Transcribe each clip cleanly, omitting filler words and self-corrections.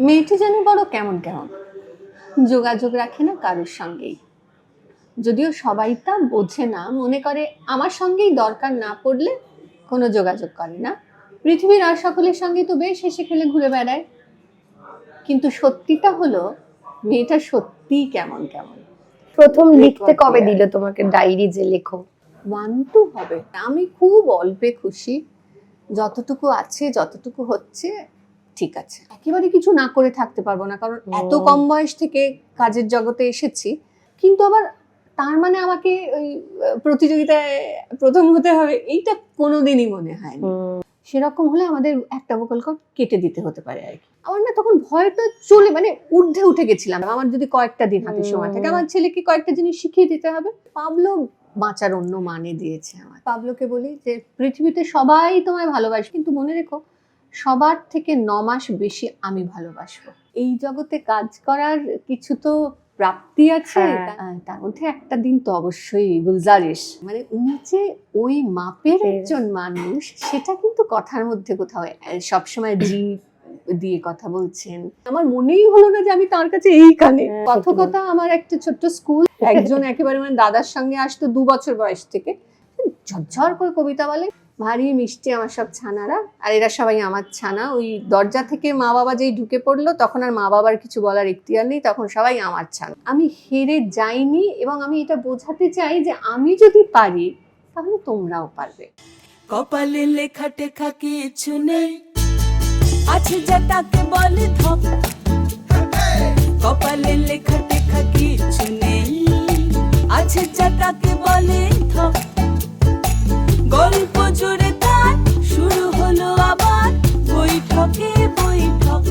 মেয়েটি যেন বড় কেমন কেমন, যোগাযোগ রাখে না কারোর সঙ্গেই। যদিও সবাই তা বোঝে না, মনে করে আমার সঙ্গেই দরকার না পড়লে কোনো যোগাযোগ করে না। পৃথিবীর আর সকলের সঙ্গে তো বেশ হেসে খেলে ঘুরে বেড়ায়। কিন্তু সত্যিটা হলো, মেয়েটা সত্যিই কেমন কেমন। প্রথম লিখতে কবে দিল তোমাকে ডায়েরি যে লেখো? 1-2 হবে। আমি খুব অল্পে খুশি, যতটুকু আছে যতটুকু হচ্ছে ঠিক আছে। একেবারে কিছু না করে থাকতে পারবো না, কারণ এত কম বয়স থেকে কাজের জগতে এসেছি। কিন্তু আবার তার মানে আমাকে ওই প্রতিযোগিতায় প্রথম হতে হবে এইটা কোনোদিনই মনে হয়নি। সেরকম হলে আমাদের একটা ভোকাল কর্ড কেটে দিতে হতে পারে আর কি। আমার না তখন ভয়টা চলে মানে ঊর্ধ্বে উঠে গেছিলাম। আমার যদি কয়েকটা দিন হাতে সময় থাকে, আমার ছেলেকে কয়েকটা জিনিস শিখিয়ে দিতে হবে। পাবলো বাঁচার অন্য মানে দিয়েছে আমার। পাবলোকে বলি যে পৃথিবীতে সবাই তোমায় ভালোবাসে, কিন্তু মনে রেখো সবার থেকে 9 মাস বেশি আমি ভালোবাসবো। এই জগতে কাজ করার কিছু তো প্রাপ্তি আছে, তার মধ্যে একটা দিন তো অবশ্যই গুলজারিশ। মানে উনি যে ওই মাপের একজন মানুষ সেটা কিন্তু কথার মধ্যে কোথাও সবসময় জি দিয়ে কথা বলছেন। আমার মনেই হলো না যে আমি তার কাছে এইখানে। কথকতা আমার একটা ছোট্ট স্কুল। একজন একেবারে মানে দাদার সঙ্গে আসতো 2 বছর বয়স থেকে, ঝরঝর করে কবিতা বলে, ভারী মিষ্টি আমার সব ছানারা, আর এরা সবাই আমার ছানা। ওই দরজা থেকে মা বাবা যেই ঢুকে পড়লো তখন আর মা বাবার কিছু বলার ইখতিয়ার নেই, তখন সবাই আমার ছানা। আমি হেরে যাইনি এবং আমি এটা বোঝাতে চাই যে আমি যদি পারি তাহলে তোমরাও পারবে। কপালে লেখা টেখা কিছু নেই, আছে যা তাকে বলে ধপ। কপালে লেখা টেখা কিছু নেই, আছে যা তাকে বলে ধপ। গল্প জুড়ে তার শুরু হলো আবার বৈঠকে বৈঠক।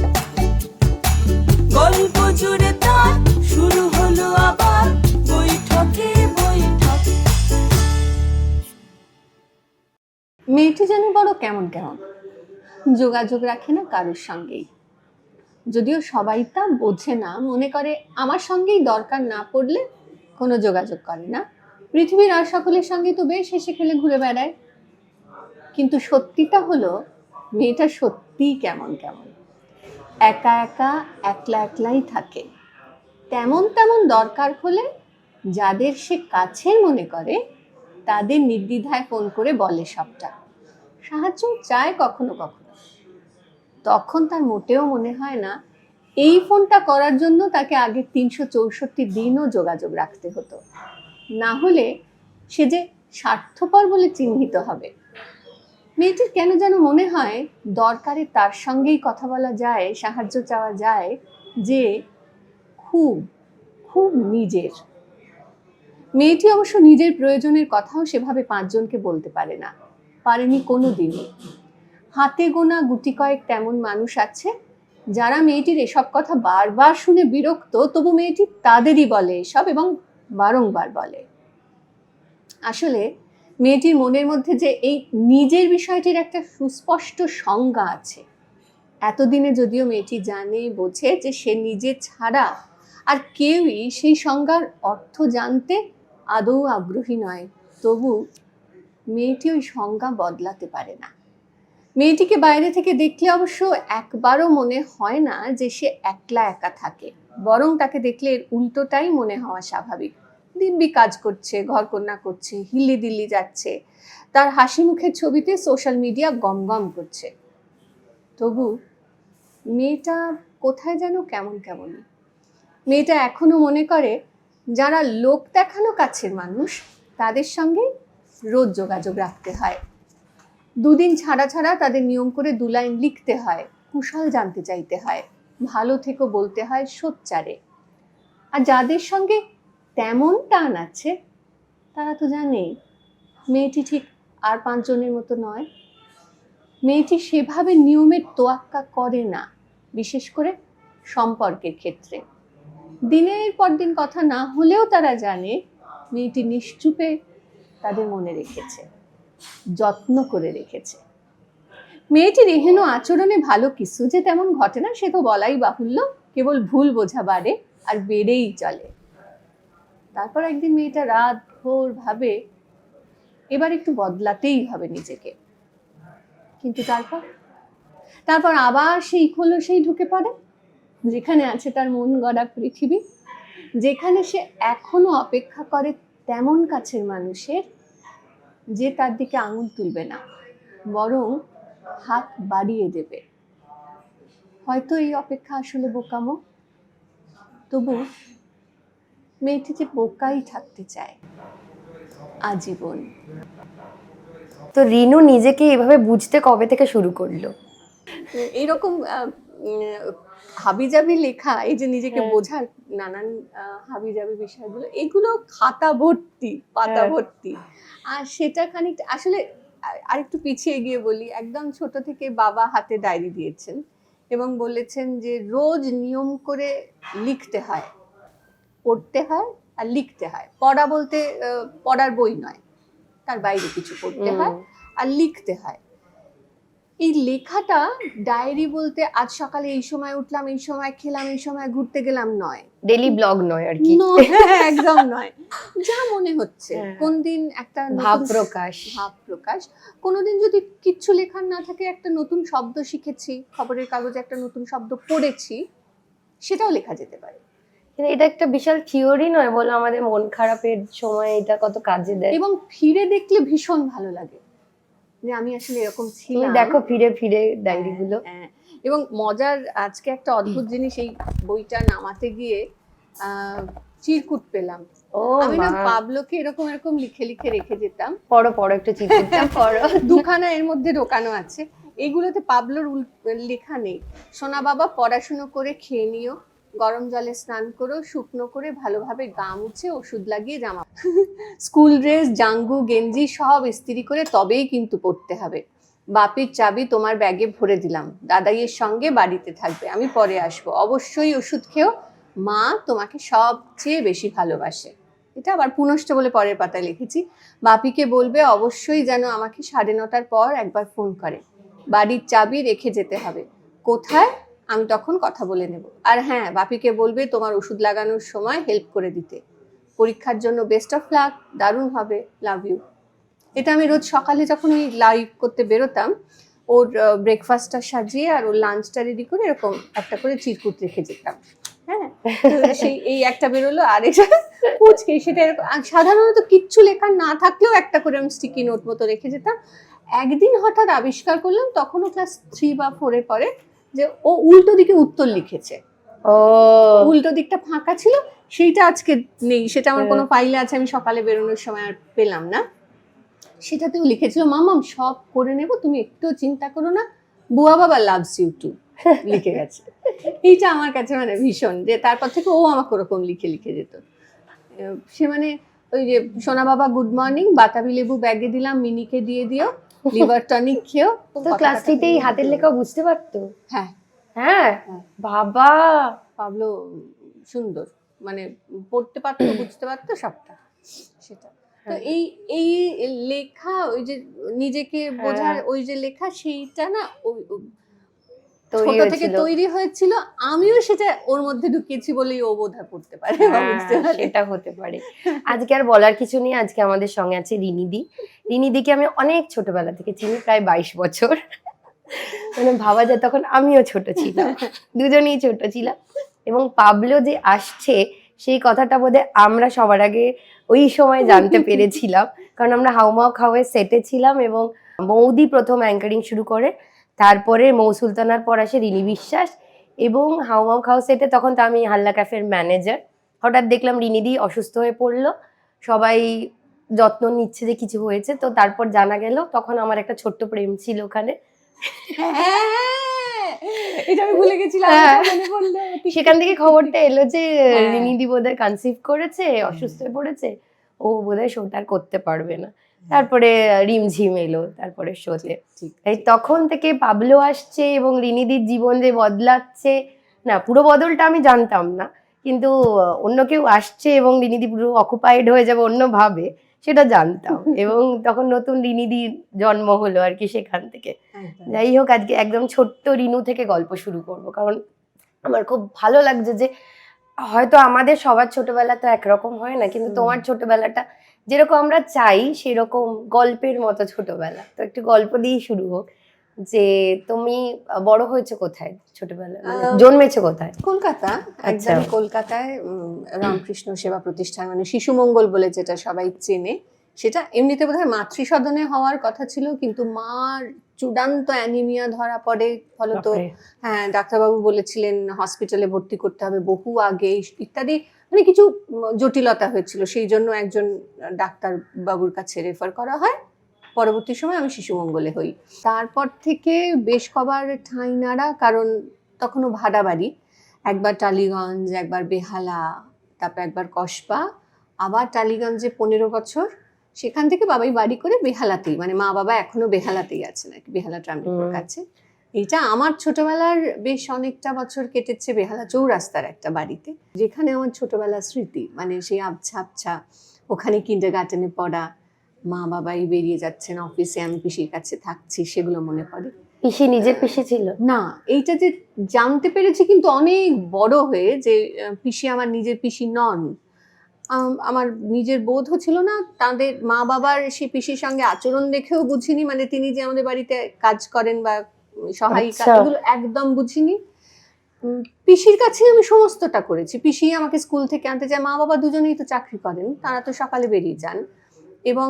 গল্প জুড়ে তার শুরু হলো আবার বৈঠকে বৈঠক। মেয়েটি যেন বড় কেমন কেমন, যোগাযোগ রাখে না কারোর সঙ্গেই। যদিও সবাই তা বোঝে না, মনে করে আমার সঙ্গেই দরকার না পড়লে কোনো যোগাযোগ করে না। পৃথিবীর আর সকলের সঙ্গে তো বেশ হেসে খেলে ঘুরে বেড়ায়। কিন্তু সত্যিটা হলো, মেয়েটা সত্যিই কেমন কেমন। একা একা একলা একলাই থাকে। তেমন তেমন দরকার হলে যাদের সে কাছের মনে করে তাদের নির্দ্বিধায় ফোন করে বলে সবটা। সাহায্য চায় কখনো কখনো। তখন তার মোটেও মনে হয় না এই ফোনটা করার জন্য তাকে আগে 364 দিনও যোগাযোগ রাখতে হতো, না হলে সে যে স্বার্থপর বলে চিহ্নিত হবে। মেয়েটির কেন যেন মনে হয় দরকারে তার সঙ্গেই কথা বলা যায়, সাহায্য চাওয়া যায়, যে খুব খুব নিজের। মেয়েটি অবশ্য নিজের প্রয়োজনের কথাও সেভাবে 5 জনকে বলতে পারে না, পারেনি কোনোদিনই। হাতে গোনা গুটি কয়েক তেমন মানুষ আছে যারা মেয়েটির এসব কথা বারবার শুনে বিরক্ত, তবু মেয়েটি তাদেরই বলে এসব এবং বারংবার বলে। আসলে মেয়েটির মনের মধ্যে যে এই নিজের বিষয়টির একটা সুস্পষ্ট সংজ্ঞা আছে। এতদিনে যদিও মেয়েটি জানে বোঝে যে সে নিজে ছাড়া আর কেউই সেই সংজ্ঞার অর্থ জানতে আদৌ আগ্রহী নয়, তবু মেয়েটি ওই সংজ্ঞা বদলাতে পারে না। মেয়েটিকে বাইরে থেকে দেখলে অবশ্য একবারও মনে হয় না যে সে একলা একা থাকে, বরং তাকে দেখলে এর উল্টোটাই মনে হওয়া স্বাভাবিক। দিব্যি কাজ করছে, ঘরকন্যা করছে, হিল্লি দিল্লি যাচ্ছে, তার হাসি মুখের ছবিতে সোশ্যাল মিডিয়া গম গম করছে। তবু মেয়েটা কোথায় যেন কেমন কেমন। মেয়েটা এখনো মনে করে যারা লোক দেখানো কাছের মানুষ তাদের সঙ্গে রোজ যোগাযোগ রাখতে হয়। 2 দিন ছাড়া ছাড়া তাদের নিয়ম করে 2 লাইন লিখতে হয়, কুশল জানতে চাইতে হয়, ভালো থেকো বলতে হয় সোচ্চারে। আর যাদের সঙ্গে তেমন টান আছে তারা তো জানে মেয়েটি ঠিক আর 5 জনের মতো নয়। মেয়েটি সেভাবে নিয়মের তোয়াক্কা করে না, বিশেষ করে সম্পর্কের ক্ষেত্রে। দিনের পর দিন কথা না হলেও তারা জানে মেয়েটি নিশ্চুপে তাদের মনে রেখেছে, যত্ন করে রেখেছে। মেয়েটির এহেন আচরণে ভালো কিছু যে তেমন ঘটে না সে তো বলাই বাহুল্য, কেবল ভুল বোঝা বাড়ে আর বেড়েই চলে। তারপর একদিন মেয়েটা রাত ভোর ভাবে এবার একটু বদলাতেই হবে নিজেকে। কিন্তু তারপর আবার সেই খোলসেই ঢুকে পড়ে। যেখানে আছে তার মন গড়া পৃথিবী, যেখানে সে এখনো অপেক্ষা করে তেমন কাছের মানুষের, যে তার দিকে আঙুল তুলবে না, বরং হাত বাড়িয়ে দেবে। হয়তো এই অপেক্ষা আসলে বোকামো, তবু মেয়েটি যে বোকাই থাকতে চায় আজীবন। তো রিনু নিজেকে এভাবে বুঝতে কবে থেকে শুরু করলো? এইরকম হাবিজাবি লেখা, এই যে নিজেকে হ্যাঁ। বোঝার নানান হাবিজাবি বিষয়গুলো, এগুলো খাতা ভর্তি, পাতা হ্যাঁ। ভর্তি। আর সেটা খানিকটা আসলে আরেকটু পিছিয়ে গিয়ে বলি, একদম ছোট থেকে বাবা হাতে ডায়েরি দিয়েছেন এবং বলেছেন যে রোজ নিয়ম করে লিখতে হয়, পড়তে হয় আর লিখতে হয়। পড়া বলতে পড়ার বই নয়, তার বাইরে কিছু পড়তে হয় আর লিখতে হয়। এই লেখাটা ডায়েরি বলতে আজ সকালে এই সময় উঠলাম, এই সময় খেলাম, এই সময় ঘুরতে গেলাম নয়, ডেইলি ব্লগ নয় আর কি, একদম নয়। যা মনে হচ্ছে, হ্যাঁ। কোন দিন একটা ভাব প্রকাশ। ভাব প্রকাশ, কোনোদিন যদি কিচ্ছু লেখার না থাকে, একটা নতুন শব্দ শিখেছি, খবরের কাগজে একটা নতুন শব্দ পড়েছি, সেটাও লেখা যেতে পারে। কিন্তু এটা একটা বিশাল থিওরি নয় বলো, আমাদের মন খারাপের সময় এটা কত কাজে দেয়। এবং ফিরে দেখলে ভীষণ ভালো লাগে যে আমি আসলে এরকম তুমি ছিলাম। দেখো ফিরে ফিরে ডায়েরি গুলো। হ্যাঁ, এবং মজার আজকে একটা অদ্ভুত জিনিস, এই বইটা নামাতে গিয়ে চিরকুট পেলাম। ও আমি না মা, পাবলোকে এরকম এরকম লিখে লিখে রেখে যেতাম, পড়ো পড়ো একটু চিত্রটা পড়ো। দুখানা এর মধ্যে ঢোকানো আছে। এগুলোতে পাবলোর লেখা নেই। সোনা বাবা পড়াশুনো করে খেয়ে নিও, গরম জলে স্নান করো, শুকনো করে ভালোভাবে গা মুছে ওষুধ লাগিয়ে জামা, স্কুল ড্রেস, জাঙ্গু, গেঞ্জি সব ইস্ত্রি করে তবেই কিন্তু পড়তে হবে। বাপির চাবি তোমার ব্যাগে ভরে দিলাম, দাদাইয়ের সঙ্গে বাড়িতে থাকবে, আমি পরে আসবো, অবশ্যই ওষুধ খেও, মা তোমাকে সবচেয়ে বেশি ভালোবাসে। এটা আবার পুনশ্চ বলে পরের পাতায় লিখেছি। বাপিকে বলবে অবশ্যই যেন আমাকে 9:30টার পর একবার ফোন করে, বাড়ির চাবি রেখে যেতে হবে, কোথায় আমি তখন কথা বলে নেব। আর হ্যাঁ, বাপিকে বলবে তোমার ওষুধ লাগানোর সময় হেল্প করে দিতে, পরীক্ষার জন্য বেস্ট অফ লাক, দারুণ হবে, লাভ ইউ। এটা আমি রোজ সকালে যখন ওই লাইভ করতে বেরোতাম, ওর ব্রেকফাস্টটা সাজিয়ে আর ওর লাঞ্চটা রেডি করে এরকম একটা করে চিরকুট রেখে যেতাম। হ্যাঁ, তো সেই এই একটা বেরোলো, আর এটা পুচকে সেটা এরকম। আর সাধারণত কিচ্ছু লেখার না থাকলেও একটা করে আমি স্টিকি নোট মতো রেখে যেতাম। একদিন হঠাৎ আবিষ্কার করলাম, তখনও ক্লাস 3 বা 4-এ পড়ে, যে ও উল্টো দিকে উত্তর লিখেছে। ও উল্টো দিকটা ফাঁকা ছিল, সেইটা আজকে নেই, সেটা আমার কোনো ফাইলে আছে, আমি সকালে বেরোনোর সময় আর পেলাম না। সেটাতেও লিখেছিল, মামাম সব করে নেব, তুমি একটুও চিন্তা করো না, বুয়া বাবা লাভস ইউ টু, লিখে গেছে। এইটা আমার কাছে মানে ভীষণ, যে তারপর থেকে ও আমাকে ওরকম লিখে লিখে যেত। সে মানে ওই যে সোনা বাবা গুড মর্নিং, বাতাবি লেবু ব্যাগে দিলাম, মিনিকে দিয়ে দিও, লিভার টনিক খেও। তো ক্লাস 3তেই হাতের লেখা বুঝতে পারতো? হ্যাঁ হ্যাঁ, বাবা পাবলো সুন্দর, মানে পড়তে পারতো, বুঝতে পারতো সবটা, সেটা। তো এই এই লেখা, ওই যে নিজেকে বোঝার ওই যে লেখা, সেইটা না ওই ছোট থেকে তৈরি হয়েছিল। আমিও সেটা ওর মধ্যে ঢুকিয়েছি বলেই ও বোধহয় পড়তে পারে বা বুঝতে পারে। সেটা হতে পারে। আজকে আর বলার কিছু নেই, আজকে আমাদের সঙ্গে আছে রিনিদি। রিনিদিকে আমি অনেক ছোটবেলা থেকে চিনি, প্রায় 22 বছর। মানে ভাবা যায় তখন আমিও ছোট ছিলাম, দুজনেই ছোট ছিলাম। এবং পাবলো যে আসছে সেই কথাটা বোধহয় আমরা সবার আগে ওই সময় জানতে পেরেছিলাম, কারণ আমরা হাউমাউ খাওয়ে সেটে ছিলাম এবং মৌদি প্রথম অ্যাঙ্কারিং শুরু করে, তারপরে মৌ সুলতানার পর আসে রিনি বিশ্বাস, এবং হাউমাউ খাও সেটে তখন তো আমি হাল্লা ক্যাফের ম্যানেজার। হঠাৎ দেখলাম রিনিদি অসুস্থ হয়ে পড়লো, সবাই যত্ন নিচ্ছে যে কিছু হয়েছে, তো তারপর জানা গেল তখন আমার একটা ছোট্ট প্রেম ছিল ওখানে। এটা আমি ভুলে গেছিলাম, মনে পড়লো। সেখান থেকে খবরটা এলো যে রিনিদি বোধহয় কনসিভ করেছে, অসুস্থ হয়ে পড়েছে, ও বোধহয় শোটা করতে পারবে না। তারপরে রিমঝিম এলো তারপরে শোতে। এই তখন থেকে পাবলো আসছে এবং রিনিদির জীবন যে বদলাচ্ছে, না পুরো বদলটা আমি জানতাম না, কিন্তু অন্য কেউ আসছে এবং রিনিদি পুরো অকুপাইড হয়ে যাবে অন্যভাবে সেটা জানতাম। এবং তখন নতুন রিনিদির জন্ম হলো আর কি সেখান থেকে। যাই হোক, আজকে একদম ছোট্ট রিনু থেকে গল্প শুরু করব, কারণ আমার খুব ভালো লাগছে যে হয়তো আমাদের সবার ছোটবেলা তো একরকম হয় না, কিন্তু তোমার ছোটবেলাটা যেরকম আমরা চাই সেরকম গল্পের মতো ছোটবেলা। তো একটু গল্প দিয়েই শুরু হোক, যে তুমি বড় হয়েছে কোথায় ছোটবেলায়, মানে আহ, জন্মেছো কোথায়? কলকাতা, আচ্ছা। একদম কলকাতায় রামকৃষ্ণ সেবা প্রতিষ্ঠান, মানে শিশু মঙ্গল বলে যেটা সবাই চেনে, সেটা এমনিতে বোধহয় মাতৃসদনে হওয়ার কথা ছিল, কিন্তু মার চূড়ান্ত অ্যানিমিয়া ধরা পড়ে, ফলত বাপরে। হ্যাঁ ডাক্তারবাবু বলেছিলেন হসপিটালে ভর্তি করতে হবে বহু আগে ইত্যাদি, মানে কিছু জটিলতা হয়েছিল, সেই জন্য একজন ডাক্তার বাবুর কাছে রেফার করা হয়। পরবর্তী সময় আমি শিশু মঙ্গলে হই। তারপর থেকে বেশ কবার ঠাঁই নাড়া, কারণ তখনও ভাড়া বাড়ি, একবার টালিগঞ্জ, একবার বেহালা, তারপর একবার কসবা, আবার টালিগঞ্জে 15 বছর, সেখান থেকে বাবাই বাড়ি করে বেহালাতেই, মানে মা বাবা এখনো বেহালাতেই আছেন আর কি, বেহালা ট্রামডিপোর কাছে। এটা আমার ছোটবেলার বেশ অনেকটা বছর কেটেছে বেহালা চৌরাস্তার একটা বাড়িতে, যেখানে আমার ছোটবেলার স্মৃতি, মানে সেই আবছা আবছা, ওখানে কিন্ডারগার্টেনে পড়া, মা বাবাই বেরিয়ে যাচ্ছেন অফিসে, আমি পিসির কাছে থাকছি, সেগুলো মনে পড়ে। পিসি নিজের পিসি ছিল? না, এইটা যে জানতে পেরেছি কিন্তু অনেক বড় হয়ে, যে পিসি আমার নিজের পিসি নন। আমার নিজের বোধও ছিল না, তাদের মা বাবার সেই পিসির সঙ্গে আচরণ দেখেও বুঝিনি, মানে তিনি যে আমাদের বাড়িতে কাজ করেন বা সহায়িকা, আচ্ছা। এগুলো একদম বুঝিনি। পিসির কাছে আমি সমস্তটা করেছি, পিসি আমাকে স্কুল থেকে আনতে যায়, মা বাবা দুজনেই তো চাকরি করেন, তারা তো সকালে বেরিয়ে যান, এবং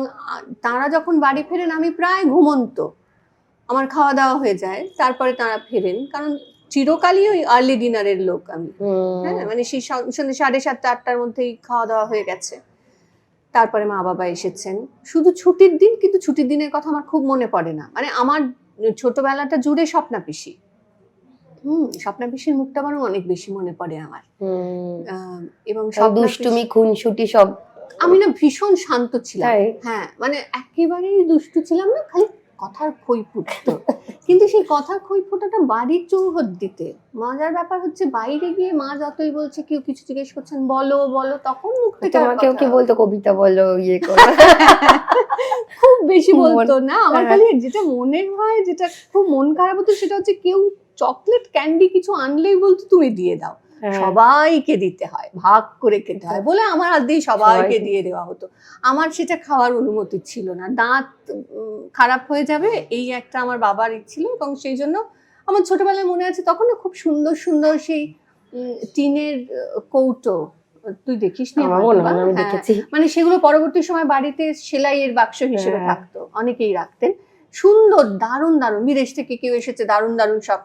তারা যখন বাড়ি ফেরেন আমি প্রায় ঘুমন্ত, আমার খাওয়া দাওয়া হয়ে যায়, তারপরে তারা ফেরেন, কারণ চিরকালই ওই আর্লি ডিনারের লোক আমি। হ্যাঁ, মানে সেই সন্ধ্যে 7:30 8টার মধ্যেই খাওয়া দাওয়া হয়ে গেছে, তারপরে মা বাবা এসেছেন, শুধু ছুটির দিন, কিন্তু ছুটির দিনের কথা আমার খুব মনে পড়ে না, মানে আমার ছোটবেলাটা জুড়ে স্বপ্না পিসি। স্বপ্না পিসির মুখটা বরং অনেক বেশি মনে পড়ে আমার। এবং সব দুষ্টুমি খুনসুটি সব। আমি না ভীষণ শান্ত ছিলাম, তাই? হ্যাঁ, মানে একেবারেই দুষ্টু ছিলাম না, খালি কথার খই ফুটতো, কিন্তু সেই কথার খই ফোটাটা বাড়ির চৌহদ্দিতে। মজার ব্যাপার হচ্ছে বাইরে গিয়ে মা যতই বলছে, কেউ কিছু জিজ্ঞেস করছেন বলো বলো, তখন মুখ থেকে আর তোমাকেও কি কথা- বলতো কবিতা বলো, ইয়ে করো? খুব বেশি বলতো মন- না, আমার হ্যাঁ। খালি যেটা মনে হয়, যেটা খুব মন খারাপ হতো, সেটা হচ্ছে কেউ চকলেট ক্যান্ডি কিছু আনলেই বলতো তুমি দিয়ে দাও, হ্যাঁ। সবাইকে দিতে হয়, ভাগ করে খেতে হয় বলে আমার হাত দিয়ে সবাইকে সবাইকে। দিয়ে দেওয়া হতো। আমার সেটা খাওয়ার অনুমতি ছিল না, দাঁত খারাপ হয়ে যাবে, এই একটা আমার বাবার ছিল, এবং সেই জন্য আমার ছোটবেলায় মনে আছে, তখন না খুব সুন্দর সুন্দর সেই টিনের কৌটো, তুই দেখিস নি আমার হয়তো মনে বা, হয় না, আমি হ্যাঁ, দেখেছি। মানে সেগুলো পরবর্তী সময় বাড়িতে সেলাইয়ের বাক্স হিসেবে হ্যাঁ। থাকতো, অনেকেই রাখতেন, সুন্দর দারুণ দারুণ, বিদেশ থেকে কেউ এসেছে, দারুণ দারুণ সব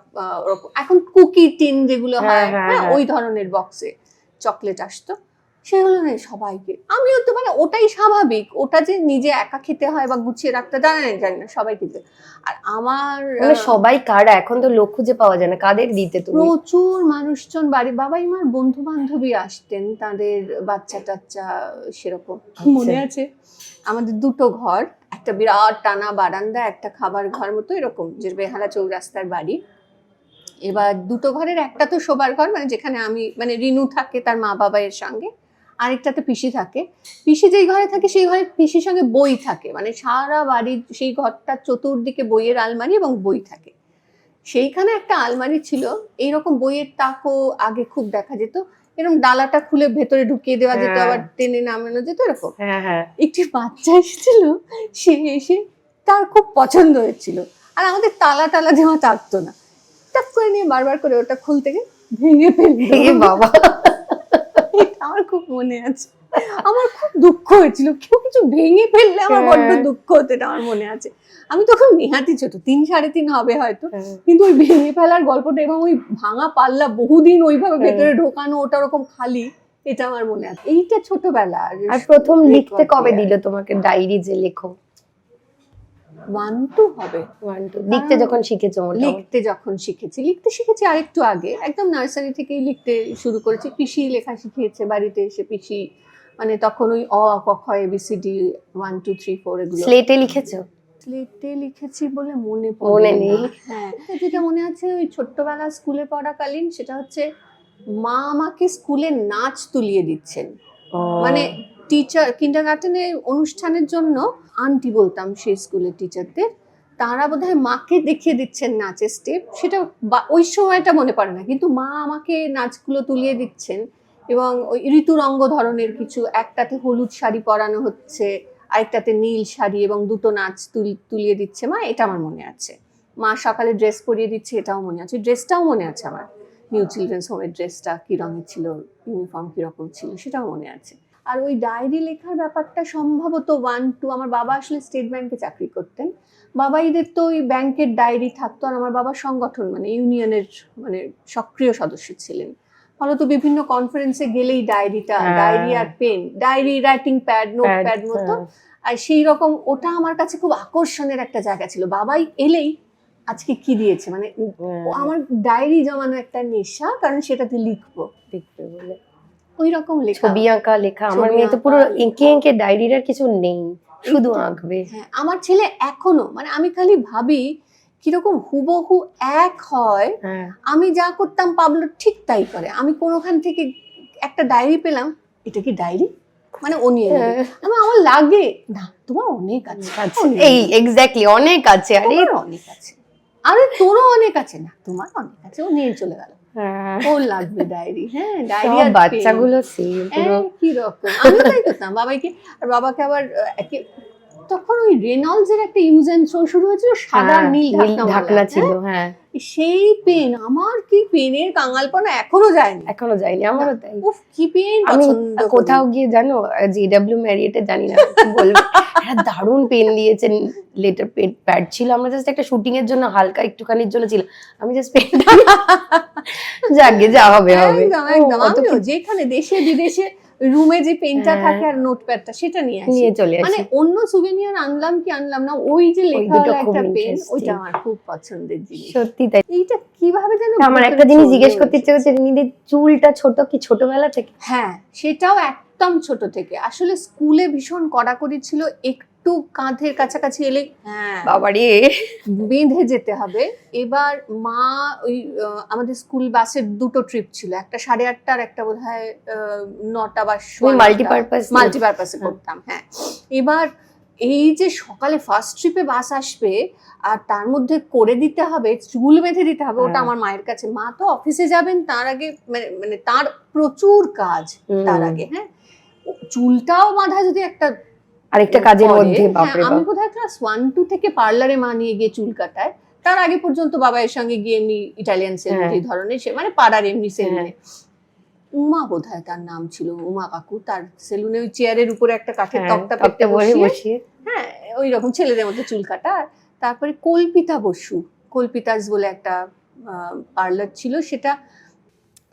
ওরকম, এখন কুকি টিন যেগুলো হ্যাঁ, হয়, হ্যাঁ, হ্যাঁ, হ্যাঁ। ওই ধরনের বক্সে চকলেট আসতো, সেগুলো নেই সবাইকে, আমিও তো, মানে ওটাই স্বাভাবিক, ওটা যে নিজে একা খেতে হয় বা গুছিয়ে রাখতে, জানি না সবাই খেতে। আর আমার মানে সবাই কারা, এখন তো লোক খুঁজে পাওয়া যায় না, কাদের দিতে তুমি? প্রচুর মানুষজন, বাবাই মার বন্ধু বান্ধবী আসতেন, তাদের বাচ্চা টাচ্চা সেরকম। মনে আছে আমাদের দুটো ঘর, একটা বিরাট টানা বারান্দা, একটা খাবার ঘর মতো এরকম, যে বেহালা চৌরাস্তার বাড়ি। এবার দুটো ঘরের একটা তো শোবার ঘর, মানে যেখানে আমি, মানে রিনু থাকে তার মা বাবা এর সঙ্গে, আরেকটাতে পিসি থাকে, পিসি যেই ঘরে থাকে সেই ঘরে পিসির সঙ্গে বই থাকে, মানে সারা বাড়ির সেই ঘরটার চতুর্দিকে বইয়ের আলমারি এবং বই থাকে। সেইখানে একটা আলমারি ছিল, এইরকম বইয়ের তাকও আগে খুব দেখা যেত, এরকম ডালাটা খুলে ভেতরে ঢুকিয়ে দেওয়া যেত, হ্যাঁ। আবার টেনে নামানো যেত, এরকম। হ্যাঁ হ্যাঁ। একটি বাচ্চা এসেছিল, সে এসে তার খুব পছন্দ হয়েছিল, আর আমাদের তালা টালা দেওয়া থাকতো না, টাক করে নিয়ে বারবার করে ওটা খুলতে গিয়ে ভেঙে এ ফেলতো। বাবা। এটা আমার খুব মনে আছে, আমার খুব দুঃখ হয়েছিল, কেউ কিছু ভেঙে ফেললে আমার বড্ড হ্যাঁ। দুঃখ হতো, এটা আমার মনে আছে। আমি তখন নেহাতি ছোট, 3 3.5 হবে হয়তো, হ্যাঁ। কিন্তু ওই ভেঙে ফেলার গল্পটা এবং ওই ভাঙা পাল্লা বহুদিন ওইভাবে ভেতরে ঢোকানো, ওটা ওরকম খালি, এটা আমার মনে আছে। এইটা ছোটবেলা। আর প্রথম লিখতে কবে দিল তোমাকে ডায়েরি যে লেখো? 1 2 হবে। 1 2 লিখতে যখন শিখেছো মোটামুটি? লিখতে শিখেছি আরেকটু আগে, একদম নার্সারি থেকেই লিখতে শুরু করেছি, পিসি লেখা শিখিয়েছে বাড়িতে এসে, পিসি মানে তখন ওই অ আ ক খ ABCD 1 2 3 4 এগুলো স্লেটে লিখেছো? স্লেটে লিখেছি বলে মনে মনে পড়ে নেই। না। হ্যাঁ, যেটা মনে আছে ওই ছোট্টবেলা স্কুলে পড়াকালীন, সেটা হচ্ছে মা আমাকে স্কুলে নাচ তুলিয়ে দিচ্ছেন, মানে টিচার কিন্ডারগার্টেনের অনুষ্ঠানের জন্য আন্টি বলতাম সেই স্কুলের টিচারদের, তারা বোধহয় মাকে দেখিয়ে দিচ্ছেন নাচের স্টেপ, সেটা ওই সময়টা মনে পড়ে না, কিন্তু মা আমাকে নাচগুলো তুলিয়ে দিচ্ছেন, এবং ওই ঋতুরঙ্গ ধরনের কিছু, একটাতে হলুদ শাড়ি পরানো হচ্ছে, আরেকটাতে নীল শাড়ি, এবং দুটো নাচ তুলিয়ে দিচ্ছে মা, এটা আমার মনে আছে। মা সকালে ড্রেস পরিয়ে দিচ্ছে, এটাও মনে আছে, ড্রেসটাও মনে আছে আমার, নিউ চিলড্রেন্স হোমের ড্রেসটা কি রঙের ছিল, ইউনিফর্ম কিরকম ছিল সেটাও মনে আছে। আর ওই ডায়েরি লেখার ব্যাপারটা সম্ভবত 1-2, আমার বাবা আসলে স্টেট ব্যাংকে চাকরি করতেন, বাবাইদের তো ওই ব্যাংকের ডায়েরি থাকতো, আর আমার বাবা সংগঠন মানে ইউনিয়নের মানে সক্রিয় সদস্য ছিলেন, ফলত বিভিন্ন কনফারেন্সে গেলেই ডায়েরিটা, ডায়েরি আর pen, diary writing pad, notepad মতো, আর সেই রকম ওটা আমার কাছে খুব আকর্ষণের একটা জায়গা ছিল। বাবাই এলেই আজকে কি দিয়েছে মানে আমার ডায়েরি জমানো একটা নেশা, কারণ সেটাতে লিখবো বলে ওই রকম লেখা, ছবি আঁকা লেখা। আমার মেয়ে তো পুরো এঁকে এঁকে, ডায়েরির আর কিছু নেই, শুধু আঁকবে। হ্যাঁ, আমার ছেলে এখনো, মানে আমি খালি ভাবি কিরকম হুবহু এক হয়, আমি যা করতাম পাবলো ঠিক তাই করে। আমি কোনোখান থেকে একটা ডায়েরি পেলাম, এটা কি ডায়েরি, মানে ও নিয়ে নেবে। আমার লাগে না, তোমার অনেক আছে, এই এক্স্যাক্টলি, অনেক আছে, আরে অনেক আছে, আরে তোরও অনেক আছে, না তোমার অনেক আছে, ও নিয়ে চলে গেল, ওর লাগবে ডায়েরি। হ্যাঁ, ডায়েরি আর বাচ্চাগুলো সেম পুরো কি রকম। আমি তাই করতাম বাবাকে, আর বাবাকে আবার তখন ওই রেনল্ডস এর একটা ইউজ এন্ড থ্রো শুরু হয়েছিল, সাদা নীল ঢাকনা ছিল, হ্যাঁ সেই পেন, আমার কি পেনের কাঙালপনা এখনো যায়নি, এখনো যায়নি, আমারও তাই। উফ কি পেন আমি পছন্দ করি। কোথাও গিয়ে জানো জেডব্লিউ ম্যারিয়েটে, জানি না কি বলবো, একটা দারুণ পেন দিয়েছেন, লেটার প্যাড ছিল, আমরা জাস্ট একটা শুটিং এর জন্য হালকা একটুখানির জন্য ছিল, আমি জাস্ট পেনটা যাকে যা হবে হবে। একদম একদম, আমিও যেখানে দেশে বিদেশে রুমে যে পেনটা থাকে আর নোটপ্যাডটা সেটা নিয়ে আসি, নিয়ে চলে আসি। মানে অন্য সুভেনিয়ার আনলাম কি আনলাম না, ওই যে লেখাওয়ালা একটা পেন, ওইটা আমার খুব পছন্দের জিনিস। সত্যি তাই। এইটা কিভাবে যেন আমার একটা জিনিস জিজ্ঞেস করতে ইচ্ছে করছে, রিনিদির চুলটা ছোট কি ছোটবেলা থেকে? হ্যাঁ, সেটাও একদম ছোট থেকে, আসলে স্কুলে ভীষণ কড়াকড়ি ছিল, একটু কাঁধের কাছাকাছি এলে হ্যাঁ বাবারে বেঁধে যেতে হবে। এবার মা ওই আমাদের স্কুল বাসের দুটো ট্রিপ ছিল, একটা 8:30 আর একটা বোধহয় 9টা বা মাল্টিপারপাসে করতাম। হ্যাঁ, এবার এই যে সকালে ফার্স্ট ট্রিপে বাস আসবে আর তার মধ্যে করে দিতে হবে, চুল বেঁধে দিতে হবে, ওটা আমার মায়ের কাছে। মা তো অফিসে যাবেন তার আগে, মানে তার প্রচুর কাজ তার আগে। হ্যাঁ, চুলটাও বাঁধা যদি একটা আরেকটা কাজের মধ্যে, বাপরে বাপ। আমি কোথায় ক্লাস 1-2 থেকে পার্লারে মা নিয়ে গিয়ে চুল কাটায়, তার আগে পর্যন্ত বাবার সঙ্গে গিয়ে এমনি ইটালিয়ান সেলুন এই ধরনের, সে মানে পাড়ার এমনি সেলুনে। উমা বোধহয় তার নাম ছিল, উমা কাকু, তার সেলুনে ওই চেয়ারের উপরে একটা কাঠের তক্তা পেতে বসিয়ে, হ্যাঁ ওই রকম ছেলেদের মধ্যে চুল কাটা। তারপরে কল্পিতা বসু, কল্পিতাস বলে একটা পার্লার ছিল, সেটা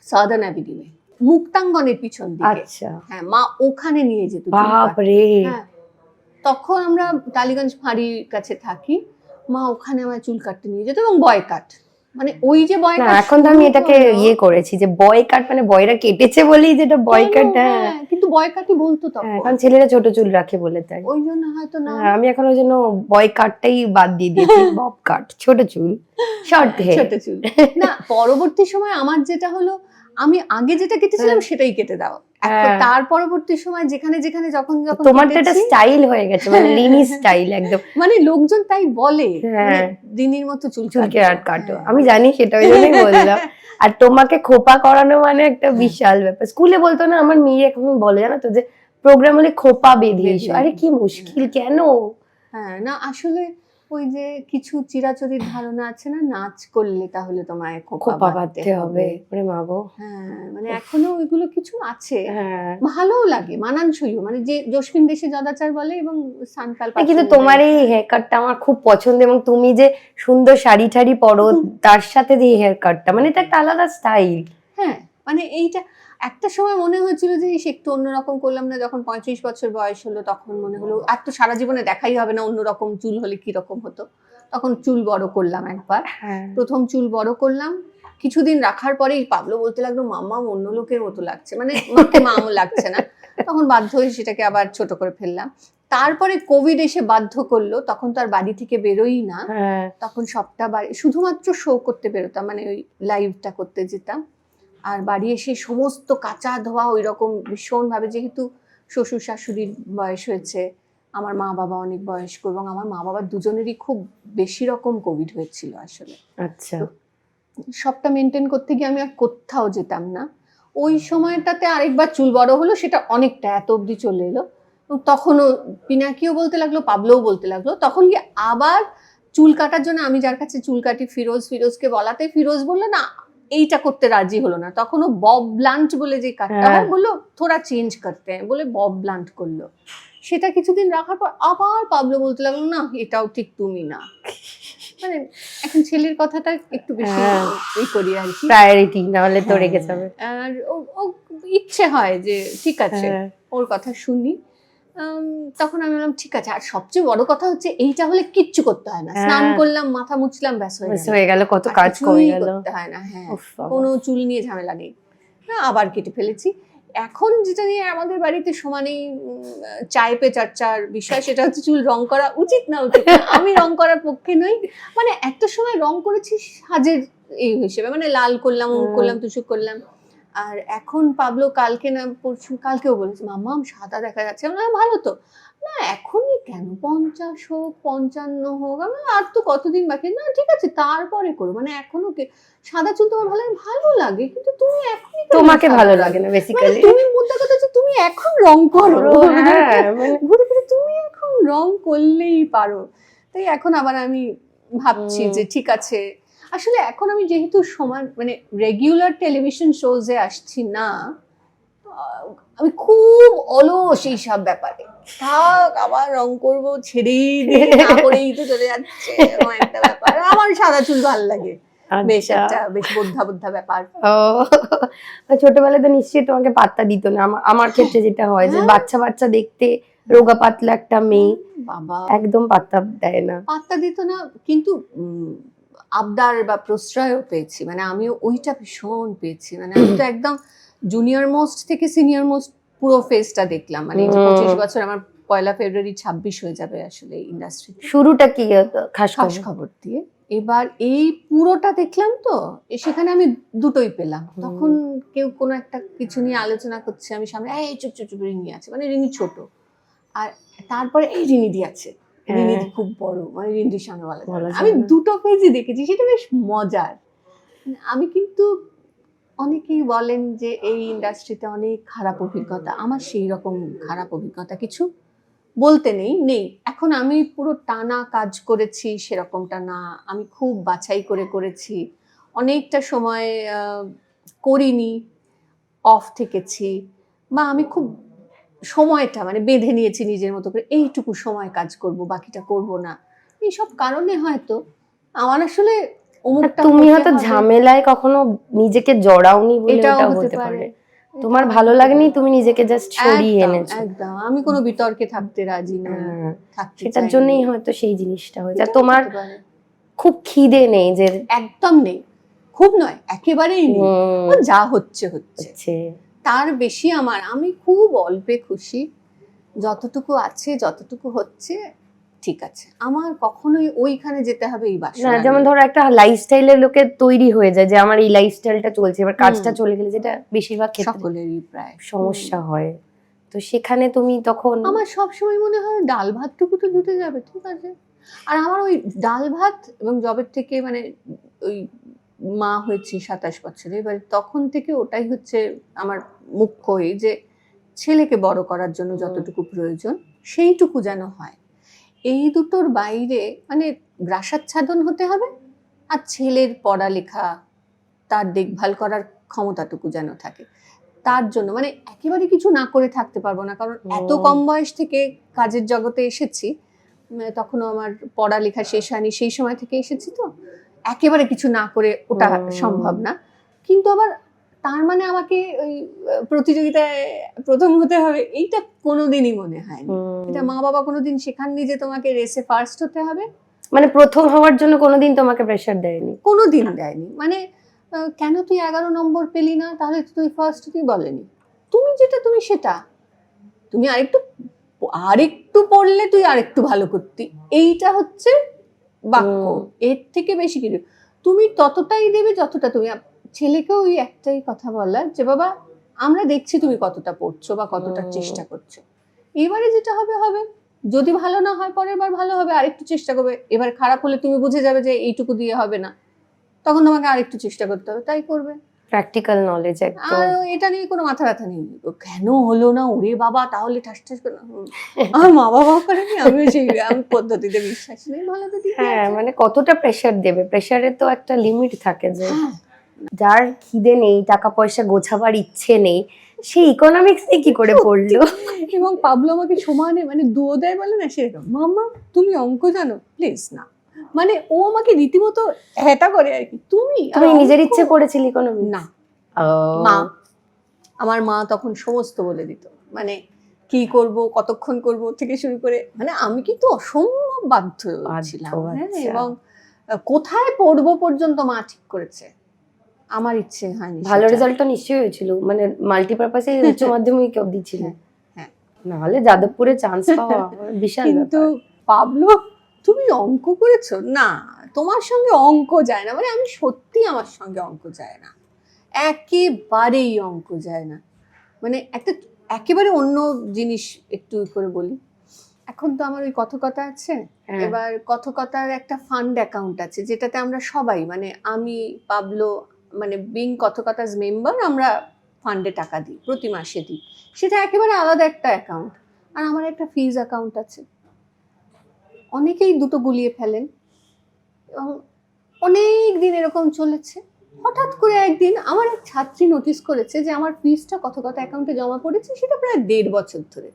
সাদার্ন অ্যাভিনিউয়ে মুক্তাঙ্গনের পিছন দিকে। হ্যাঁ, মা ওখানে নিয়ে যেত। বাপরে, হ্যাঁ, তখন আমরা টালিগঞ্জ ফাঁড়ির কাছে থাকি, মা ওখানে আমার চুল কাটতে নিয়ে যেত, এবং বয় কাট, মানে ওই যে বয় কাট। এখন তো আমি এটাকে ইয়ে করেছি যে বয় কাট, মানে বয়রা কেটেছে বলেই যেটা বয় কাট। হ্যাঁ, কিন্তু বয় কাটই বলতো তখন, কারণ ছেলেরা ছোট চুল রাখে বলে, তাই ওই জন্য হয়তো না। আমি এখন ওই জন্য বয় কাটটাই বাদ দিয়ে দিয়েছি, বব কাট, ছোট চুল, শর্ট হেয়ার, ছোট চুল। না, পরবর্তী সময় আমার যেটা হলো, আমি আগে যেটা কেটেছিলাম সেটাই কেটে দাও, তার পরবর্তী সময় যেখানে যেখানে যখন যখন তোমার তো একটা স্টাইল হয়ে গেছে, মানে রিনি স্টাইল একদম, মানে লোকজন তাই বলে রিনির মতো চুল কাটো। আমি জানি, সেটা ওই জন্যই বললাম। আর তোমাকে খোপা করানো মানে একটা বিশাল ব্যাপার। স্কুলে বলতো না, আমার মেয়ে এখন বলে, জানো তো, যে প্রোগ্রাম হলে খোপা বেঁধে এসো। আরে কি মুশকিল, কেন? হ্যাঁ, না আসলে ওই যে কিছু চিরাচরিত ধারণা আছে না, নাচ করলে তাহলে তোমায় খোপা বাঁধতে হবে। আরে মা গো, হ্যাঁ, মানে এখনো ওইগুলো কিছু আছে। ভালোও লাগে, মানানসইও, মানে যে জসমিন দেশে জদাচার বলে, এবং সানকাল। কিন্তু তোমার এই হেয়ার কাটটা আমার খুব পছন্দ, এবং তুমি যে সুন্দর শাড়ি ঠাড়ি পরো তার সাথে যে হেয়ার কাটটা, মানে এটা একটা আলাদা স্টাইল। হ্যাঁ, মানে এইটা একটা সময় মনে হয়েছিল যে একটু অন্যরকম করলাম না, যখন 35 বছর বয়স হলো তখন মনে হলো আর তো সারা জীবনে দেখাই হবে না, অন্যরকম চুল হলে কিরকম হতো। তখন চুল বড় করলাম একবার, প্রথম চুল বড় করলাম, কিছুদিন রাখার পরেই পাবলো বলতে লাগলো, মাম্মা অন্য লোকের মতো লাগছে, মানে মাও লাগছে না। তখন বাধ্য হয়ে সেটাকে আবার ছোট করে ফেললাম। তারপরে কোভিড এসে বাধ্য করলো, তখন তো আর বাড়ি থেকে বেরোই না, তখন সবটা বাড়ি শুধুমাত্র শো করতে বেরোতাম, মানে ওই লাইভটা করতে যেতাম। আর বাড়ি এসে সমস্ত কাঁচা ধোয়া ওই রকম ভীষণ ভাবে, যেহেতু শ্বশুর শাশুড়ির বয়স হয়েছে, আমার মা বাবা অনেক বয়স্ক, এবং আমার মা বাবা দুজনেরই খুব বেশি রকম কোভিড হয়েছিল আসলে। আচ্ছা, সবটা মেনটেন করতে গিয়ে আমি আর কোথাও যেতাম না। ওই সময়টাতে আরেকবার চুল বড় হলো, সেটা অনেকটা এত অবধি চলে এলো, তখনও পিনাকিও বলতে লাগলো, পাবলোও বলতে লাগলো, তখন গিয়ে আবার চুল কাটার জন্য আমি যার কাছে চুল কাটি ফিরোজকে বলাতে ফিরোজ বললো না এইটা করতে রাজি হলো না, তখন ও বব ব্লান্ট বলে যে কাটটা হয় বললো থোড়া চেঞ্জ করতে हैं, বলে বব ব্লান্ট করলো। সেটা কিছুদিন রাখার পর আবার পাবলো বলতে লাগলো না এটাও ঠিক তুমি না। মানে এখন ছেলের কথাটা একটু বেশি হ্যাঁ। এই করি আর কি, প্রায়োরিটি না হলে তো রেখে যাবে। আর ও ইচ্ছে হয় যে ঠিক আছে হ্যাঁ। ওর কথা শুনি। তখন আমি বললাম ঠিক আছে, আর সবচেয়ে বড় কথা হচ্ছে এইটা হলে কিচ্ছু করতে হয় না, স্নান হ্যাঁ। করলাম মাথা মুছলাম ব্যাস মিস হয়ে গেল, হয়ে গেল, কত আর কাজ কমে কিছুই গেল। করতে হয় না। হ্যাঁ, উফ বাবা। কোনো চুল নিয়ে ঝামেলা নেই। হ্যাঁ, আবার কেটে ফেলেছি। এখন যেটা নিয়ে আমাদের বাড়িতে সমানেই চায় পে চর্চার বিষয় সেটা হচ্ছে চুল রং করা উচিত না উচিত না। আমি রং করার পক্ষে নই, মানে একটা সময় রং করেছি সাজের এই হিসেবে, মানে লাল করলাম মুখ করলাম তুসুক করলাম। আর এখন পাবলো কালকে না পরশু কালকেও বলেছে মাম্মা সাদা দেখা যাচ্ছে, আমি বললাম, ভালো তো না এখনই কেন, 50 হোক 55 হোক, আমি বললাম, আর তো কতদিন বাকি, না ঠিক আছে তারপরে করো, মানে এখনো সাদা চুল তোমার ভালো লাগে কিন্তু তুমি এখনই কেন তোমাকে সাদা ভালো রাখবে? লাগে না মানে বেসিক্যালি। তুমি মুদ্রা কথা হচ্ছে তুমি এখন রং করো, হ্যাঁ, মানে ঘুরে ফিরে তুমি এখন রং করলেই পারো। তাই এখন আবার আমি ভাবছি যে ঠিক আছে, আসলে এখন আমি যেহেতু সমান মানে রেগুলার টেলিভিশন শোজে আসছি না, আমি খুব অলস এই সব ব্যাপারে, থাক আবার রং করবো ছেড়েই দিই, না করেই তো চলে যাচ্ছে এরকম একটা ব্যাপার। আমার সাদা চুল ভালো লাগে, বেশ আচ্ছা। একটা বেশ বোদ্ধা ব্যাপার। ও, ছোটবেলায় তো নিশ্চয়ই তোমাকে পাত্তা দিত না। আমার ক্ষেত্রে যেটা হয় যে হ্যাঁ। বাচ্চা দেখতে রোগা পাতলা একটা মেয়ে, বাবা একদম পাত্তা দেয় না। পাত্তা দিত না, কিন্তু আবদার বা প্রশ্রয়ও পেয়েছি, মানে আমিও ওইটা ভীষণ পেয়েছি। মানে আমি তো একদম জুনিয়র মোস্ট থেকে সিনিয়র মোস্ট পুরো ফেজটা দেখলাম, মানে এই যে 25 বছর, আমার 1 ফেব্রুয়ারি 26 হয়ে যাবে আসলে ইন্ডাস্ট্রিতে, শুরুটা কি খাস খাস খবর দিয়ে। এবার এই পুরোটা দেখলাম তো, সেখানে আমি দুটোই পেলাম। তখন কেউ কোনো একটা কিছু নিয়ে আলোচনা করছে, আমি সামনে এই চুপ রিনি আছে, মানে রিনি ছোট, আর তারপরে এই রিনিদি আছে, রিনিদি খুব বড়, মানে রিনিদির সামনে বলা যায় না। আমি দুটো পেজই দেখেছি, সেটা বেশ মজার। আমি কিন্তু অনেকেই বলেন যে এই ইন্ডাস্ট্রিতে অনেক খারাপ অভিজ্ঞতা, আমার সেই রকম খারাপ অভিজ্ঞতা কিছু বলতে নেই। এখন আমি পুরো টানা কাজ করেছি সেরকমটা না, আমি খুব বাছাই করে করেছি, অনেকটা সময় করিনি, অফ থেকেছি, বা আমি খুব সময়টা মানে বেঁধে নিয়েছি নিজের মতো করে, এইটুকু সময় কাজ করব বাকিটা করব না। এইসব কারণে হয়তো আমার আসলে অমুকটা তুমি করতে হয়তো হবে, ঝামেলায় কখনো নিজেকে জড়াওনি বলে এটাও ওটা হতে হতে পারে। পারে। তোমার ভালো লাগেনি, তুমি নিজেকে জাস্ট সরিয়ে এনেছো। একদম আমি কোনো বিতর্কে থাকতে রাজি নই, হ্যাঁ, থাকতে সেটার চাই জন্যই না। হয়তো সেই জিনিসটা হয়েছে। আর এটাও তোমার হতে পারে। খুব খিদে নেই যে একদম নেই, খুব নয়, একেবারেই নেই। ও যা হচ্ছে হচ্ছে। তার বেশি আমি খুব অল্পে খুশি, যতটুকু আছে যতটুকু হচ্ছে ঠিক আছে। আমার কখনোই ওইখানে যেতে হবে এই না, বাসনা যেমন নেই। ধরো একটা লাইফস্টাইলের লোকে তৈরি হয়ে যায় যে আমার এই লাইফস্টাইলটা চলছে, এবার কাজটা চলে গেলে, যেটা বেশিরভাগ ক্ষেত্রে সকলেরই প্রায় সমস্যা হয়। তো সেখানে তুমি তখন আমার সব সময় মনে হয় ডাল ভাতটুকু তো জুটে যাবে, ঠিক আছে। আর আমার ওই ডাল ভাত এবং জবের থেকে মানে ওই মা হয়েছি 27 বছরে, এবার তখন থেকে ওটাই হচ্ছে আমার মুখ্য, এই যে ছেলেকে বড় করার জন্য যতটুকু প্রয়োজন সেইটুকু যেন হয়। এই দুটোর বাইরে মানে গ্রাসাচ্ছাদন হতে হবে, আর ছেলের পড়ালেখা তার দেখভাল করার ক্ষমতাটুকু যেন থাকে। তার জন্য মানে একেবারে কিছু না করে থাকতে পারবো না, কারণ এত কম বয়স থেকে কাজের জগতে এসেছি, তখনও আমার পড়ালেখা শেষ হয়নি, সেই সময় থেকে এসেছি, তো একেবারে কিছু না করে ওটা সম্ভব না। কিন্তু আবার তার মানে আমাকে ওই প্রতিযোগিতায় প্রথম হতে হবে এইটা কোনোদিনই মনে হয়নি। এটা মা বাবা কোনোদিন শেখাননি যে তোমাকে রেসে ফার্স্ট হতে হবে, মানে প্রথম হওয়ার জন্য কোনোদিন তোমাকে প্রেশার দেয়নি? কোনোদিন দেয়নি। মানে কেন তুই 11 নম্বর পেলি না, তাহলে তুই ফার্স্ট, তুই বলেনি। তুমি যেটা তুমি সেটা, তুমি আরেকটু পড়লে তুই আরেকটু ভালো করতি, এইটা হচ্ছে বাক্য। এর থেকে বেশি কিছু তুমি ততটাই দেবে যতটা তুমি। ছেলেকেও ওই একটাই কথা বলার যে বাবা আমরা দেখছি তুমি কতটা পড়ছো বা কতটা চেষ্টা করছো, এবারে যেটা হবে হবে, যদি ভালো না হয় পরের বার ভালো হবে, আরেকটু চেষ্টা করবে, এবার খারাপ হলে তুমি বুঝে যাবে যে এইটুকু দিয়ে হবে না, তখন তোমাকে আরেকটু চেষ্টা করতে হবে, তাই করবে। প্র্যাকটিক্যাল নলেজ একদম। আর এটা নিয়ে কোনো মাথা ব্যথা নেই, কেন হলো না, ওরে বাবা তাহলে ঠাস ঠাস করে আমার মা বাবা করেনি, আমি সেই আমি পদ্ধতিতে বিশ্বাস নেই, ভালো তো ঠিক হ্যাঁ, আছে। মানে কতটা প্রেসার দেবে, প্রেসারের তো একটা লিমিট থাকে যে হ্যাঁ, যার খিদে নেই, টাকা পয়সা গোছাবার ইচ্ছে নেই, সে ইকোনমিক্স নিয়ে কি করে পড়লো? এবং পাবলো আমাকে সমানে মানে দুও দেয় বলে না সেরকম, মাম্মা তুমি অঙ্ক জানো প্লিজ না, মানে ও আমাকে রীতিমতো হ্যাটা করে আর কি, তুমি তুমি আর নিজের অঙ্ক? ইচ্ছে পড়েছিলি ইকোনমিক্স? না, মা, আমার মা তখন সমস্ত বলে দিত, মানে কি করব কতক্ষণ করব থেকে শুরু করে, মানে আমি কিন্তু অসম্ভব বাধ্য ছিলাম, হ্যাঁ, আচ্ছা। এবং কোথায় পড়বো পর্যন্ত মা ঠিক করেছে, আমার ইচ্ছে হয়নি। ভালো সেটা। রেজাল্ট তো নিশ্চয়ই হয়েছিল, মানে মাল্টিপারপাসে উচ্চ মাধ্যমিক অবধি ছিল, হ্যাঁ, হ্যাঁ। নাহলে যাদবপুরে চান্স পাওয়া বিশাল কিন্তু ব্যাপার। পাবলো তুমি অঙ্ক করেছো না, তোমার সঙ্গে অঙ্ক যায় না, মানে আমি সত্যি আমার সঙ্গে অঙ্ক যায় না, একেবারেই অঙ্ক যায় না, মানে একটা একেবারে অন্য জিনিস একটু করে বলি, এখন তো আমার ওই কথকতা আছে, হ্যাঁ। এবার কথকতার একটা ফান্ড অ্যাকাউন্ট আছে যেটাতে আমরা সবাই, মানে আমি পাবলো, মানে বিং কথকতাস মেম্বার, আমরা ফান্ডে টাকা দিই, প্রতি মাসে দিই, সেটা একেবারে আলাদা একটা অ্যাকাউন্ট, আর আমার একটা ফিজ অ্যাকাউন্ট আছে, অনেকেই দুটো গুলিয়ে ফেলেন, এবং অনেক দিন এরকম চলেছে, হঠাৎ করে একদিন আমার এক ছাত্রী নোটিস করেছে যে আমার ফিজটা কথকতা অ্যাকাউন্টে জমা পড়েছে, সেটা প্রায় 1.5 বছর ধরে,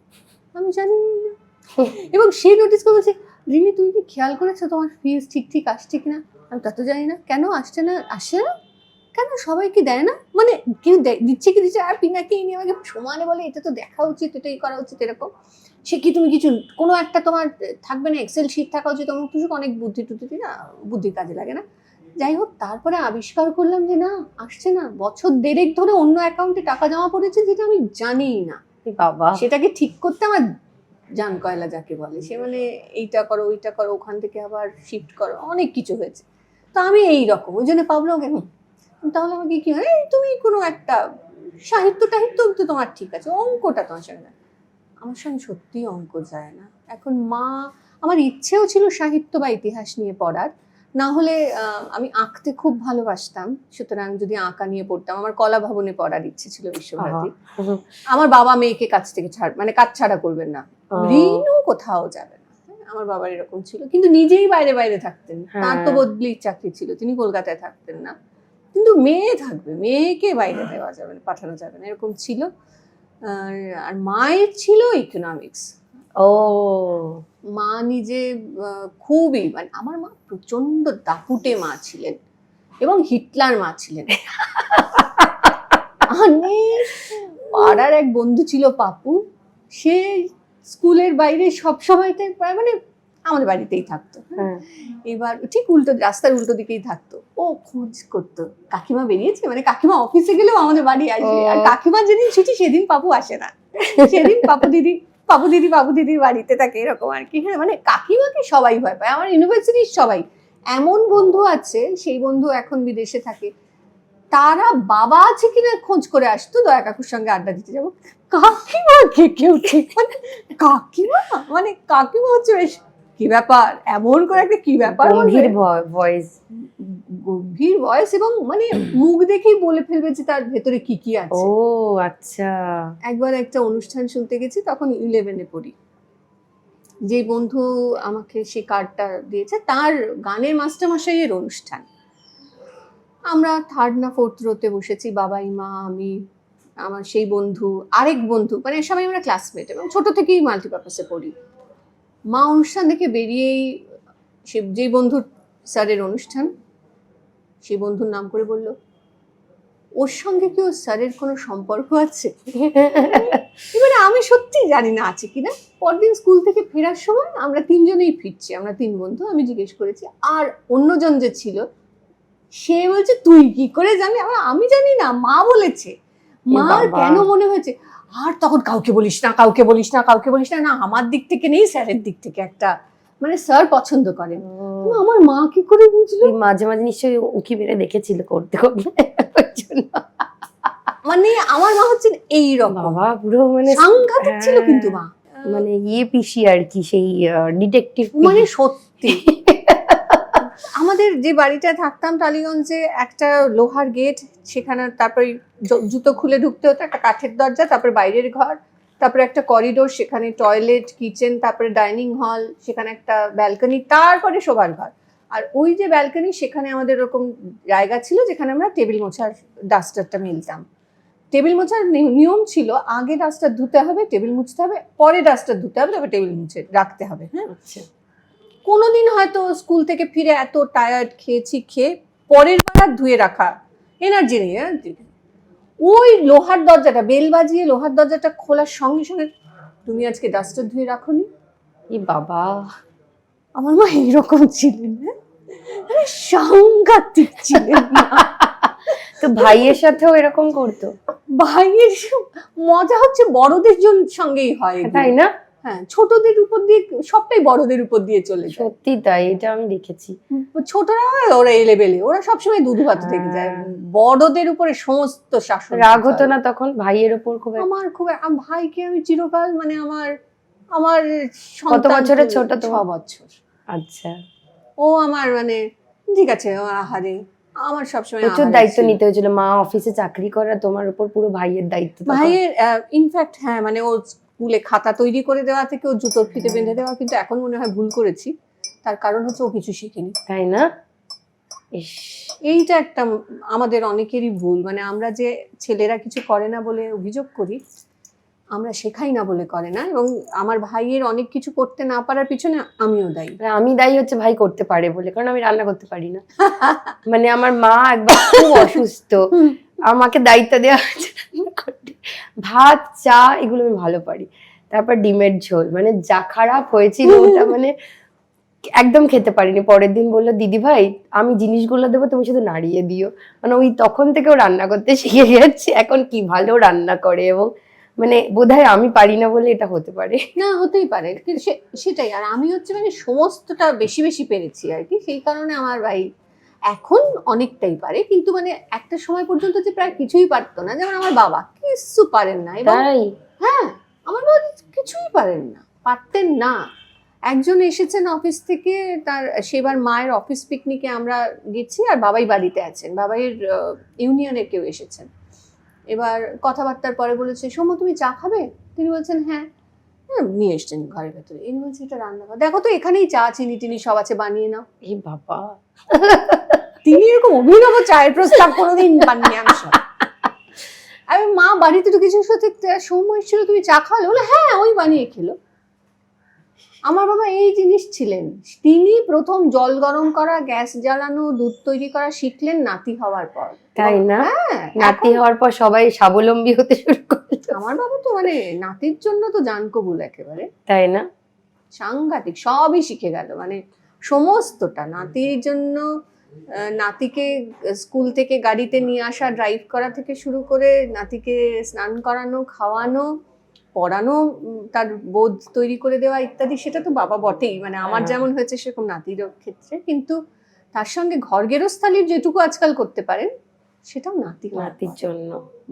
আমি জানি না, এবং সে নোটিস করেছে, রিমি তুমি কি খেয়াল করেছো তোমার ফিজ ঠিক ঠিক আসছে কিনা, আমি তা তো জানি না, কেন আসছে না, আসছে না কেন, সবাই কি দেয় না, মানে কেউ দিচ্ছে কি দিচ্ছে, আর পিনাকি নিয়ে আমাকে সমানে বলে এটা তো দেখা উচিত, এটাই করা উচিত, এরকম, সে কি তুমি কিছু কোনো একটা তোমার থাকবে না, এক্সেল শিট থাকা উচিত, তোমার কিছু অনেক বুদ্ধি টুদ্ধি না, বুদ্ধির কাজে লাগে না, যাই হোক, তারপরে আবিষ্কার করলাম যে না, আসছে না, বছর 1.5 ধরে অন্য অ্যাকাউন্টে টাকা জমা পড়েছে যেটা আমি জানিই না, বাবা, সেটাকে ঠিক করতে আমার জান কয়লা যাকে বলে, সে মানে এইটা করো ওইটা করো, ওখান থেকে আবার শিফট করো, অনেক কিছু হয়েছে, তো আমি এই রকম, ওই জন্য পাবলো কেন, তাহলে আমাকে কি হয়, এই তুমি কোনো একটা সাহিত্য টাহিত্য তো তোমার ঠিক আছে, অঙ্কটা তোমার সঙ্গে না, আমার সঙ্গে সত্যি অঙ্ক যায় না, এখন মা, আমার ইচ্ছেও ছিল সাহিত্য বা ইতিহাস নিয়ে পড়ার, না হলে আমি আঁকতে খুব ভালোবাসতাম, সুতরাং যদি আঁকা নিয়ে পড়তাম, আমার কলা ভবনে পড়ার ইচ্ছে ছিল বিশ্বভারতী, আমার বাবা মেয়েকে কাছ থেকে মানে কাজ ছাড়া করবেন না, ঋণও কোথাও যাবে না, হ্যাঁ, আমার বাবার এরকম ছিল, কিন্তু নিজেই বাইরে বাইরে থাকতেন, তার তো বদলির চাকরি ছিল, তিনি কলকাতায় থাকতেন না, কিন্তু মেয়ে থাকবে, মেয়েকে বাইরে দেওয়া যাবে না, পাঠানো যাবে না, এরকম ছিল, আর মায়ের ছিল ইকোনমিক্স, ও মা নিজে খুবই, মানে আমার মা প্রচন্ড দাপুটে মা ছিলেন, এবং হিটলার মা ছিলেন, মানে পাড়ার এক বন্ধু ছিল পাপু, সে স্কুলের বাইরে সব সময়তে প্রায় মানে আমাদের বাড়িতেই থাকতো, হ্যাঁ। এবার ঠিক উল্টো রাস্তার উল্টো দিকেই থাকতো, ও খোঁজ করতো কাকিমা বেরিয়েছে, মানে কাকিমা অফিসে গেলেও আমাদের বাড়ি আসবে, আর কাকিমা যেদিন ছুটি সেদিন পাপু আসে না, সেদিন পাপু দিদির বাড়িতে থাকে, এরকম আর কি, হ্যাঁ, মানে কাকিমাকে সবাই ভয় পায়, আমার ইউনিভার্সিটির সবাই, এমন বন্ধু আছে, সেই বন্ধু এখন বিদেশে থাকে, তারা বাবা আছে কিনা খোঁজ করে আসতো, দয়া কাকুর সঙ্গে আড্ডা দিতে যাবো, কাকিমাকে কেউ ঠিক, মানে কাকিমা হচ্ছে বেশ কি ব্যাপার, এমন করে একটা কি ব্যাপার, গম্ভীর ভয়েস, গম্ভীর ভয়েস, এবং মানে মুখ দেখেই বলে ফেলবে যে তার ভেতরে কি কি ও আছে। আচ্ছা, একবার একটা অনুষ্ঠান শুনতে গেছি, তখন 11-এ পড়ি, যে বন্ধু আমাকে সেই কার্ডটা দিয়েছে, তার গানের মাস্টারমশাইয়ের অনুষ্ঠান, আমরা 3rd না 4th রোতে বসেছি, বাবাই মা আমি, আমার সেই বন্ধু, আরেক বন্ধু, মানে সবাই আমরা ক্লাসমেট, এবং ছোট থেকেই মাল্টিপারপাসে পড়ি, মা অনুষ্ঠান দেখে বেরিয়েই সে যেই বন্ধুর স্যারের অনুষ্ঠান, সেই বন্ধুর নাম করে বলল, ওর সঙ্গে কি ওর স্যারের কোনো সম্পর্ক আছে, এবারে আমি সত্যি জানি না আছে কিনা, পরদিন স্কুল থেকে ফেরার সময় আমরা 3 জনেই ফিরছি, আমরা 3 বন্ধু, আমি জিজ্ঞেস করেছি, আর অন্যজন যে ছিল সে বলছে তুই কি করে জানলি, আমি জানি না, মা বলেছে, মার কেন মনে হয়েছে, আর তখন কাউকে বলিস না, না আমার দিক থেকে নেই, স্যারের দিক থেকে একটা, মানে স্যার পছন্দ করেন, আমার মা কি করে বুঝলো, মাঝে মাঝে নিশ্চয়ই উঁকি মেরে দেখেছিল করতে করতে, মানে আমার মা হচ্ছেন এইরকম, বাবা পুরো মানে সাংঘাতিক ছিল কিন্তু মা, মানে পিসি আর কি, সেই ডিটেকটিভ, মানে সত্যি আমাদের যে বাড়িটায় থাকতাম টালিগঞ্জে একটা লোহার গেট, সেখানে তারপরে জুতো খুলে ঢুকতে হতো, একটা কাঠের দরজা, তারপরে বাইরের ঘর, তারপরে একটা করিডোর, সেখানে টয়লেট, কিচেন, তারপরে ডাইনিং হল, সেখানে একটা ব্যালকনি, তারপরে শোবার ঘর। আর ওই যে ব্যালকনি, সেখানে আমাদের এরকম জায়গা ছিল যেখানে আমরা টেবিল মোছার ডাস্টারটা মেলতাম। টেবিল মোছার নিয়ম ছিল আগে ডাস্টার ধুতে হবে, টেবিল মুছতে হবে, পরে ডাস্টার ধুতে হবে, তবে টেবিল মুছে রাখতে হবে। হ্যাঁ, আচ্ছা, কোনোদিন হয়তো স্কুল থেকে ফিরে এত টায়ার্ড, খেয়ে পরের বার আর ধুয়ে রাখা এনার্জি নেই। ওই লোহার দরজাটা বেল বাজিয়ে লোহার দরজাটা খোলার সঙ্গে সঙ্গে, তুমি আজকে ডাস্টার ধুয়ে রাখোনি? ই বাবা, আমার মা এইরকম ছিলেন, সাংঘাতিক ছিলেন। তো ভাইয়ের সাথেও এরকম করতো? ভাইয়ের মজা হচ্ছে বড়দের সঙ্গেই হয় এগুলো। তাই না? হ্যাঁ, ছোটদের উপর দিয়ে সবটাই বড়দের উপর দিয়ে চলে যায়। সত্যি তাই, এটা আমি দেখেছি। ছোটরা ওরা এলেবেলে, ওরা সবসময় দুধ ভাত থেকে যায়, বড়দের উপরে সমস্ত শাসন। রাগ হতো না তখন ভাইয়ের ওপর খুব একটা? আমার খুব, ভাইকে আমি চিরকাল মানে আমার কত বছরের ছোট তো? 6 বছর। আচ্ছা, ও আমার মানে ঠিক আছে, আহারে আমার সবসময় প্রচুর দায়িত্ব নিতে হয়েছিল। মা অফিসে চাকরি করা, তোমার উপর পুরো ভাইয়ের দায়িত্ব তখন। ভাইয়ের ইনফ্যাক্ট হ্যাঁ, মানে ও স্কুলে খাতা তৈরি করে দেওয়া থেকে ও জুতোর ফিতে বেঁধে দেওয়া, কিন্তু এখন মনে হয় ভুল করেছি। তার কারণ হচ্ছে ও কিছু শিখেনি। তাই না? ইস, এইটা একটা আমাদের অনেকেরই ভুল, মানে আমরা যে ছেলেরা কিছু করে না বলে অভিযোগ করি, আমরা শেখাই না বলে করে না। এবং আমার ভাইয়ের অনেক কিছু করতে না পারার পিছনে আমিও দায়ী। আমি দায়ী হচ্ছে ভাই করতে পারে বলে, কারণ আমি রান্না করতে পারি না। মানে আমার মা একবার খুব অসুস্থ, আমাকে দায়িত্ব দেওয়া হয়েছে রান্না করতে। ভাত, চা এগুলো আমি ভালো পারি, তারপর ডিমের ঝোল, মানে যা খারাপ হয়েছিল ওটা, মানে একদম খেতে পারিনি। পরের দিন বললো, দিদি ভাই আমি জিনিসগুলো দেবো, তুমি শুধু নাড়িয়ে দিও। মানে ওই তখন থেকেও রান্না করতে শিখে গেছে, এখন কি ভালো রান্না করে। এবং মানে বোধহয় আমি পারি না বলে এটা হতে পারে। না, হতেই পারে, কিন্তু সেটাই। আর আমি হচ্ছে মানে সমস্তটা বেশি বেশি পেরেছি আর কি, সেই কারণে আমার ভাই এখন অনেকটাই পারে। কিন্তু মানে একটা সময় পর্যন্ত যে প্রায় কিছুই পারতো না, যেমন আমার বাবা কিছু পারেন না। এবং তাই? হ্যাঁ, আমার বাবা কিছুই পারেন না, পারতেন না। একজন এসেছেন অফিস থেকে, তার সেবার মায়ের অফিস পিকনিকে আমরা গেছি, আর বাবাই বাড়িতে আছেন, বাবাইয়ের ইউনিয়নের কেউ এসেছেন। এবার কথাবার্তার পরে বলেছে, সৌম্য তুমি চা খাবে? তিনি বলছেন হ্যাঁ। নিয়ে এসছেন ঘরের ভেতরে, ইনি বলছে এটা রান্না কর, দেখো তো এখানেই চা চিনি টিনি সব আছে, বানিয়ে নাও। এই বাবা, তিনি এরকম অভিনব চায়ের প্রস্তাব কোনোদিন পাননি। আমি মা বাড়িতে ঢুকেছি, সাথে সৌম্য এসেছিল, তুমি চা খাওয়ালে? বলে হ্যাঁ, ওই বানিয়ে খেলো। আমার বাবা এই জিনিস ছিলেন, তিনি প্রথম জল গরম করা, গ্যাস জ্বালানো, দুধ তৈরি করা শিখলেন নাতি হওয়ার পর। তাই না? হ্যাঁ, নাতি হওয়ার পর সবাই স্বাবলম্বী হতে শুরু করলো। আমার বাবা তো মানে নাতির জন্য তো জান কবুল একেবারে, তাই না? সাংঘাতিক, সবই শিখে গেল, মানে সমস্তটা নাতির জন্য। নাতিকে স্কুল থেকে গাড়িতে নিয়ে আসা, ড্রাইভ করা থেকে শুরু করে নাতিকে স্নান করানো, খাওয়ানো, পড়ানো, তার বোধ তৈরি করে দেওয়া ইত্যাদি, সেটা তো বাবা বটেই। মানে আমার যেমন হয়েছে সেরকম নাতির ক্ষেত্রে, কিন্তু তার সঙ্গে ঘর গেরস্থালির যেটুকু আজকাল করতে পারেন, সেটাও নাতির জন্য।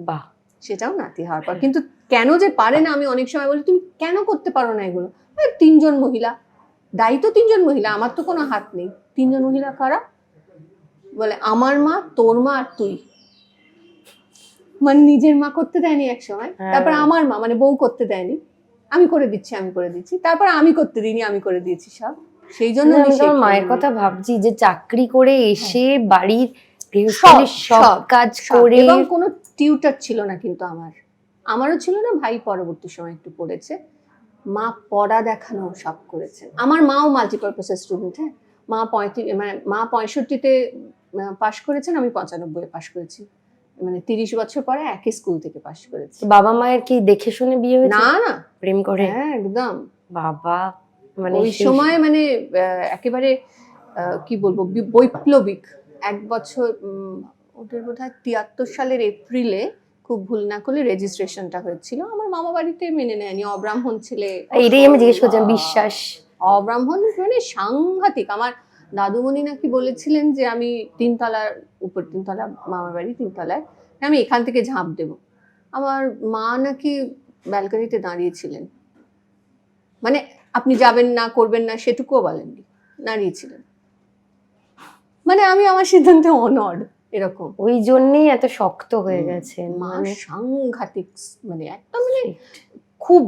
বাহ, সেটাও নাতি হওয়ার পর। কিন্তু কেন যে পারে না, আমি অনেক সময় বলি তুমি কেন করতে পারো না এগুলো? 3জন মহিলা, দায়ী তো 3জন মহিলা, আমার তো কোনো হাত নেই। 3জন মহিলা কারা? বলে আমার মা, তোর মা আর তুই। মানে নিজের মা করতে দেয়নি এক সময়, তারপর আমার মা মানে বউ করতে দেয়নি, আমি করে দিচ্ছি, তারপর আমি করতে দিইনি, আমি করে দিয়েছি সব। সেই জন্য আমি আমার মায়ের কথা ভাবছি যে চাকরি করে এসে বাড়ির গৃহস্থালির সব কাজ করে। এবং কোনো টিউটার ছিল না, কিন্তু আমারও ছিল না। ভাই পরবর্তী সময় একটু পড়েছে, মা পড়া দেখানো সব করেছেন। আমার মাও মাল্টিপারপাস স্টুডেন্ট। হ্যাঁ, মা 65-তে পাশ করেছেন, আমি 95-এ পাশ করেছি। মানে 30 বছর পরে একই স্কুল থেকে পাশ করেছি। বাবা মায়ের কি দেখে শুনে বিয়ে হয়েছে? না না, প্রেম করে? হ্যাঁ একদম। বাবা, মানে ওই সময় মানে একেবারে কি বলবো, বৈপ্লবিক। 1 বছর ওদের বোধহয় 73 সালের এপ্রিলে, খুব ভুল না করলে রেজিস্ট্রেশনটা হয়েছিল। আমার মামা বাড়িতে মেনে নেয়নি, অব্রাহ্মণ ছেলে। এটাই আমি জিজ্ঞেস করছিলাম, বিশ্বাস। অব্রাহ্মণ মানে সাংঘাতিক। আমার দাদুমণি নাকি বলেছিলেন যে আমি 3তলার উপর, 3তলা মামার বাড়ি, 3তলায়, আমি এখান থেকে ঝাঁপ দেব। আমার মা নাকি ব্যালকনিতে দাঁড়িয়েছিলেন, মানে আপনি যাবেন না, করবেন না সেটুকুও বলেননি, দাঁড়িয়েছিলেন। মানে আমি আমার সিদ্ধান্তে অনড় এরকম। ওই জন্যই এত শক্ত হয়ে গেছেন। মা মানে সাংঘাতিক, মানে একদম মানে খুব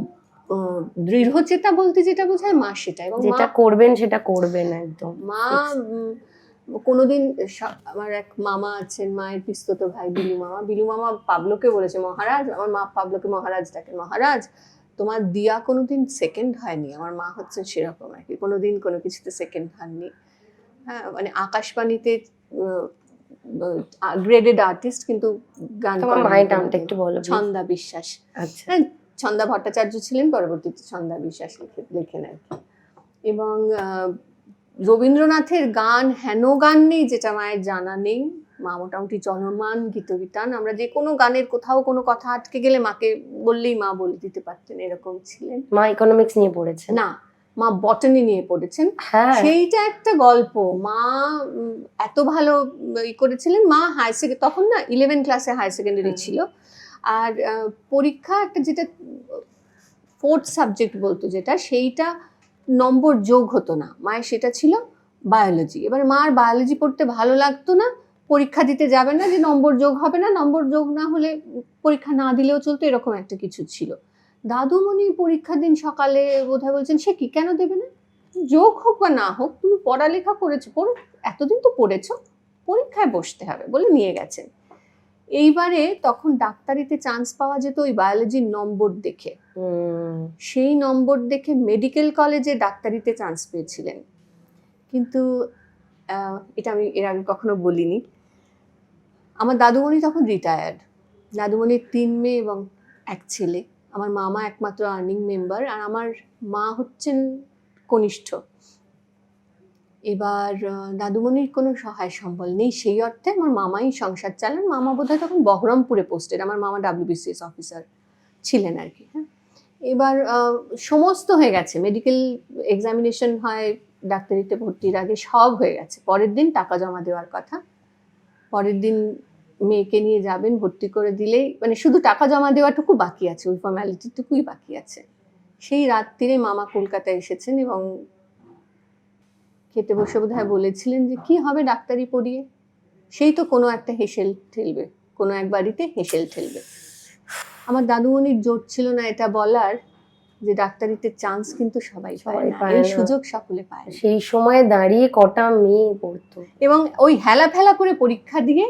দৃঢ়চেতা বলতে যেটা বোঝায় মা সেটা। এবং যেটা করবেন সেটা করবেন একদম। মা কোনোদিন আমার এক মামা আছেন, মায়ের পিস্তত ভাই বিলু মামা। বিলু মামা পাবলোকে বলেছে মহারাজ, আমার মা পাবলোকে মহারাজ ডাকে, মহারাজ তোমার দিয়া কোনোদিন সেকেন্ড হয়নি। আমার মা হচ্ছে সেরকম আর কি, কোনোদিন কোনো কিছুতে সেকেন্ড হননি। হ্যাঁ, মানে আকাশবাণীতে গ্রেডেড আর্টিস্ট, কিন্তু গান তোমার মায়ের নামটা একটু বলো। ছন্দা বিশ্বাস। আচ্ছা। হ্যাঁ, ছন্দা ভট্টাচার্য ছিলেন, পরবর্তীতে ছন্দা বিশ্বাস লেখেন আর কি। এবং রবীন্দ্রনাথের গান হেন গান নেই যেটা মায়ের জানা নেই। মা মোটামুটি চলমান গীতবিতান। আমরা যে কোনো গানের কোথাও কোনো কথা আটকে গেলে মাকে বললেই মা বলে দিতে পারতেন, এরকম ছিলেন। মা ইকোনমিক্স নিয়ে পড়েছেন? না, মা বটানি নিয়ে পড়েছেন। হ্যাঁ, সেইটা একটা গল্প। মা এত ভালো করেছিলেন। মা তখন না 11 ক্লাসে হাই সেকেন্ডারি ছিল। আর পরীক্ষা একটা যেটা ফোর্থ সাবজেক্ট বলতো যেটা, সেইটা নম্বর যোগ হতো না, মায়ের সেটা ছিল বায়োলজি। এবার মার বায়োলজি পড়তে ভালো লাগতো না, পরীক্ষা দিতে যাবে না, যে নম্বর যোগ হবে না, নম্বর যোগ না হলে পরীক্ষা না দিলেও চলতো, এরকম একটা কিছু ছিল। দাদুমণি পরীক্ষার দিন সকালে বোধহয় বলছেন, সে কি কেন দেবে না, যোগ হোক বা না হোক, তুমি পড়ালেখা করেছো, এতদিন তো পড়েছো, পরীক্ষায় বসতে হবে বলে নিয়ে গেছেন। এইবারে তখন ডাক্তারিতে চান্স পাওয়া যেত ওই বায়োলজির নম্বর দেখে। সেই নম্বর দেখে মেডিকেল কলেজে ডাক্তারিতে চান্স পেয়েছিলেন। কিন্তু এটা আমি এর আগে কখনো বলিনি, আমার দাদুমণি তখন রিটায়ার্ড। দাদুমণির 3 মেয়ে এবং 1 ছেলে। আমার মামা একমাত্র আর্নিং মেম্বার, আর আমার মা হচ্ছেন কনিষ্ঠ। এবার দাদুমণির কোনো সহায় সম্বল নেই, সেই অর্থে আমার মামাই সংসার চালান। মামা বোধহয় তখন বহরমপুরে পোস্টেড, আমার মামা WBCS অফিসার ছিলেন আর কি। হ্যাঁ, এবার সমস্ত হয়ে গেছে, মেডিকেল এক্সামিনেশন হয়, ডাক্তারিতে ভর্তির আগে সব হয়ে গেছে। পরের দিন টাকা জমা দেওয়ার কথা, পরের দিন মেয়েকে নিয়ে যাবেন, ভর্তি করে দিলেই, মানে শুধু টাকা জমা দেওয়াটুকু বাকি আছে, ওই ফর্ম্যালিটিটুকুই বাকি আছে। সেই রাত্রিরে মামা কলকাতায় এসেছেন এবং খেতে বসে বোধহয় বলেছিলেন যে কি হবে ডাক্তারি পড়িয়ে, সেই তো কোনো একটা হেসেল ঠেলবে, কোনো এক বাড়িতে হেসেল ঠেলবে। আমার দাদুমণির জোর ছিল না এটা বলার যে ডাক্তারিতে চান্স কিন্তু সবাই পায় না, এই সুযোগ সকলে পায় না। সেই সময় দাঁড়িয়ে কটা মেয়ে পড়তো, এবং ওই হেলা ফেলা করে পরীক্ষা দিয়ে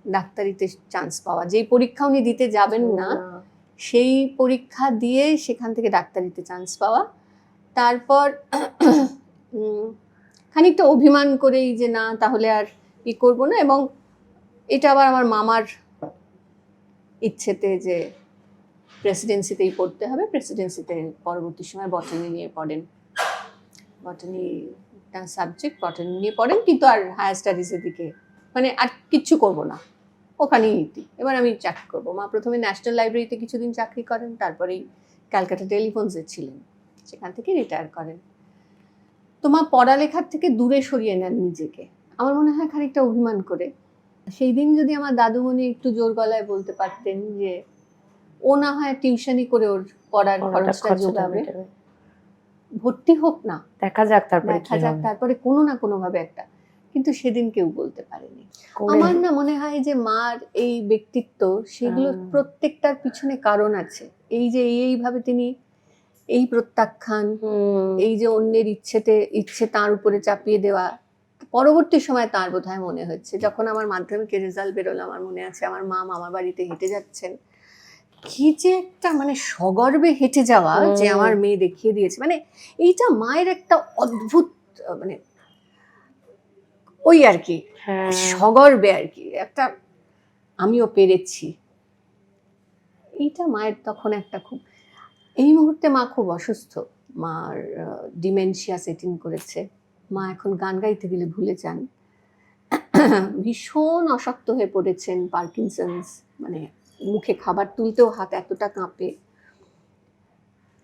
ডাক্তারিতে চান্স পাওয়া, যেই পরীক্ষা উনি দিতে যাবেন না সেই পরীক্ষা দিয়ে সেখান থেকে ডাক্তারিতে চান্স পাওয়া। তারপর খানিকটা অভিমান করেই যে না তাহলে আর ই করবো না, এবং এটা আবার আমার মামার ইচ্ছেতে যে প্রেসিডেন্সিতেই পড়তে হবে, প্রেসিডেন্সিতে পরবর্তী সময় বটানি নিয়ে পড়েন, বটানি সাবজেক্ট বটানি নিয়ে পড়েন, কিন্তু আর হায়ার স্টাডিজের দিকে মানে আর কিচ্ছু করবো না, ওখানেই ইতি। এবার আমি চাকরি করবো। মা প্রথমে ন্যাশনাল লাইব্রেরিতে কিছুদিন চাকরি করেন, তারপরেই ক্যালকাটা টেলিফোনসে ছিলেন, সেখান থেকে রিটায়ার করেন। তো মা পড়ালেখার থেকে দূরে সরিয়ে নেন নিজেকে, আমার মনে হয় খানিকটা অভিমান করে। সেই দিন যদি আমার দাদুমণি একটু জোর গলায় বলতে পারতেন যে ও না হয় টিউশনি করে ওর পড়ার খরচটা যোগাবে, ভর্তি হোক না, দেখা যাক তারপরে কোনো না কোনো ভাবে একটা, কিন্তু সেদিন কেউ বলতে পারেনি। আমার না মনে হয় যে মার এই ব্যক্তিত্ব, সেগুলো প্রত্যেকটার পিছনে কারণ আছে। এই যে এইভাবে তিনি এই প্রত্যাখ্যান, এই যে অন্যের ইচ্ছে তার উপরে চাপিয়ে দেওয়া, পরবর্তী সময় তার বোধহয় মনে হচ্ছে, যখন আমার মাধ্যমিকের রেজাল্ট বেরোলো, আমার মনে আছে আমার মা মামার বাড়িতে হেঁটে যাচ্ছেন, কি যে একটা মানে সগর্বে হেঁটে যাওয়া যে আমার মেয়ে দেখিয়ে দিয়েছে, মানে এইটা মায়ের একটা অদ্ভুত মানে ওই আর কি সগর্বে আর কি একটা, আমিও পেরেছি, এইটা মায়ের তখন একটা খুব। এই মুহূর্তে মা খুব অসুস্থ, মার ডিমেনশিয়া সেটিং করেছে, মা এখন গান গাইতে গেলে ভুলে যান, ভীষণ অশক্ত হয়ে পড়েছেন, পার্কিনসন্স, মানে মুখে খাবার তুলতেও হাত এতটা কাঁপে,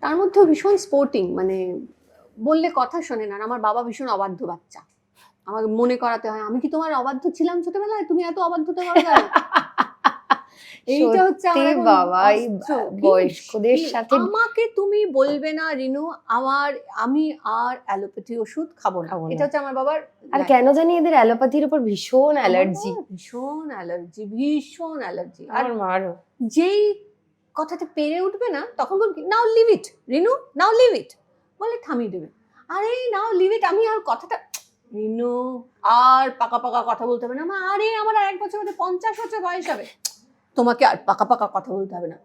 তার মধ্যেও ভীষণ স্পোর্টিং, মানে বললে কথা শোনেন। আর আমার বাবা ভীষণ অবাধ্য বাচ্চা, আমাকে মনে করাতে হয়, আমি কি তোমার অবাধ্য ছিলাম ছোটবেলায়, তুমি এত অবাধ্যতা করো? এইটা হচ্ছে আমার সত্যি এখন বাবা, এই অস্ত্র। কি- বয়স্কদের কি- সাথে আমাকে তুমি বলবে না রিনু, আমি আর অ্যালোপ্যাথি ওষুধ খাবো না। খাবো না। এটা হচ্ছে আমার বাবার আর line। কেন জানি এদের অ্যালোপ্যাথির উপর ভীষণ আমার অ্যালার্জি। বাবার ভীষণ অ্যালার্জি, ভীষণ অ্যালার্জি। আর আমার মারও। যেই কথাতে পেরে উঠবে না তখন বলবি now leave it Rinu, now leave it, বলে থামিয়ে দেবে। আরে নাও লিভ ইট, আমি আর কথাটা রিনু আর পাকা পাকা কথা বলতে হবে না। আরে আমার আর 1 বছর 50 বছর বয়স হবে, তোমাকে আর পাকা পাকা কথা বলতে হবে না,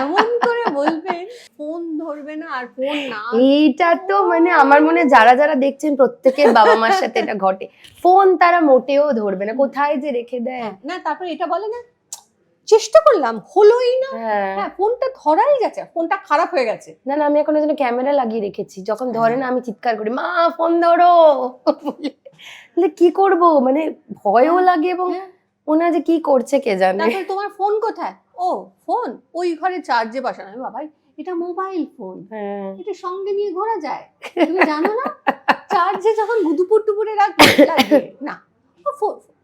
এমন করে বলবে। ফোন ধরবে না, আর ফোন না। এইটা তো মানে আমার মনে হয় যারা যারা দেখছেন প্রত্যেকের বাবা মার সাথে এটা ঘটে, ফোন তারা মোটেও ধরবে না, কোথায় যে রেখে দেয়। না তারপরে এটা বলে না, চেষ্টা করলাম হলোই না। হ্যাঁ, হ্যাঁ ফোনটা ধরাই গেছে, ফোনটা খারাপ হয়ে গেছে। না না, আমি এখন ওই জন্য ক্যামেরা লাগিয়ে রেখেছি, যখন ধরে না আমি চিৎকার করি মা ফোন ধরো বলে কি করব, মানে ভয়ও লাগে এবং হ্যাঁ। ওনা যে কি করছে কে জানে। তারপরে তোমার ফোন কোথায়? ও ফোন ওই ঘরে চার্জে বসানো। আমি বাবা এটা মোবাইল ফোন, হ্যাঁ, এটা সঙ্গে নিয়ে ঘোরা যায়, তুমি জানো না? চার্জে যখন দুপুর দুপুরে রাখবে লাগবে না।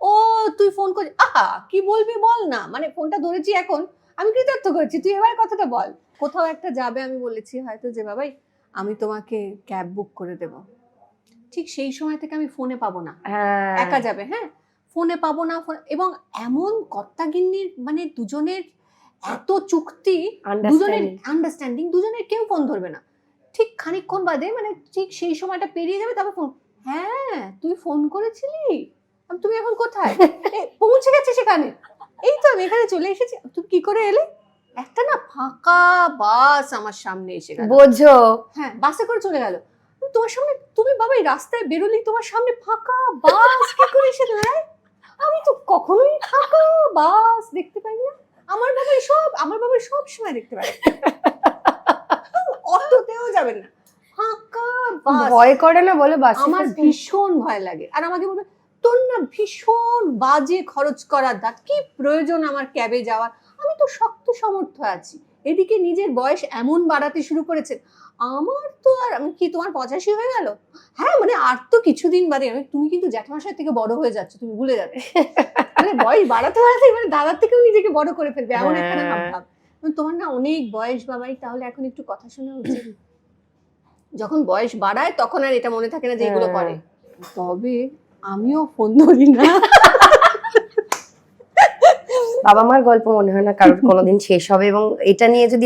ও তুই ফোন কর, আহা কি বলবি বল না, মানে ফোনটা ধরেছি এখন, আমি কৃতার্থ করেছি, তুই এবার কথাটা বল। কোথাও একটা যাবে, আমি বলেছি হয়তো যে বাবাই আমি তোমাকে ক্যাব বুক করে দেব, ঠিক সেই সময় থেকে আমি ফোনে পাবো না। হ্যাঁ, একা যাবে, হ্যাঁ ফোনে পাবো না, এবং এমন কর্তাগিন্নির মানে দুজনের এত চুক্তি, দুজনের Understanding. আন্ডারস্ট্যান্ডিং, দুজনের কেউ ফোন ধরবে না। ঠিক খানিকক্ষণ বাদে মানে ঠিক সেই সময়টা পেরিয়ে যাবে, তবে ফোন, হ্যাঁ তুই ফোন করেছিলি, তুমি এখন কোথায়? পৌঁছে গেছে সেখানে, এই তো আমি এখানে চলে এসেছি। তুমি কি করে এলে? একটা না ফাঁকা বাস আমার সামনে এসে গেল, বোঝো। হ্যাঁ বাসে করে চলে গেল। তোমার সামনে, তুমি বাবা এই রাস্তায় বেরোলেই তোমার সামনে ফাঁকা বাস কি করে এসে দাঁড়ায়? আমি তো কখনোই ফাঁকা বাস দেখতে পাই না। আমার বাবা সব সময় দেখতে পাই, অটোতেও যাবেন না, ফাঁকা বাস। ভয় করে না বলে বাসে? আমার ভীষণ ভয় লাগে। আর আমাকে বলবে তোর না ভীষণ বাজে খরচ করার দাঁত, কি প্রয়োজন আমার ক্যাবে যাওয়ার, আমি তো শক্ত সামর্থ্য আছি। এদিকে নিজের বয়স এমন বাড়াতে শুরু করেছে, আমার তো আর, আমি কি তোমার 85 হয়ে গেল? হ্যাঁ মানে আর তো কিছুদিন বাদে। তুমি কিন্তু জ্যাঠামশাই থেকে বড় হয়ে যাচ্ছ, তুমি ভুলে যাচ্ছ, মানে বয়স বাড়াতে বাড়াতে মানে দাদার থেকেও নিজেকে বড় করে ফেলবে, এমন একটা ভাব। তোমার না অনেক বয়স বাবাই, তাহলে এখন একটু কথা শোনা উচিত। যখন বয়স বাড়ায় তখন আর এটা মনে থাকে না যে এগুলো করে। তবে আমিও ফোন ধরি না। বাবা মার গল্প মনে হয় না কারোর কোনোদিন শেষ হবে, এবং এটা নিয়ে যদি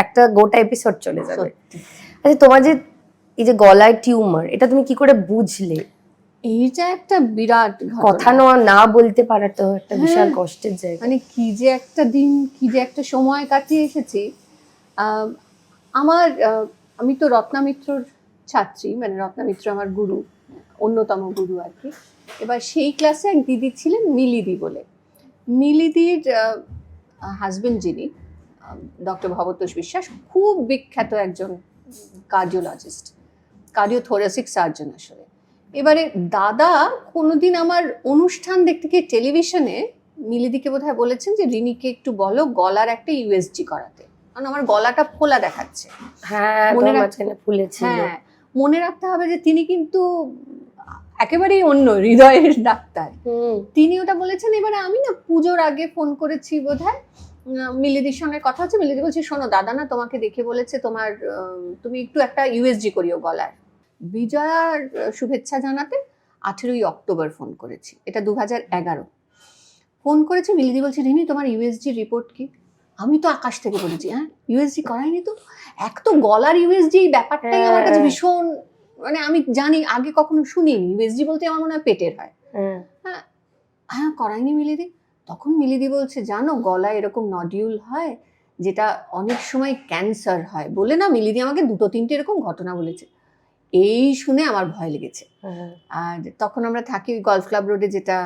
একটা গোটা এপিসোড চলে যাবে। আচ্ছা, তোমার যে এই যে গলায় টিউমার, এটা তুমি কি করে বুঝলে? এইটা একটা বিরাট কথা না বলতে পারা তো একটা বিশাল কষ্টের জায়গা। মানে কি যে একটা দিন, কি যে একটা সময় কাটিয়ে এসেছি। আমি তো রত্না মিত্রর ছাত্রী, মানে রত্না মিত্র আমার গুরু, অন্যতম গুরু আর কি। এবার সেই ক্লাসে এক দিদি ছিলেন মিলিদি বলে। মিলিদির হাজবেন্ড যিনি ডক্টর ভবতোষ বিশ্বাস, খুব বিখ্যাত একজন কার্ডিওলজিস্ট, কার্ডিওথোরাসিক সার্জন আসলে। এবারে দাদা কোনোদিন আমার অনুষ্ঠান দেখতে গিয়ে টেলিভিশনে মিলিদিকে বোধহয় বলেছেন যে রিনিকে একটু বলো গলার একটা ইউএসজি করাতে, কারণ আমার গলাটা ফোলা দেখাচ্ছে। হ্যাঁ, মনে তোমার রাখতে- মাঝখানে ফুলেছিল। হ্যাঁ মনে রাখতে হবে যে তিনি কিন্তু একেবারেই অন্য হৃদয়ের ডাক্তার। তিনি ওটা বলেছেন। এবারে আমি না পুজোর আগে ফোন করেছি বোধহয়, মিলিদির সঙ্গে কথা হচ্ছে, মিলিদি বলছে শোনো দাদা না তোমাকে দেখে বলেছে তোমার তুমি একটু একটা ইউএসজি করিও গলার। বিজয়ার শুভেচ্ছা জানাতে 18ই অক্টোবর ফোন করেছি, এটা 2011 ফোন করেছি। মিলিদি বলছে রিনি তোমার ইউএসজি রিপোর্ট কি? আমি তো আকাশ থেকে বলেছি হ্যাঁ ইউএসজি করাইনি তো। এক তো গলার ইউএসজি ব্যাপারটাই আমার কাছে ভীষণ, মানে আমি জানি আগে কখনো শুনিনি। ইউএসজি বলতে আমার মনে হয় পেটের হয়। হ্যাঁ করাইনি মিলিদি। তখন মিলিদি বলছে জানো গলায় এরকম নডিউল হয় যেটা অনেক সময় ক্যান্সার হয় বলে না, মিলিদি আমাকে 2-3টে এরকম ঘটনা বলেছে। এই শুনে আমার ভয় লেগেছে। আর তখন আমরা থাকি গলফ ক্লাব রোডে, যেটা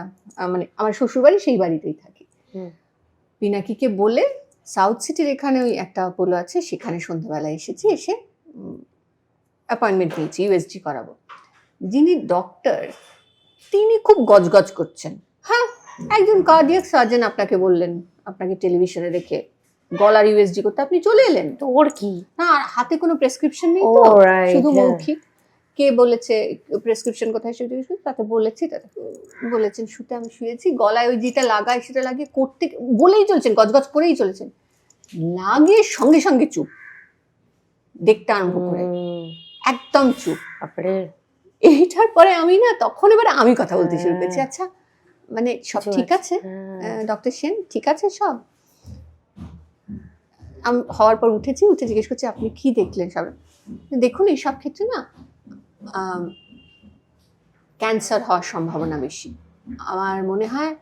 মানে আমার শ্বশুরবাড়ি, সেই বাড়িতেই থাকি। পিনাকিকে বলে সাউথ সিটির এখানে ওই একটা অ্যাপোলো আছে, সেখানে সন্ধ্যাবেলা এসেছি, এসে অ্যাপয়েন্টমেন্ট নিয়েছি ইউএসজি করাবো। যিনি ডক্টর তিনি খুব গজগজ করছেন, হ্যাঁ একজন কার্ডিয়াক সার্জন আপনাকে বললেন, আপনাকে টেলিভিশনে দেখে গলার ইউএসজি করতে আপনি চলে এলেন, তো ওর কি না আর হাতে কোনো প্রেসক্রিপশন নেই তো, শুধু মৌখিক। কে বলেছে প্রেসক্রিপশন কোথায় সেটা তাতে বলেছি, তাতে বলেছেন শুতে, আমি শুয়েছি, গলায় ওই যেটা লাগায় সেটা লাগিয়ে করতে বলেই চলছেন, গজগজ করেই চলেছেন, লাগিয়ে সঙ্গে সঙ্গে চুপ, দেখতে আরম্ভ করে একদম চুপ। তারপরে এইটার পরে আমি না তখন এবার আমি কথা বলতে শুরু করেছি, আচ্ছা মানে সব কিছু ঠিক আছে? আছে ডক্টর সেন, ঠিক আছে সব? আমি হওয়ার পর উঠে জিজ্ঞেস করছি আপনি কি দেখলেন? সব দেখুন এই সব ক্ষেত্রে না ক্যান্সার হওয়ার সম্ভাবনা বেশি, আমার মনে হয়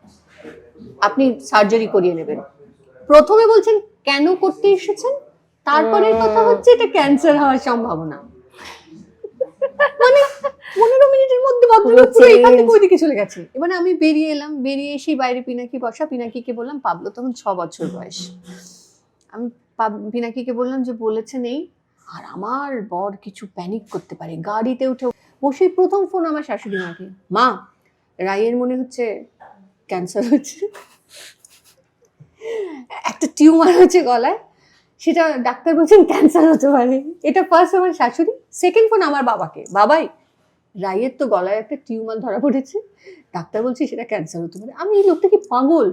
আপনি সার্জারি করিয়ে নেবেন। প্রথমে বলছেন কেন করতে এসেছেন, তারপরে কথা হচ্ছে এটা ক্যান্সার হওয়ার সম্ভাবনা। মানে 15 মিনিটের মধ্যে ভদ্রলোক পুরো এখান থেকে ওইদিকে চলে গেছে। এবার আমি বেরিয়ে এলাম, বেরিয়ে এসে বাইরে পিনাকি বসা, পিনাকিকে বললাম, পাবলো তখন 6 বছর বয়স, আমি পিনাকিকে বললাম যে বলেছে নেই, আর আমার বর কিছু প্যানিক করতে পারে, গাড়িতে উঠে বসেই প্রথম ফোন আমার শাশুড়ি মাকে, মা রায়ের মনে হচ্ছে ক্যান্সার হচ্ছে, একটা টিউমার হচ্ছে গলায়, সেটা ডাক্তার বলছেন ক্যান্সার হতে পারে। এটা ফার্স্ট আমার শাশুড়ি। সেকেন্ড ফোন আমার বাবাকে, বাবাই রায়ের তো গলায় একটা টিউমার ধরা পড়েছে, ডাক্তার বলছে সেটা ক্যান্সার হতে পারে। আমি এই লোকটা কি পাগল,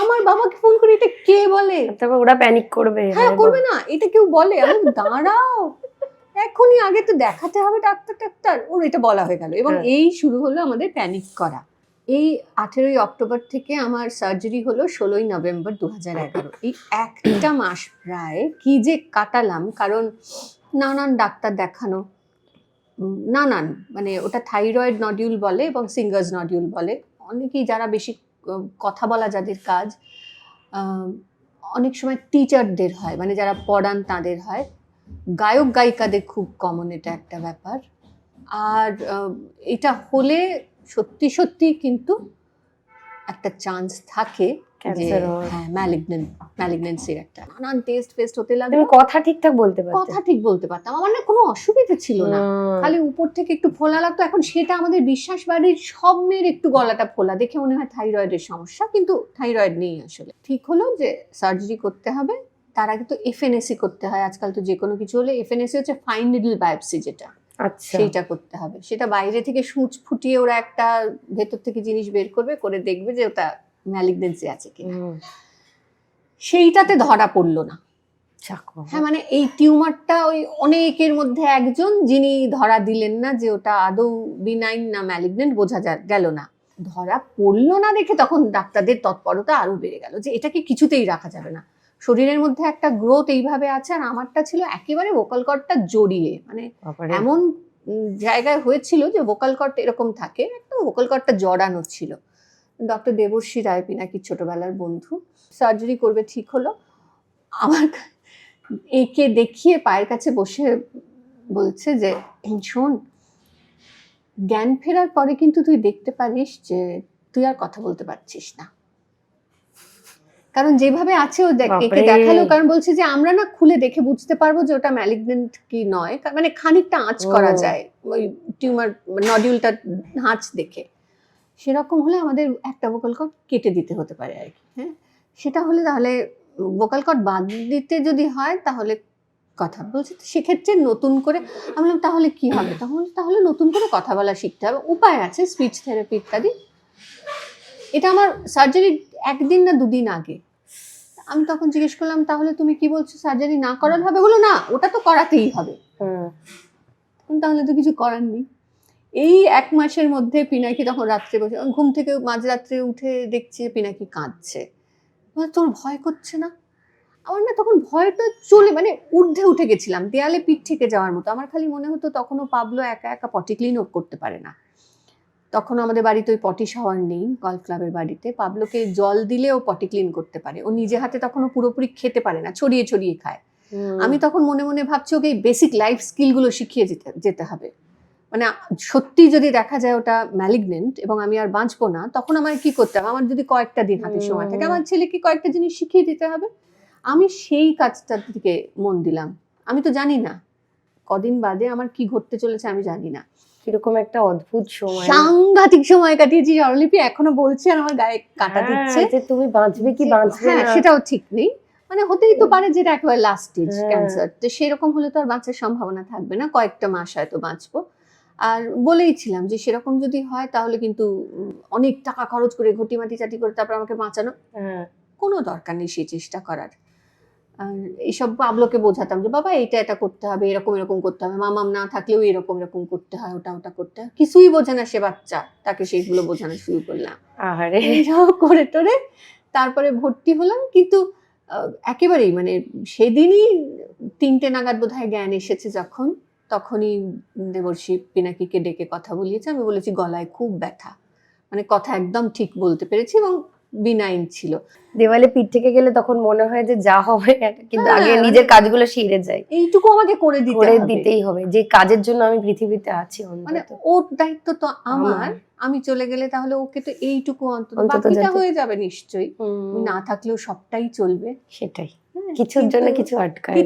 আমার বাবাকে ফোন করে এটা কে বলে? তারপর ওরা প্যানিক করবে। হ্যাঁ করবে না, এটা কেউ বলে? আমি দাঁড়াও এখনই, আগে তো দেখাতে হবে ডাক্তার। ওর এটা বলা হয়ে গেল এবং এই শুরু হলো আমাদের প্যানিক করা। এই 18ই অক্টোবর থেকে আমার সার্জারি হলো 16ই নভেম্বর 2011। এই একটা মাস প্রায় কি যে কাটালাম, কারণ নানান ডাক্তার দেখানো, নানান মানে ওটা থাইরয়েড নডিউল বলে এবং সিঙ্গার্স নডিউল বলে। অনেকেই যারা বেশি কথা বলা যাদের কাজ, অনেক সময় টিচারদের হয়, মানে যারা পড়ান তাদের হয়, গায়ক গায়িকাদের খুব কমন এটা একটা ব্যাপার। আর এটা হলে সত্যি সত্যি কিন্তু একটা চান্স থাকে যে হ্যাঁ ম্যালিগনেন্সির একটা। নানান টেস্ট হতে লাগলো, তুমি কথা ঠিকঠাক বলতে পারতে? কথা ঠিক বলতে পারতাম, আমার না কোনো অসুবিধা ছিল না, খালি উপর থেকে একটু ফোলা লাগতো। এখন সেটা আমাদের বিশ্বাস বাড়ির সব মেয়ের একটু গলাটা ফোলা দেখে মনে হয় থাইরয়েডের সমস্যা, কিন্তু থাইরয়েড নেই আসলে। ঠিক হলো যে সার্জারি করতে হবে, তার আগে তো এফএনএসি করতে হয়। আজকাল তো যে কোনো কিছু হলে এফএনএসি হচ্ছে ফাইন নিডল বায়োপসি, যেটা সেইটা করতে হবে। সেটা বাইরে থেকে সূচ ফুটিয়ে ওরা একটা ভেতর থেকে জিনিস বের করবে, করে দেখবে যে ওটা ম্যালিগনেন্সি আছে কিনা। সেইটাতে ধরা পড়লো না। হ্যাঁ মানে এই টিউমারটা ওই অনেকের মধ্যে একজন, যিনি ধরা দিলেন না যে ওটা আদৌ বিনাইন না ম্যালিগনেন্ট, বোঝা গেল না। ধরা পড়লো না দেখে তখন ডাক্তারদের তৎপরতা আরো বেড়ে গেল যে এটাকে কিছুতেই রাখা যাবে না, শরীরের মধ্যে একটা গ্রোথ এইভাবে আছে। আর আমারটা ছিল একেবারে ভোকাল কর্ডটা জড়িয়ে, মানে এমন জায়গায় হয়েছিল যে ভোকাল কর্ড এরকম থাকে, একদম ভোকাল কর্ডটা জড়ানো ছিল। ডক্টর দেবশ্রী রায়, পিনাকির ছোটবেলার বন্ধু, সার্জারি করবে ঠিক হলো, আমার একে দেখিয়ে পায়ের কাছে বসে বলছে যে শোন, জ্ঞান ফেরার পরে কিন্তু তুই দেখতে পারিস যে তুই আর কথা বলতে পারছিস না। কারণ যেভাবে আছে ও একে দেখালো, কারণ বলছে যে আমরা না খুলে দেখে বুঝতে পারবো যে ওটা ম্যালিগনেন্ট কি নয়, মানে খানিকটা আঁচ করা যায় ওই টিউমার নডিউলটা আঁচ দেখে। সেরকম হলে আমাদের একটা ভোকাল কর্ড কেটে দিতে হতে পারে আর কি। হ্যাঁ, সেটা হলে তাহলে ভোকাল কর্ড বাদ দিতে যদি হয় তাহলে কথা বলছে, সেক্ষেত্রে নতুন করে আমি বললাম তাহলে কি হবে, তাহলে নতুন করে কথা বলা শিখতে হবে, উপায় আছে, স্পিচ থেরাপি ইত্যাদি। এটা আমার সার্জারি 1 দিন না 2 দিন আগে। আমি তখন জিজ্ঞেস করলাম তাহলে তুমি কি বলছো সার্জারি না করার হবে? বলো না, ওটা তো করাতেই হবে। তাহলে তো কিছু করার নেই। এই 1 মাসের মধ্যে পিনাকি তখন রাত্রে বসে, ঘুম থেকে মাঝরাত্রে উঠে দেখছি পিনাকি কাঁদছে। তোর ভয় করছে না? আমার না তখন ভয়টা চলে, মানে ঊর্ধ্বে উঠে গেছিলাম, দেয়ালে পিঠ থেকে যাওয়ার মতো। আমার খালি মনে হতো তখনও পাবলো একা একা পটি ক্লিনও করতে পারে না। তখন আমাদের বাড়িতে ওই পটি শাওয়ার নেই, গলফ ক্লাবের বাড়িতে। পাবলোকে জল দিলে ও পটি ক্লিন করতে পারে, ও নিজে হাতে তখনও পুরোপুরি খেতে পারে না, ছড়িয়ে ছড়িয়ে খায়। আমি তখন মনে মনে ভাবছি ওকে এই বেসিক লাইফ স্কিলগুলো শিখিয়ে যেতে হবে। মানে সত্যি যদি দেখা যায় ওটা ম্যালিগনেন্ট এবং আমি আর বাঁচবো না, তখন আমার কি করতে হবে? আমার যদি কয়েকটা দিন হাতে সময় থাকে, আমার ছেলেকে কয়েকটা জিনিস শিখিয়ে দিতে হবে। আমি সেই কাজটার দিকে মন দিলাম। আমি তো জানি না কদিন বাদে আমার কি ঘটতে চলেছে, আমি জানি না। কিরকম একটা অদ্ভুত সময়, সাংঘাতিক সময় কাটিয়েছি। স্বরলিপি এখনো বলছে আর আমার গায়ে কাটা দিচ্ছে যে তুমি বাঁচবে কি বাঁচবে না, সেটাও ঠিক নেই। মানে হতেই তো পারে যেটা একেবারে লাস্ট স্টেজ ক্যান্সার, তো সেরকম হলে তো আর বাঁচার সম্ভাবনা থাকবে না, কয়েকটা মাস হয়তো বাঁচবো। আর বলেইছিলাম যে সেরকম যদি হয় তাহলে কিন্তু অনেক টাকা খরচ করে ঘটিমাটি চাটি করে তারপর আমাকে বাঁচানো কোনো দরকার নেই সেই চেষ্টা করার। আর এইসব পাবলোকে বোঝাতাম যে বাবা এটা করতে হবে, এরকম এরকম করতে হবে, মামাম না থাকলেও এরকম এরকম করতে হয়, ওটা করতে হয়। কিছুই বোঝে না সে বাচ্চা, তাকে সেইগুলো বোঝানো শুরু করলাম। আরে এইসব করে টোরে তারপরে ভর্তি হলাম। কিন্তু একেবারেই মানে সেদিনই 3টে নাগাদ বোধহয় জ্ঞান এসেছে যখন, তখনই দেবর্ষী পিনাকিকে ডেকে কথা বলিয়েছে। আমি বলেছি গলায় খুব ব্যথা, মানে কথা একদম ঠিক বলতে পেরেছি এবং বিনাইন ছিল। দেওয়ালে পিঠ থেকে গেলে তখন মনে হয় যে যা হবে, কিন্তু আগে হ্যাঁ, নিজের কাজগুলো সেরে যায়, এইটুকু আমাকে করে দিতেই হবে, যে কাজের জন্য আমি পৃথিবীতে আছি। মানে অন্তত ওর দায়িত্ব তো আমার, আমি চলে গেলে তাহলে ওকে তো এইটুকু অন্তত বাকিটা হয়ে যাবে নিশ্চয়ই, না থাকলেও সবটাই চলবে। সেটাই, কিছুর জন্য কিছু আটকায়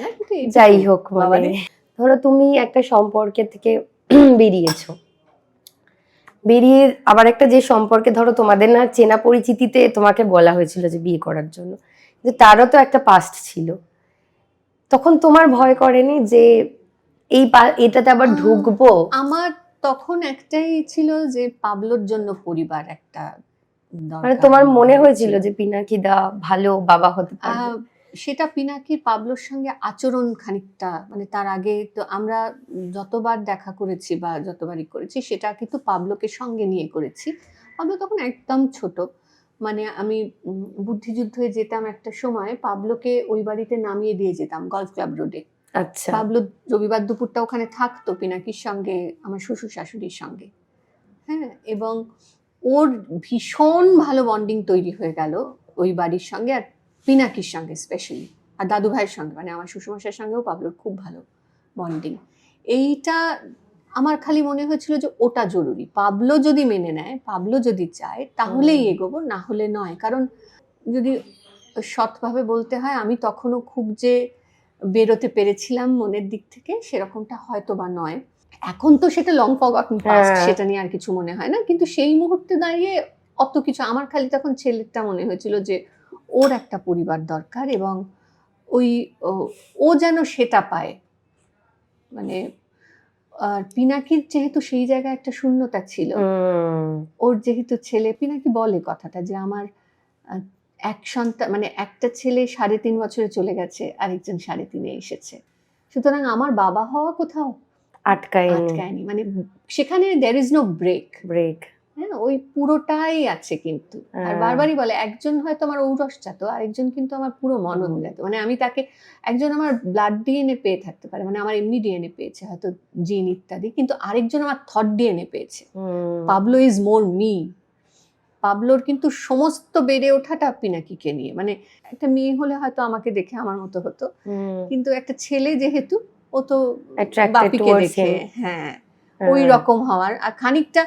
না, কিন্তু যাই হোক, মানে ধরো তুমি একটা সম্পর্কে থেকে বেরিয়েছো, বেরিয়ে আবার একটা যে সম্পর্কে ধরো তোমাদের না চেনা পরিচিতিতে তোমাকে বলা হয়েছিল যে বিয়ে করার জন্য, যে তারও তো একটা পাস্ট ছিল, তখন তোমার ভয় করেনি যে এটাতে আবার ঢুকবো? আমার তখন একটাই ছিল যে পাবলোর জন্য পরিবার একটা মানে তোমার মনে হয়েছিল যে পিনাকি দা ভালো বাবা হতে পারবে? সেটা পিনাকির পাবলোর সঙ্গে আচরণ খানিকটা, মানে তার আগে তো আমরা যতবার দেখা করেছি বা যতবারই করেছি সেটা কিন্তু পাবলোকে সঙ্গে নিয়ে করেছি। পাবলো তখন একদম ছোট, মানে আমি বুদ্ধিযুদ্ধে যেতাম একটা সময়, পাবলোকে ওই বাড়িতে নামিয়ে দিয়ে যেতাম গলফ ক্লাব রোডে। আচ্ছা, পাবলো রবিবার দুপুরটা ওখানে থাকতো পিনাকির সঙ্গে, আমার শ্বশুর শাশুড়ির সঙ্গে। হ্যাঁ, এবং ওর ভীষণ ভালো বন্ডিং তৈরি হয়ে গেল ওই বাড়ির সঙ্গে, আর পিনাকির সঙ্গে স্পেশালি, আর দাদু ভাইয়ের সঙ্গে, মানে আমার শ্বশুরমশাইয়ের সঙ্গেও পাবলোর খুব ভালো বন্ডিং। এইটা আমার খালি মনে হয়েছিল যে ওটা জরুরি, পাবলো যদি মেনে নেয়, পাবলো যদি চায় তাহলেই এগোবো, না হলে নয়। কারণ যদি সৎভাবে বলতে হয়, আমি তখনও খুব যে বেরোতে পেরেছিলাম মনের দিক থেকে সেরকমটা হয়তো বা নয়। এখন তো সেটা লং ফরগটন পাস্ট, সেটা নিয়ে আর কিছু মনে হয় না, কিন্তু সেই মুহূর্তে দাঁড়িয়ে অত কিছু আমার খালি তখন ছেলেটা মনে হয়েছিল যে ওর একটা পরিবার দরকার, এবং ওই ও যেন সেটা পায়। মানে আর পিনাকির যেহেতু সেই জায়গায় একটা শূন্যতা ছিল, ওর যেহেতু ছেলে, পিনাকি বলে কথাটা যে আমার এক সন্তান, মানে একটা ছেলে 3.5 বছরে চলে গেছে, আরেকজন 3.5 এসেছে, সুতরাং আমার বাবা হওয়া কোথাও আটকায়নি, মানে সেখানে there is no break, হ্যাঁ, ওই পুরোটাই আছে। কিন্তু আর বারবারই বলে একজন হয়তো আমার ঔরসজাত, আরেকজন কিন্তু আমার পুরো মননজাত, মানে আমি তাকে, একজন আমার ব্লাড ডিএনএ পেয়ে থাকতে পারে, মানে আমার এমনি ডিএনএ পেয়েছে হয়তো জিন ইত্যাদি, কিন্তু আরেকজন আমার থট ডিএনএ পেয়েছে। Pablo is more me. পাবলোর কিন্তু সমস্ত বেড়ে ওঠাটা পিনাকিকে নিয়ে, মানে একটা মেয়ে হলে হয়তো আমাকে দেখে আমার মতো হতো, কিন্তু একটা ছেলে যেহেতু, ও তো বাপিকে দেখে, হ্যাঁ, ওই রকম হওয়ার। আর খানিকটা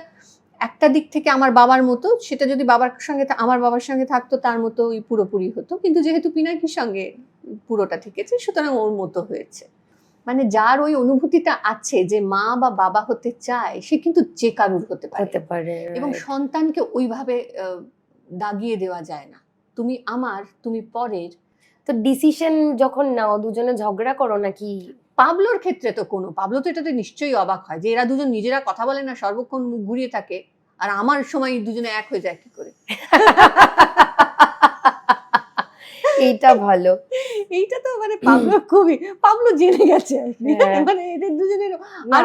একটা দিক থেকে আমার বাবার মতো, সেটা যদি বাবার সঙ্গে, আমার বাবার সঙ্গে থাকতো তার মতো ওই পুরোপুরি হতো, কিন্তু যেহেতু পিনাকির সঙ্গে পুরোটা থেকেছে সুতরাং ওর মতো হয়েছে। মানে যার ওই অনুভূতিটা আছে যে মা বা বাবা হতে চায়, সে কিন্তু যে কারুর হতে পারে, এবং সন্তানকে ওইভাবে দাগিয়ে দেওয়া যায় না, তুমি আমার, তুমি পরের। তো ডিসিশন যখন নাও, দুজনে ঝগড়া করো নাকি? পাবলোর ক্ষেত্রে তো পাবলো তো এটাতে নিশ্চয়ই অবাক হয় যে এরা দুজন নিজেরা কথা বলে না, সর্বক্ষণ মুখ ঘুরিয়ে থাকে, আর আমার সময় দুজনে এক হয়ে যায় কি করে। এইটা ভালো, এইটা তো মানে পাবলো জেনে গেছে, মানে এদের দুজনের।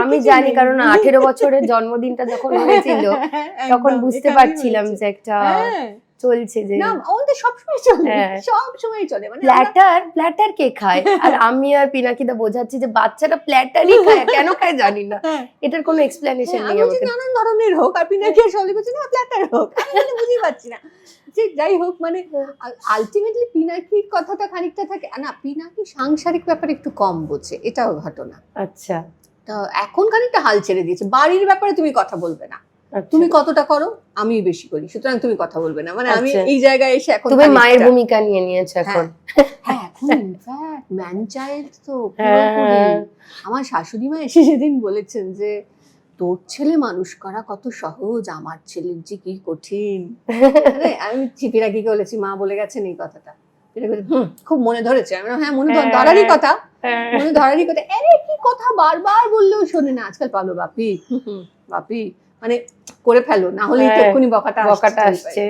আমি জানি, কারণ 18 বছরের জন্মদিনটা যখন হয়েছিল তখন বুঝতে পারছিলাম যে একটা চলছে, যে না আমাদের সবসময় চলে, মানে প্ল্যাটার কে খায়, আর আমি আর পিনাকিদা বোঝাচ্ছি যে বাচ্চাটা প্ল্যাটারই খায়, কেন খায় জানি না, এটার কোনো এক্সপ্লেনেশন নেই আমাকে। নানান ধরনের হোক, আর পিনাকি সলি বলছে না প্ল্যাটার হোক, আমি বুঝি পাচ্ছি না যে যাই হোক, মানে আলটিমেটলি পিনাকির কথাটা খানিকটা থাকে না, পিনাকি সাংসারিক ব্যাপারে একটু কম বোঝে, এটাও ঘটনা। আচ্ছা, তো এখন খানিকটা হাল ছেড়ে দিয়েছে, বাড়ির ব্যাপারে তুমি কথা বলবে না, তুমি কতটা করো আমি বেশি করি, সুতরাং তুমি কথা বলবে না, মানে আমি এই জায়গায় এসে এখন তুমি মায়ের ভূমিকা নিয়ে নিয়েছো এখন। হ্যাঁ, এখন ইনফ্যাক্ট ম্যান চাইল্ড তো পুরোপুরি। আমার শাশুড়ি মা এসে সেদিন বলেছেন যে তোর ছেলে মানুষ করা কত সহজ, আমার ছেলের যে কি কঠিন। আমি চিপিরাকিকে বলেছি, মা বলে গেছেন এই কথাটা, খুব মনে ধরেছে। আমি হ্যাঁ, মনে ধরারই কথা, মনে ধরারই কথা। আরে কি কথা বারবার বললেও শোনে না আজকাল। পাবলো বাপি বাপি মানে করে ফেলো, না হলে হ্যাঁ, এক্ষুনি বকাটা আসছে।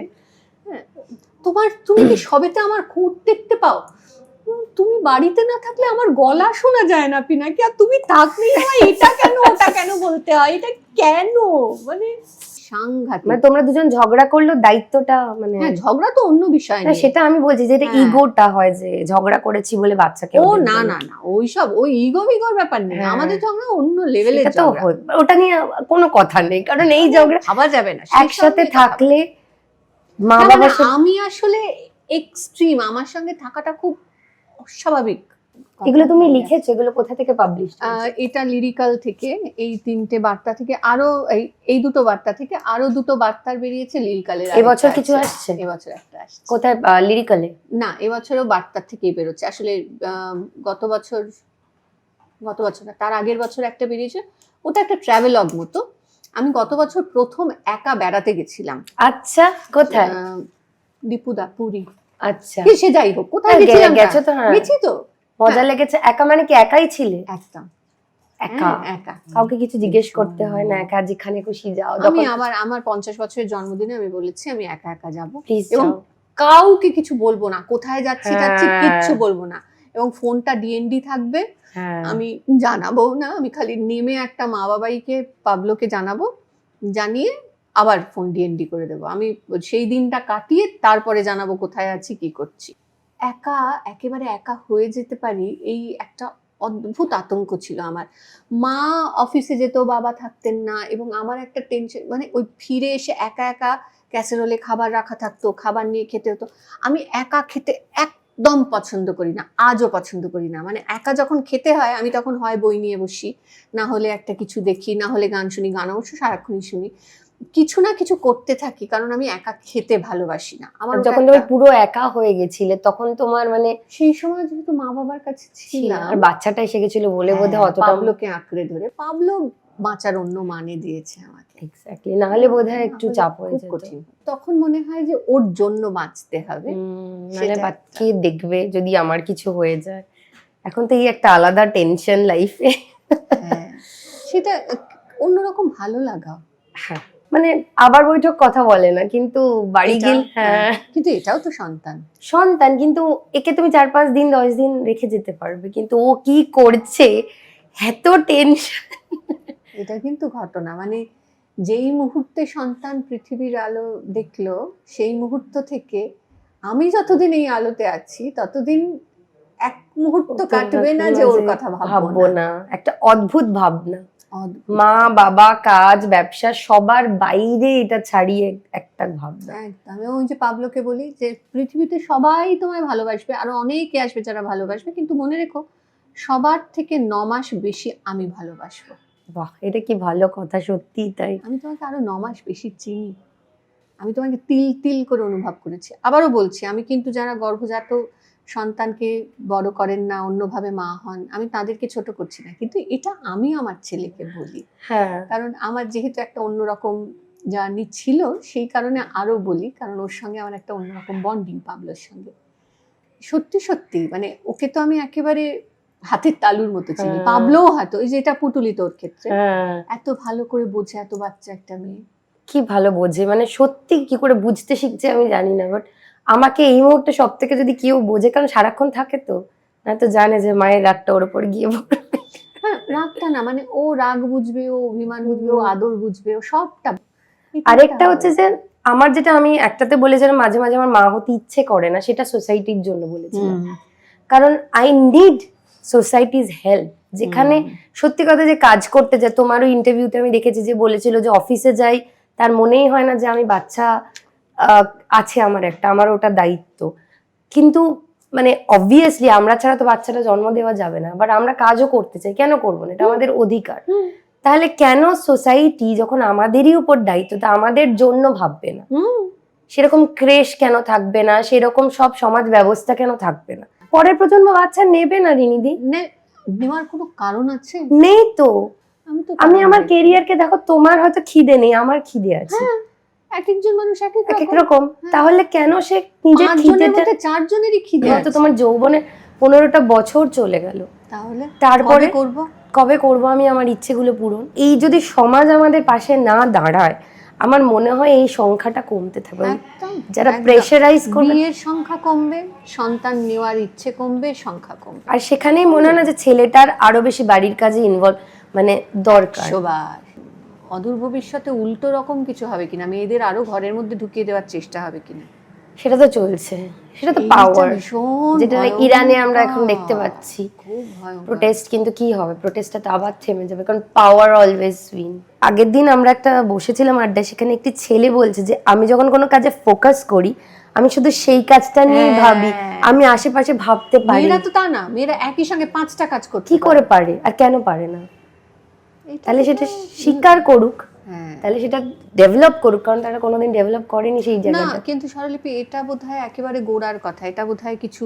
তুমি কি সবেতে আমার খুঁত দেখতে পাও? তুমি বাড়িতে না থাকলে আমার গলা শোনা যায় না পিনাকি, আর তুমি থাকলেই আমার এটা কেন ওটা কেন বলতে হয়, এটা কেন, মানে সাংঘাতিক। মানে তোমরা দুজন ঝগড়া করলো দায়িত্বটা মানে হ্যাঁ, ঝগড়া তো অন্য বিষয় না, নিয়ে। সেটা আমি বলছি যে এটা হ্যাঁ। ইগোটা হয় যে ঝগড়া করেছি বলে বাচ্চাকে ও না না না, ওইসব ওই ইগোর ব্যাপার নেই। হ্যাঁ। আমাদের ঝগড়া অন্য লেভেলের সেটা তো ঝগড়া, ওটা নিয়ে কোনো কথা নেই, কারণ এই ঝগড়া ভাবা যাবে না। একসাথে থাকলে মা না, বাবার মানে আমি আসলে এক্সট্রিম, আমার সঙ্গে থাকাটা খুব অস্বাভাবিক। এগুলো তুমি লিখেছো, এগুলো কোথা থেকে পাবলিশ? এটা লিরিক্যাল থেকে, এই 3টে বার্তা থেকে, আরো এই 2টো বার্তা থেকে আরো 2টো বার্তার বেরিয়েছে লিরিক্যালের। এবছর কিছু আসছে? এবছর একটা আসছে। কোথায়? লিরিক্যালে? না, এবছরও বার্তার থেকেই বেরোচ্ছে আসলে। গত বছর না, তার আগের বছর একটা বেরিয়েছে, ওটা একটা ট্রাভেলগ মতো। আমি গত বছর প্রথম একা বেড়াতে গেছিলাম। আচ্ছা, কোথায়? দীপুদা, পুরী। আচ্ছা, সে যাই হোক, কোথায় গেছিলাম? গেছো তো? হ্যাঁ, গেছি তো। মজা লেগেছে? একা মানে কি একাই ছিলে? একদম একা? একা, কাউকে কিছু জিজ্ঞেস করতে হয় না, একা যেখানে খুশি যাও? আমি আমার 50 বছরের জন্মদিনে আমি বলেছি আমি একা একা যাবো, প্লিজ এবং কাউকে কিছু বলবো না, কোথায় যাচ্ছি যাচ্ছি হ্যাঁ। কিচ্ছু বলবো না, এবং ফোনটা ডিএনডি থাকবে। হ্যাঁ, আমি জানাবো না, আমি খালি নেমে একটা মা বাবাইকে পাবলোকে জানাবো, জানিয়ে আবার ফোন ডিএনডি করে দেবো। আমি সেই দিনটা কাটিয়ে তারপরে জানাবো কোথায় আছি কি করছি। একা, একেবারে একা হয়ে যেতে পারি, এই একটা অদ্ভুত আতঙ্ক ছিল আমার। মা অফিসে যেত, বাবা থাকতেন না, এবং আমার একটা টেনশন, মানে ওই ফিরে এসে একা একা ক্যাসেরোলে খাবার রাখা থাকতো, খাবার নিয়ে খেতে হতো। আমি একা খেতে একদম পছন্দ করি না, আজও পছন্দ করি না। মানে একা যখন খেতে হয়, আমি তখন হয় বই নিয়ে বসি, না হলে একটা কিছু দেখি, না হলে গান শুনি। গান অবশ্য সারাক্ষণই শুনি, কিছু না কিছু করতে থাকি, কারণ আমি একা খেতে ভালোবাসি না। আমার ওটা যখন তুমি পুরো একা হয়ে গেছিলে তখন তোমার মানে সেই সময় যেহেতু মা বাবার কাছে ছিলাম, আর বাচ্চাটা এসে গেছিল বলে বোধহয় হ্যাঁ, অতটা পাবলোকে আঁকড়ে ধরে, পাবলো বাঁচার অন্য মানে দিয়েছে আমাকে। এক্স্যাক্টলি, না হলে বোধহয় একটু নাহলে চাপ হয়ে খুব যেত। কঠিন। তখন মনে হয় যে ওর জন্য বাঁচতে হবে। মানে সেটা কে দেখবে যদি আমার কিছু হয়ে যায়? এখন তো এই একটা আলাদা টেনশন লাইফে। হ্যাঁ, সেটা অন্যরকম ভালো লাগা। হ্যাঁ, মানে আবার বৈঠক কথা বলে না, কিন্তু বাড়ি এটা, গেল। হ্যাঁ, কিন্তু এটাও তো সন্তান। সন্তান, কিন্তু একে তুমি 4-5 দিন 10 দিন রেখে যেতে পারবে, কিন্তু ও কি করছে এত টেনশন। এটা কিন্তু ঘটনা, মানে যেই মুহূর্তে সন্তান পৃথিবীর আলো দেখলো, সেই মুহূর্ত থেকে আমি যতদিন এই আলোতে আছি ততদিন এক মুহূর্ত কাটবে না যে ওর কথা ভাববো না। একটা অদ্ভুত ভাবনা, মা বাবা কাজ ব্যবসা সবার বাইরে এটা ছাড়িয়ে একটা ভাবনা। একদম। ওই যে পাবলোকে বলি যে পৃথিবীতে সবাই তোমায় ভালোবাসবে, আরো অনেকে আসবে যারা ভালোবাসবে, কিন্তু মনে রেখো সবার থেকে 9 মাস বেশি আমি ভালোবাসবো। বাহ, এটা কি ভালো কথা, সত্যি তাই। আমি তোমাকে আরো 9 মাস বেশি চিনি, আমি তোমাকে তিল তিল করে অনুভব করেছি। আবারও বলছি, আমি কিন্তু যারা গর্ভজাত সন্তানকে বড় করেন না, অন্যভাবে মা হন, আমি তাদেরকে ছোট করছি না, কিন্তু এটা আমি আমার ছেলেকে বলি। হ্যাঁ, কারণ আমার যেহেতু একটা অন্যরকম জার্নি ছিল, সেই কারণে আরো বলি, কারণ ওর সঙ্গে আমার একটা অন্যরকম বন্ডিং, পাবলোর সঙ্গে। সত্যি সত্যি মানে ওকে তো আমি একেবারে হাতের তালুর মতো চিনি। হ্যাঁ। পাবলোও হয়তো, ওই যে এটা পুটুলি তোর ক্ষেত্রে, হ্যাঁ, এত ভালো করে বোঝে, এত বাচ্চা একটা মেয়ে। কি ভালো বোঝে, মানে সত্যি কি করে বুঝতে শিখছে আমি জানি না, বাট আমাকে এই মুহূর্তে সব থেকে যদি কেউ বোঝে, কারণ সারাক্ষণ থাকে তো, না তো জানে যে মায়ের রাগটা ওর উপর গিয়ে পড়বে। হ্যাঁ, রাগটা না, মানে ও রাগ বুঝবে, ও অভিমান বুঝবে, ও আদর বুঝবে, ও সবটা। আরেকটা হচ্ছে যে আমার যেটা আমি একটাতে বলেছিলাম মাঝে মাঝে আমার মা হতে ইচ্ছে করে না, সেটা সোসাইটির জন্য বলেছিলাম। কারণ আই নিড সোসাইটিজ হেল্প। যেখানে সত্যি কথা যে কাজ করতে যায়, তোমারও ইন্টারভিউতে আমি দেখেছি যে বলেছিল যে অফিসে যাই তার মনেই হয় না যে আমি বাচ্চা আছে আমার একটা, আমার ওটা দায়িত্ব। কিন্তু মানে অবভিয়াসলি আমরা ছাড়া তো বাচ্চাটা জন্ম দেওয়া যাবে না, বাট আমরা কাজও করতে চাই, কেন করবো না? এটা আমাদের অধিকার। তাহলে কেন সোসাইটি যখন আমাদেরই উপর দায়িত্ব, তা আমাদের জন্য ভাববে না? সেরকম ক্রেশ কেন থাকবে না? সেরকম সব সমাজ ব্যবস্থা কেন থাকবে না? পরের প্রজন্ম বাচ্চা নেবে না রিনিদি? নেওয়ার কোনো কারণ আছে? নেই তো। আমি আমার দেখি। কেরিয়ারকে দেখো, তোমার হয়তো খিদে নেই, আমার খিদে আছে। এক একজন মানুষ এক এক রকম। তাহলে কেন সে নিজের 5 জনের খিদেটা, মধ্যে 4 জনেরই খিদে হয়তো আছে। তোমার যৌবনে 15টা বছর চলে গেল, তাহলে তারপরে করব কবে করব আমি আমার ইচ্ছেগুলো পূরণ। এই যদি সমাজ আমাদের পাশে না দাঁড়ায়, আমার মনে হয় এই সংখ্যাটা কমতে থাকবে। একদম, যারা একদম। প্রেশারাইজ করবে, বিয়ের সংখ্যা কমবে, সন্তান নেওয়ার ইচ্ছে কমবে, সংখ্যা কমবে। আর সেখানেই মনে হয় না যে ছেলেটার আরো বেশি বাড়ির কাজে ইনভলভ মানে দরকার। সবার অদূর ভবিষ্যতে উল্টো রকম কিছু হবে কিনা, মেয়েদের আরো ঘরের মধ্যে ঢুকিয়ে দেওয়ার চেষ্টা হবে কিনা, সেটা তো চলছে, সেটা তো এইটা পাওয়ার, ভীষণ যেটা ভয়ঙ্কর। ইরানে আমরা এখন দেখতে পাচ্ছি। খুব ভয়ঙ্কর। প্রোটেস্ট, কিন্তু কি হবে, প্রোটেস্টটা তো আবার থেমে যাবে, কারণ পাওয়ার অলওয়েজ উইন। আগের দিন আমরা একটা বসেছিলাম আড্ডা, সেখানে একটি ছেলে বলছে যে আমি যখন কোনো কাজে ফোকাস করি আমি শুধু সেই কাজটা নিয়ে ভাবি, আমি আশেপাশে ভাবতে পারি। মেয়েরা তো তা না, মেয়েরা একই সঙ্গে 5টা কাজ করতে কি করে পারে আর কেন পারে না? এটা তাহলে তো- সেটা স্বীকার করুক, হ্যাঁ। তাহলে সেটা ডেভেলপ করুক, কারণ তারা কোনোদিন ডেভেলপ করেনি সেই না, জায়গাটা। কিন্তু স্বরলিপি এটা বোধহয় একেবারে গোড়ার কথা, এটা বোধহয় কিছু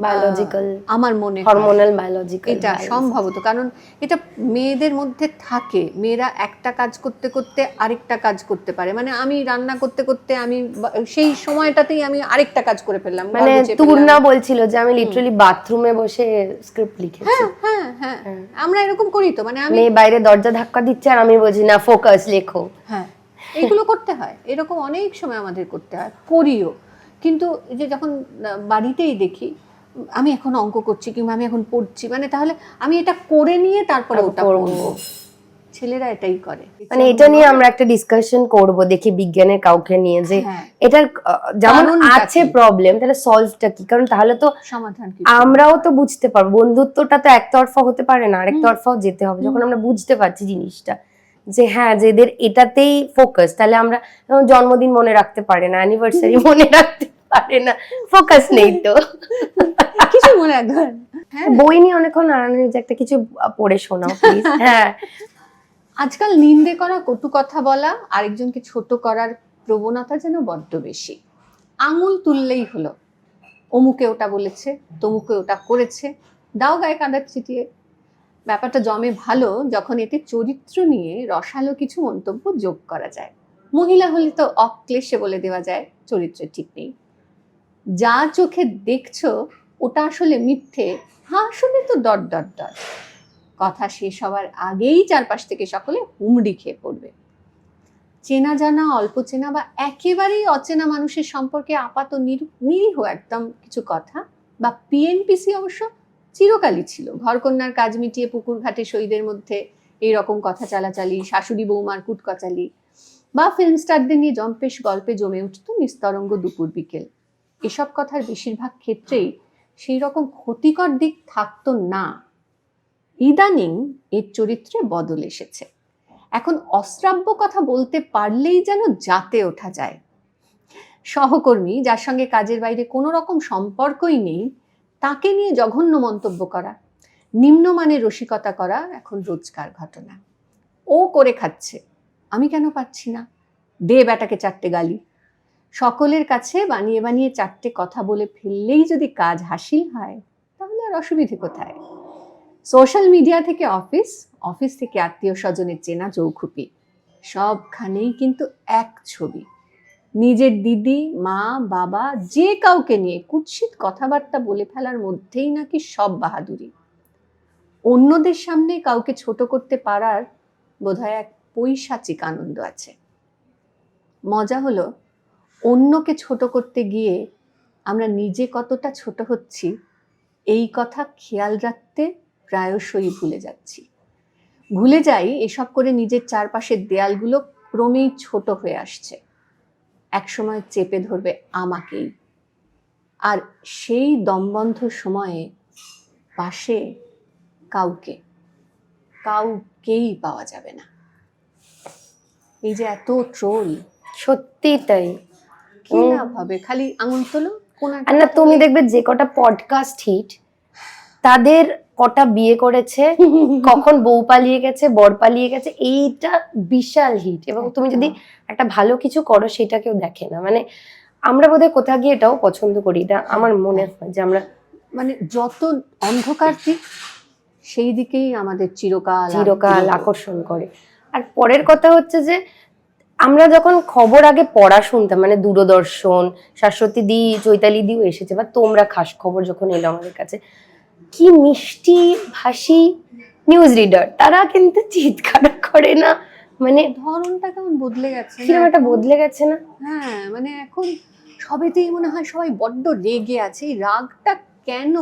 বায়োলজিক্যাল, আমার মনে হয় হরমোনাল, বায়োলজিক্যাল, এটা সম্ভবত, কারণ এটা মেয়েদের মধ্যে থাকে। মেয়েরা একটা কাজ করতে করতে আরেকটা কাজ করতে পারে, মানে আমি রান্না করতে করতে আমি সেই সময়টাতেই আমি আরেকটা কাজ করে ফেললাম, ঘর মানে গুছিয়ে তুর্না ফেললাম। বলছিল যে আমি লিটারালি বাথরুমে বসে স্ক্রিপ্ট লিখেছি। হ্যাঁ হ্যাঁ, আমরা এরকম করি তো, মানে আমি মেয়ে বাইরে দরজা ধাক্কা দিচ্ছে আর আমি বলছি না ফোকাস লেখো। হ্যাঁ, এইগুলো করতে হয়, এরকম অনেক সময় আমাদের করতে হয়, করিও। কিন্তু এই যে যখন বাড়িতেই দেখি আমি এখন অঙ্ক করছি কিংবা আমি এখন পড়ছি, মানে তাহলে আমি এটা করে নিয়ে তারপরে ওটা পড়বো। ছেলেরা এটাই করে। মানে এটা নিয়ে আমরা একটা ডিসকাশন করব, দেখি বিজ্ঞানের কাউকে নিয়ে, যে হ্যাঁ, এটার যেমন কারণটা আছে কি? প্রবলেম, তাহলে সলভটা কি? কারণ তাহলে তো সমাধান কি? আমরাও তো বুঝতে পারবো, বন্ধুত্বটা তো একতরফা হতে পারে না, আরেক তরফাও যেতে হবে। যখন আমরা বুঝতে পারছি জিনিসটা যে হ্যাঁ, যে এদের এটাতেই ফোকাস, তাহলে আমরা জন্মদিন মনে রাখতে পারে না, অ্যানিভার্সারি মনে রাখতে পারে না, ফোকাস নেই তো। কিছু মনে রাখবেন। হ্যাঁ, বই নিয়ে অনেকক্ষণ যে একটা কিছু পড়ে শোনাও প্লিজ। হ্যাঁ, আজকাল নিন্দে করা, কটু কথা বলা, আরেকজনকে ছোট করার প্রবণতা যেন বড্ড বেশি। আঙুল তুললেই হলো, অমুকে ওটা বলেছে, তমুকে ওটা করেছে, দাও গায়ে কাঁদার ছিটিয়ে। ব্যাপারটা জমে ভালো যখন এতে চরিত্র নিয়ে রসালো কিছু মন্তব্য যোগ করা যায়। মহিলা হলে তো অক্লেশে বলে দেওয়া যায় চরিত্র ঠিক নেই, যা চোখে দেখছো ওটা আসলে মিথ্যে, আসলে তো ডট ডট ডট। কথা শেষ হওয়ার আগেই চারপাশ থেকে সকলে হুমড়ি খেয়ে পড়বে। চেনা জানা, অল্প চেনা বা একেবারেই অচেনা মানুষের সম্পর্কে আপাত নিরীহ একদম কিছু কথা বা পিএনপিসি অবশ্য চিরকালই ছিল। ঘরকন্যার কাজ মিটিয়ে পুকুর ঘাটে শহীদের মধ্যে এইরকম কথা চালাচালি, শাশুড়ি বৌমার কুটকচালি, বা ফিল্ম স্টারদের নিয়ে জম্পেশ গল্পে জমে উঠত নিস্তরঙ্গ দুপুর বিকেল। এসব কথার বেশিরভাগ ক্ষেত্রেই সেই রকম ক্ষতিকর দিক থাকতো না। ইদানিং এর চরিত্রে বদল এসেছে। এখন অশ্রাব্য কথা বলতে পারলেই যেন জাতে ওঠা যায়। সহকর্মী যার সঙ্গে কাজের বাইরে কোনো রকম সম্পর্কই নেই তাকে নিয়ে জঘন্য মন্তব্য করা, নিম্নমানের রসিকতা করা এখন রোজকার ঘটনা। ও করে খাচ্ছে, আমি কেন পাচ্ছি না, দে বেটাকে 4টে গালি। সকলের কাছে বানিয়ে বানিয়ে 4টে কথা বলে ফেললেই যদি কাজ হাসিল হয় তাহলে আর অসুবিধে কোথায়? সোশ্যাল মিডিয়া থেকে অফিস, অফিস থেকে আত্মীয় স্বজনের চেনা চৌখুপি, সবখানেই কিন্তু এক ছবি। নিজের দিদি, মা, বাবা যে কাউকে নিয়ে কুৎসিত কথাবার্তা বলে ফেলার মধ্যেই নাকি সব বাহাদুরি। অন্যদের সামনে কাউকে ছোট করতে পারার বোধহয় এক পৈশাচিক আনন্দ আছে। মজা হলো অন্যকে ছোট করতে গিয়ে আমরা নিজে কতটা ছোট হচ্ছি এই কথা খেয়াল রাখতে প্রায়শই ভুলে যাচ্ছি। ভুলে যাই এসব করে নিজের চারপাশের দেয়ালগুলো ক্রমেই ছোট হয়ে আসছে, একসময় চেপে ধরবে আমাকেই। আর সেই দমবন্ধ সময়ে পাশে কাউকেই পাওয়া যাবে না। এই যে এত ট্রোল, সত্যি তাই। কি লাভ হবে? খালি আঙুল তোলো কোন আর না, তুমি দেখবে যে কটা পডকাস্ট হিট, তাদের কটা বিয়ে করেছে, কখন বউ পালিয়ে গেছে, বর পালিয়ে গেছে, এইটা বিশাল হিট। এবং তুমি যদি একটা ভালো কিছু করো সেটা কেউ দেখে না। মানে আমরা বোধহয় কোথাও গিয়ে এটাও পছন্দ করি, এটা আমার মনে হয় যে আমরা মানে যত অন্ধকার দিক সেই দিকেই আমাদের চিরকাল আকর্ষণ করে। আর পরের কথা হচ্ছে যে আমরা যখন খবর আগে পড়া শুনতাম, মানে দূরদর্শন, শাশ্বতী দি, চৈতালি দিও এসেছে, বা তোমরা খাস খবর যখন এলো আমাদের কাছে, কি মিষ্টি ভাষী নিউজ রিডার, তারা কিন্তু চিৎকার করে না, মানে ধরনটা কেমন বদলে গেছে না কিরকম একটা এখন? বদলে গেছে না? হ্যাঁ, মানে এখন সবেতেই মনে হয় সবাই বড্ড রেগে আছে। এই রাগটা কেন?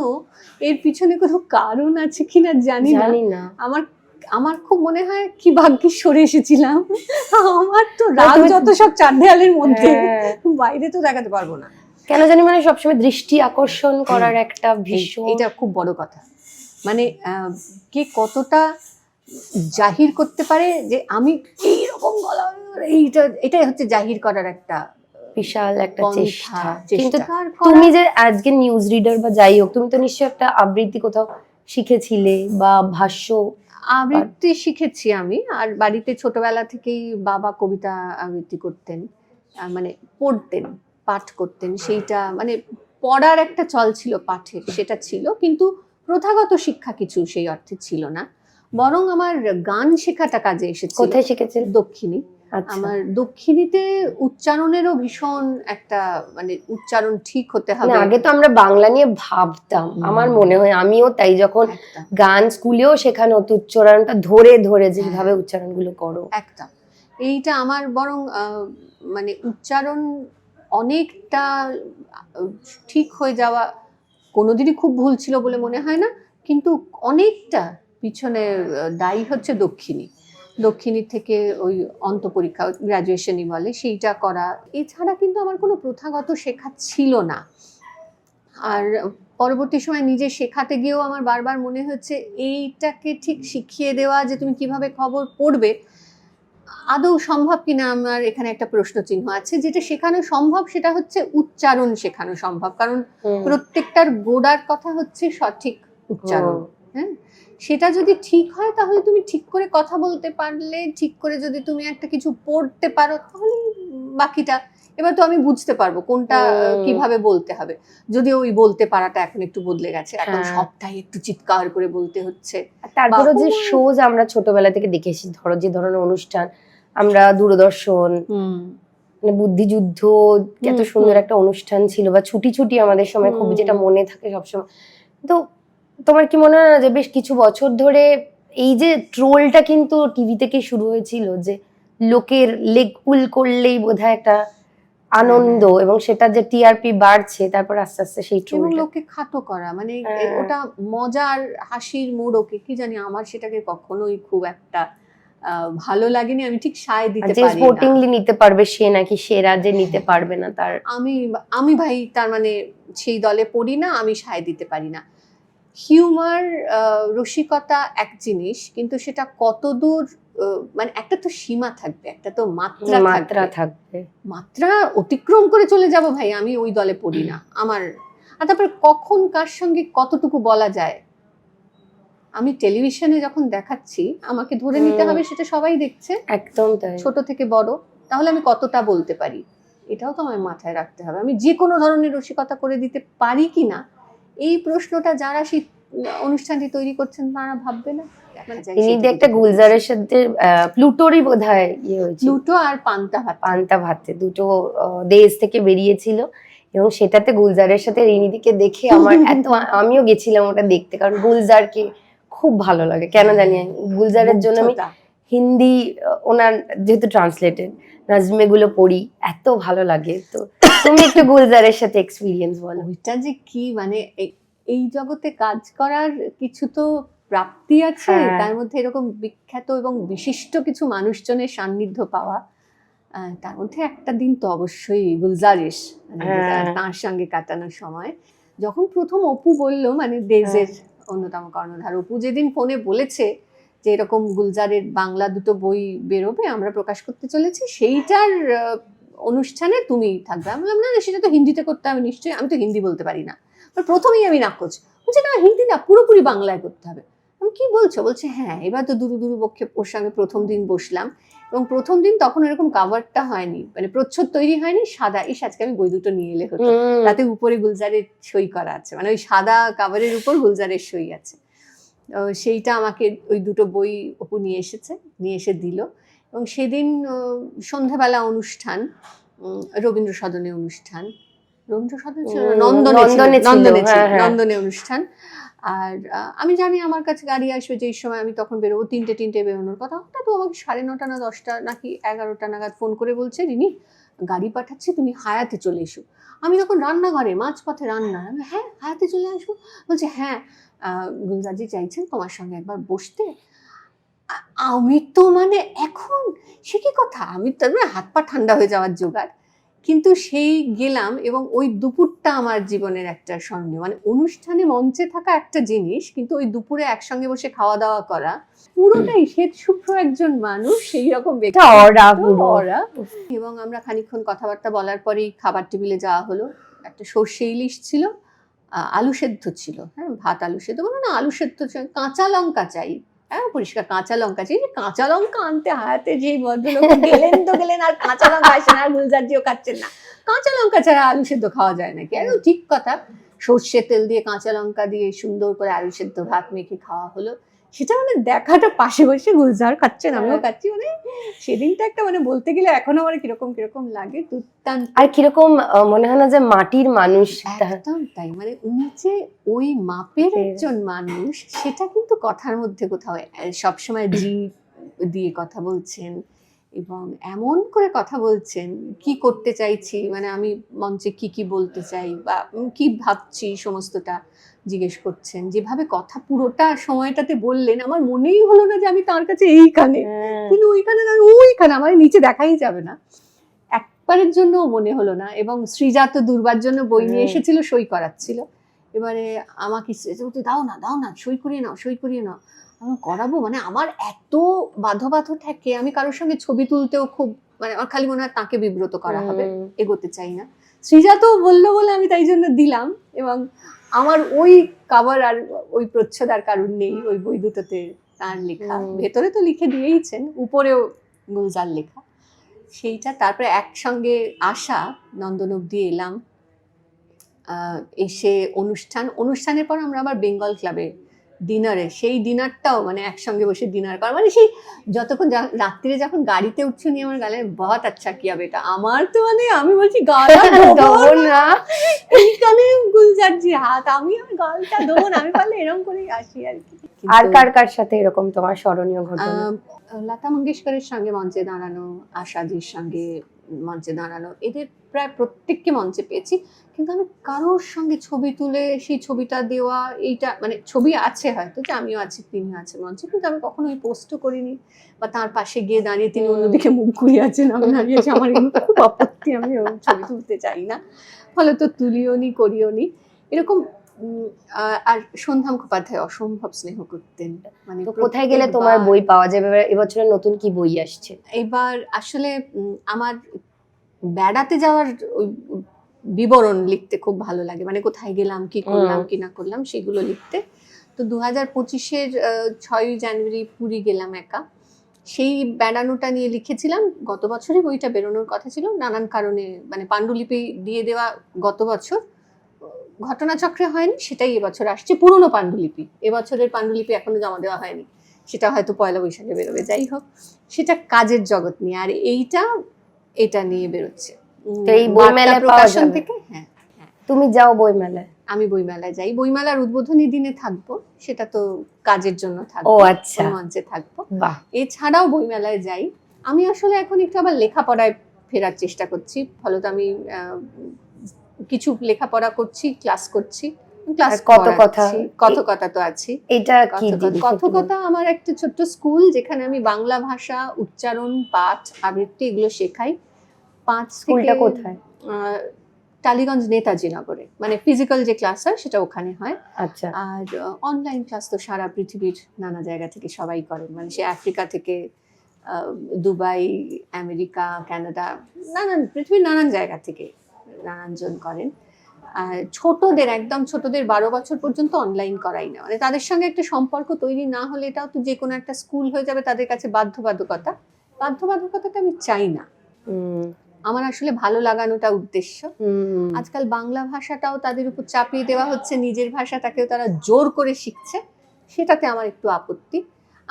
এর পিছনে কোনো কারণ আছে কিনা জানি না। জানি না। আমার আমার খুব মনে হয় কি ভাগ্যিস সরে এসেছিলাম। আমার তো রাগ তুমি- যত সব চার দেয়ালের মধ্যে, হ্যাঁ। বাইরে তো দেখাতে পারবো না। কেন জানি মানে সবসময় দৃষ্টি আকর্ষণ করার একটা ভীষণ, এটা খুব বড় কথা। মানে কে কতটা জাহির করতে পারে যে আমি এইরকম গলা, এটাই হচ্ছে জাহির করার একটা বিশাল একটা পন্থা, চেষ্টা। চেষ্টা। কিন্তু আর তুমি যে আজকে নিউজ রিডার বা যাই হোক, তুমি তো নিশ্চয়ই একটা আবৃত্তি কোথাও শিখেছিলে বা ভাষ্য। আবৃত্তি শিখেছি আমি, আর বাড়িতে ছোটবেলা থেকেই বাবা কবিতা আবৃত্তি করতেন, মানে পড়তেন, পাঠ করতেন। সেইটা মানে পড়ার একটা চল ছিল, পাঠের সেটা ছিল, কিন্তু প্রথাগত শিক্ষা কিছু সেই অর্থে ছিল না। বরং আমার গান শেখাটা কাজে এসেছিল। কোথায় শিখেছিলে? দক্ষিণী। আচ্ছা। আমার দক্ষিণীতে উচ্চারণেরও ভীষণ একটা, মানে উচ্চারণ ঠিক হতে না, হবে। আগে তো আমরা বাংলা নিয়ে ভাবতাম, আমার মনে হয় আমিও তাই, যখন একদম গান স্কুলেও শেখানো হতো উচ্চারণটা ধরে ধরে যেভাবে উচ্চারণগুলো করো। একদম এইটা আমার বরং মানে উচ্চারণ অনেকটা ঠিক হয়ে যাওয়া, কোনোদিনই খুব ভুল ছিল বলে মনে হয় না, কিন্তু অনেকটা পিছনে দায়ী হচ্ছে দক্ষিণী। দক্ষিণী থেকে ওই অন্তঃপরীক্ষা, গ্র্যাজুয়েশনই বলে, সেইটা করা। এছাড়া কিন্তু আমার কোনো প্রথাগত শেখা ছিল না। আর পরবর্তী সময় নিজে শেখাতে গিয়েও আমার বারবার মনে হচ্ছে এইটাকে ঠিক শিখিয়ে দেওয়া যে তুমি কিভাবে খবর পড়বে আদৌ সম্ভব কিনা, আমার এখানে একটা প্রশ্ন চিহ্ন আছে। যেটা শেখানো সম্ভব সেটা হচ্ছে উচ্চারণ শেখানো সম্ভব, কারণ প্রত্যেকটার গোড়ার কথা হচ্ছে সঠিক উচ্চারণ। হ্যাঁ, সেটা যদি ঠিক হয় তাহলে তুমি ঠিক করে কথা বলতে পারলে, ঠিক করে যদি তুমি একটা কিছু পড়তে পারো তাহলে বাকিটা এবার তো আমি বুঝতে পারবো কোনটা কিভাবে বলতে হবে। যদিও ওই বলতে পারাটা এখন একটু বদলে গেছে, এখন হ্যাঁ। সবটাই একটু চিৎকার করে বলতে হচ্ছে। তারপরে যে বাবা। শোজ আমরা ছোটবেলা থেকে দেখেছি, ধরো যে ধরনের অনুষ্ঠান আমরা দূরদর্শন, মানে বুদ্ধিযুদ্ধ, এত সুন্দর একটা অনুষ্ঠান ছিল, বা ছুটি ছুটি আমাদের সময় খুব যেটা মনে থাকে সবসময়। তো তোমার কি মনে হয় না যে বেশ কিছু বছর ধরে এই যে ট্রোলটা কিন্তু টিভি থেকে শুরু হয়েছিল, যে লোকের লেগ পুল করলেই বোধহয় একটা আনন্দ, এবং সেটা যে টিআরপি বাড়ছে, তারপর আস্তে আস্তে সেই এবং ট্রোলটা। লোককে খাটো করা, মানে হ্যাঁ। ওটা মজার হাসির মোড়কে কি জানি, আমার সেটাকে কখনোই খুব একটা ভালো লাগেনি। আমি ঠিক সায় দিতে যে পারি না। স্পোর্টিংলি নিতে পারবে সে নাকি সেরা যে নিতে পারবে না, তার আমি আমি ভাই তার মানে সেই দলে পড়ি না, আমি সায় দিতে পারি না। হিউমার, রসিকতা এক জিনিস, কিন্তু সেটা কতদূর, মানে একটা তো সীমা থাকবে, একটা তো মাত্রা মাত্রা থাকবে। থাকবে। মাত্রা অতিক্রম করে চলে যাব ভাই, আমি ওই দলে পড়ি না। আমার আর তারপরে কখন কার সঙ্গে কতটুকু বলা যায়, আমি টেলিভিশনে যখন দেখাচ্ছি আমাকে ধরে নিতে হবে সেটা সবাই দেখছে, একদম তাই। ছোট থেকে বড়, তাহলে আমি কতটা বলতে পারি এটাও তো আমার মাথায় রাখতে হবে। আমি যে কোনো ধরনের রসিকতা করে দিতে পারি কি না, এই প্রশ্নটা যারা সেই অনুষ্ঠানটি তৈরি করছেন তারা ভাববে না? তিনি একটা গুলজারের সাথে প্লুটোরই বোধহয় ইয়ে হয়েছিল, প্লুটো আর পান্তা ভাত। পান্তা ভাতে দুটো দেশ থেকে বেরিয়েছিল, এবং সেটাতে গুলজারের সাথে রিনিদিকে দেখে আমার এত আমিও গেছিলাম ওটা দেখতে, কারণ গুলজারকে খুব ভালো লাগে কেন জানি। গুলজারের জন্য আমি হিন্দি, ওনার যেহেতু ট্রান্সলেটেড নাজমে গুলো পড়ি, এত ভালো লাগে। তো তুমি একটু গুলজারের সাথে এক্সপিরিয়েন্স বলো। ওইটা যে কি, মানে এই জগতে কাজ করার কিছু তো প্রাপ্তি আছে, হ্যাঁ। তার মধ্যে এরকম বিখ্যাত এবং বিশিষ্ট কিছু মানুষজনের সান্নিধ্য পাওয়া, তার মধ্যে একটা দিন তো অবশ্যই গুলজারিশ, মানে তার সঙ্গে কাটানোর সময়। যখন প্রথম অপু বললো, মানে দেশের অন্যতম কর্ণধার অপু যেদিন ফোনে বলেছে যে এরকম গুলজারের বাংলা দুটো বই বেরোবে, আমরা প্রকাশ করতে চলেছি, সেইটার অনুষ্ঠানে তুমি থাকবে। আমি বললাম না না, সেটা তো হিন্দিতে করতে হবে নিশ্চয়ই, আমি তো হিন্দি বলতে পারি না। প্রথমেই আমি নাকচ, বলছে না হিন্দি না, পুরোপুরি বাংলায় করতে হবে। আমি কি বলছো? বলছে হ্যাঁ। এবার তো দুরু পক্ষে ওর সঙ্গে প্রথম দিন বসলাম, এবং প্রথম দিন তখন এরকম কাভারটা হয়নি, মানে প্রচ্ছদ তৈরি হয়নি, সাদা। ইস, আজকে আমি বই দুটো নিয়ে এলে হতো, তাতে উপরে গুলজারের সই করা আছে, মানে ওই সাদা কাভারের উপর গুলজারের সই আছে। সেইটা আমাকে ওই দুটো বই অপু নিয়ে এসে দিল। এবং সেদিন সন্ধ্যাবেলা অনুষ্ঠান, রবীন্দ্র সদনে অনুষ্ঠান, নন্দনে অনুষ্ঠান, আর আমি জানি আমার কাছে গাড়ি আসবে যেই সময় আমি তখন বেরোবো, তিনটে বেরোনোর কথা, হঠাৎ ও আমাকে 9:30 না 10টা নাকি 11টা নাগাদ ফোন করে বলছে, রিনি গাড়ি পাঠাচ্ছি, তুমি হায়াতে চলে এসো। আমি তখন রান্নাঘরে, মাঝপথে রান্না। আমি, হ্যাঁ হায়াতে চলে আসবো? বলছে হ্যাঁ, গুলজারজি চাইছেন তোমার সঙ্গে একবার বসতে। আমি তো মানে এখন সে কি কথা, আমি তার মানে হাত পা ঠান্ডা হয়ে যাওয়ার জোগাড়। কিন্তু সেই গেলাম এবং ওই দুপুরটা আমার জীবনের একটা স্মরণীয়, মানে অনুষ্ঠানে মঞ্চে থাকা একটা জিনিস, কিন্তু ওই দুপুরে একসঙ্গে বসে খাওয়া দাওয়া করা, পুরোটাই শ্বেত শুভ্র একজন মানুষ, সেই রকম ব্যক্তি, অরা পুরো। অরা। এবং আমরা খানিকক্ষণ কথাবার্তা বলার পরেই খাবার টেবিলে যাওয়া হলো। একটা সর্ষে ইলিশ ছিল, আলু সেদ্ধ ছিল, হ্যাঁ ভাত আলু সেদ্ধ, বলো না আলু সেদ্ধ, কাঁচা লঙ্কা চাই, হ্যাঁ পরিষ্কার কাঁচা লঙ্কা চাই। যে কাঁচা লঙ্কা আনতে হাতে যেই ভদ্রলোক গেলেন তো গেলেন, আর কাঁচা লঙ্কা আসে না, আর গুলজারজিও খাচ্ছেন না। কাঁচা লঙ্কা ছাড়া আলু সেদ্ধ খাওয়া যায় নাকি? একদম ঠিক কথা। সর্ষে তেল দিয়ে কাঁচা লঙ্কা দিয়ে সুন্দর করে আলু সেদ্ধ ভাত মেখে খাওয়া হলো। সেটা মানে দেখাটা, পাশে বসে গুলজার খাচ্ছেন, আমিও খাচ্ছি, মানে সেদিনটা একটা মানে বলতে গেলে এখনো আমার কিরকম কিরকম লাগে, দুর্দান্ত। আর কিরকম মনে হয় না যে মাটির মানুষ। একদম তাই, মানে উনি যে ওই মাপের একজন মানুষ, সেটা কিন্তু কথার মধ্যে কোথাও সবসময় জি দিয়ে কথা বলছেন, এবং এমন করে কথা বলছেন কি করতে চাইছি, মানে আমি মঞ্চে কি কি বলতে চাই বা কি ভাবছি সমস্তটা জিজ্ঞেস করছেন। যেভাবে কথা পুরোটা সময়টাতে বললেন, আমার মনেই হলো না যে আমি তার কাছে এইখানে, তিনি ওইখানে, ওইখানে আমার নিচে দেখাই যাবে না, একবারের জন্য মনে হলো না। এবং সৃজা তো দুর্বার জন্য বই নিয়ে এসেছিল, সই করাচ্ছিল। এবারে আমাকে দাও না সই করিয়ে নাও। আমি করাবো, মানে আমার এত বাধ্য থাকে, আমি কারোর সঙ্গে ছবি তুলতেও খুব, মানে আমার খালি মনে হয় তাকে বিব্রত করা হবে, এগোতে চাই না। সৃজা তো বললো বলে আমি তাই জন্য দিলাম। এবং আমার ওই কাভার আর ওই প্রচ্ছদ আর কারণ নেই, ওই বই দুটোতে তার লেখা, ভেতরে তো লিখে দিয়েইছেন, উপরেও গুলজার লেখা, সেইটা। তারপরে একসঙ্গে আসা, নন্দন অব্দি এলাম, এসে অনুষ্ঠানের পর আমরা আবার বেঙ্গল ক্লাবে ডিনারে, সেই ডিনারটাও মানে একসঙ্গে বসে ডিনার করা, মানে সেই যতক্ষণ রাত্রিরে যখন গাড়িতে উঠছি উনি আমার গালে বহুত আচ্ছা কিয়া বেটা, আমার তো মানে আমি বলছি গালটা দেবো না, এইখানে গুলজারজি হাত, আমি আর গালটা দেবো না, আমি পারলে এরকম করেই আসি আর কি। আর কার সাথে এরকম তোমার স্মরণীয় ঘটনা? লতা মঙ্গেশকরের সঙ্গে মঞ্চে দাঁড়ানো, আশাজির সঙ্গে মঞ্চে দাঁড়ানো, এদের প্রায় প্রত্যেককে মঞ্চে পেয়েছি, কিন্তু আমি কারোর সঙ্গে ছবি তুলে সেই ছবিটা দেওয়া, এইটা মানে ছবি আছে হয়তো যে আমিও আছি, তিনি আছে মঞ্চে, কিন্তু আমি কখনো ওই পোস্টও করিনি, বা তার পাশে গিয়ে দাঁড়িয়ে তিনি অন্যদিকে মুখ ঘুরিয়ে আছেন, আমি দাঁড়িয়ে আছি, আমার এগুলো খুব আপত্তি, আমি ছবি তুলতে চাই না, ফলে তো তুলিও নি, করিও নি এরকম। আর সন্ধ্যা মুখোপাধ্যায় অসম্ভব স্নেহ করতেন, মানে কোথায় গেলে তোমার বই পাওয়া যাবে? এবছরে নতুন কি বই আসছে? এবার আসলে আমার বেড়াতে যাওয়ার ওই বিবরণ লিখতে খুব ভালো লাগে, মানে কোথায় গেলাম, কি করলাম কি না করলাম সেগুলো লিখতে। তো 2025-এর 6ই জানুয়ারি পুরী গেলাম একা, সেই বেড়ানোটা নিয়ে লিখেছিলাম। গত বছরই বইটা বেরোনোর কথা ছিল, নানান কারণে মানে পাণ্ডুলিপি দিয়ে দেওয়া গত বছর ঘটনাচক্রে হয়নি, সেটাই এবছর আসছে, পুরনো পাণ্ডুলিপি, এবছরের পাণ্ডুলিপি এখনো জমা দেওয়া হয়নি, সেটা হয়তো পয়লা বৈশাখে বেরোবে। যাই হোক, সেটা কাজের জগৎ নিয়ে, আর এটা নিয়ে বেরোচ্ছে এই বইমেলায় প্রকাশন থেকে। হ্যাঁ, তুমি যাও বইমেলায়? আমি বইমেলায় যাই, বইমেলার উদ্বোধনী দিনে থাকবো, সেটা তো কাজের জন্য থাকবো, ও আচ্ছা, মঞ্চে থাকবো। বাহ। এছাড়াও বইমেলায় যাই। আমি আসলে এখন একটু আবার লেখাপড়ায় ফেরার চেষ্টা করছি, ফলত আমি কিছু লেখাপড়া করছি, ক্লাস করছি, কথকতা তো আছি। এটা কি? কথকতা আমার একটা ছোট্ট স্কুল, যেখানে আমি বাংলা ভাষা, উচ্চারণ, পাঠ, আবৃত্তি এগুলো শেখাই। 5 থেকে কোথায়? টালিগঞ্জ নেতাজি নগরে, মানে ফিজিক্যাল যে ক্লাস হয় সেটা ওখানে হয়। আচ্ছা। আর অনলাইন ক্লাস তো সারা পৃথিবীর নানা জায়গা থেকে সবাই করেন, মানে সে আফ্রিকা থেকে দুবাই, আমেরিকা, কানাডা, পৃথিবীর নানান জায়গা থেকে নানানজন করেন। আর ছোটদের, একদম ছোটদের 12 বছর পর্যন্ত অনলাইন করাই না, মানে তাদের সঙ্গে একটা সম্পর্ক তৈরি না হলে এটাও তো যে কোনো একটা স্কুল হয়ে যাবে তাদের কাছে বাধ্যবাধকতাটা আমি চাই না। আমার আসলে ভালো লাগানোটা উদ্দেশ্য। আজকাল বাংলা ভাষাটাও তাদের উপর চাপিয়ে দেওয়া হচ্ছে, নিজের ভাষাটাকেও তারা জোর করে শিখছে, সেটাতে আমার একটু আপত্তি।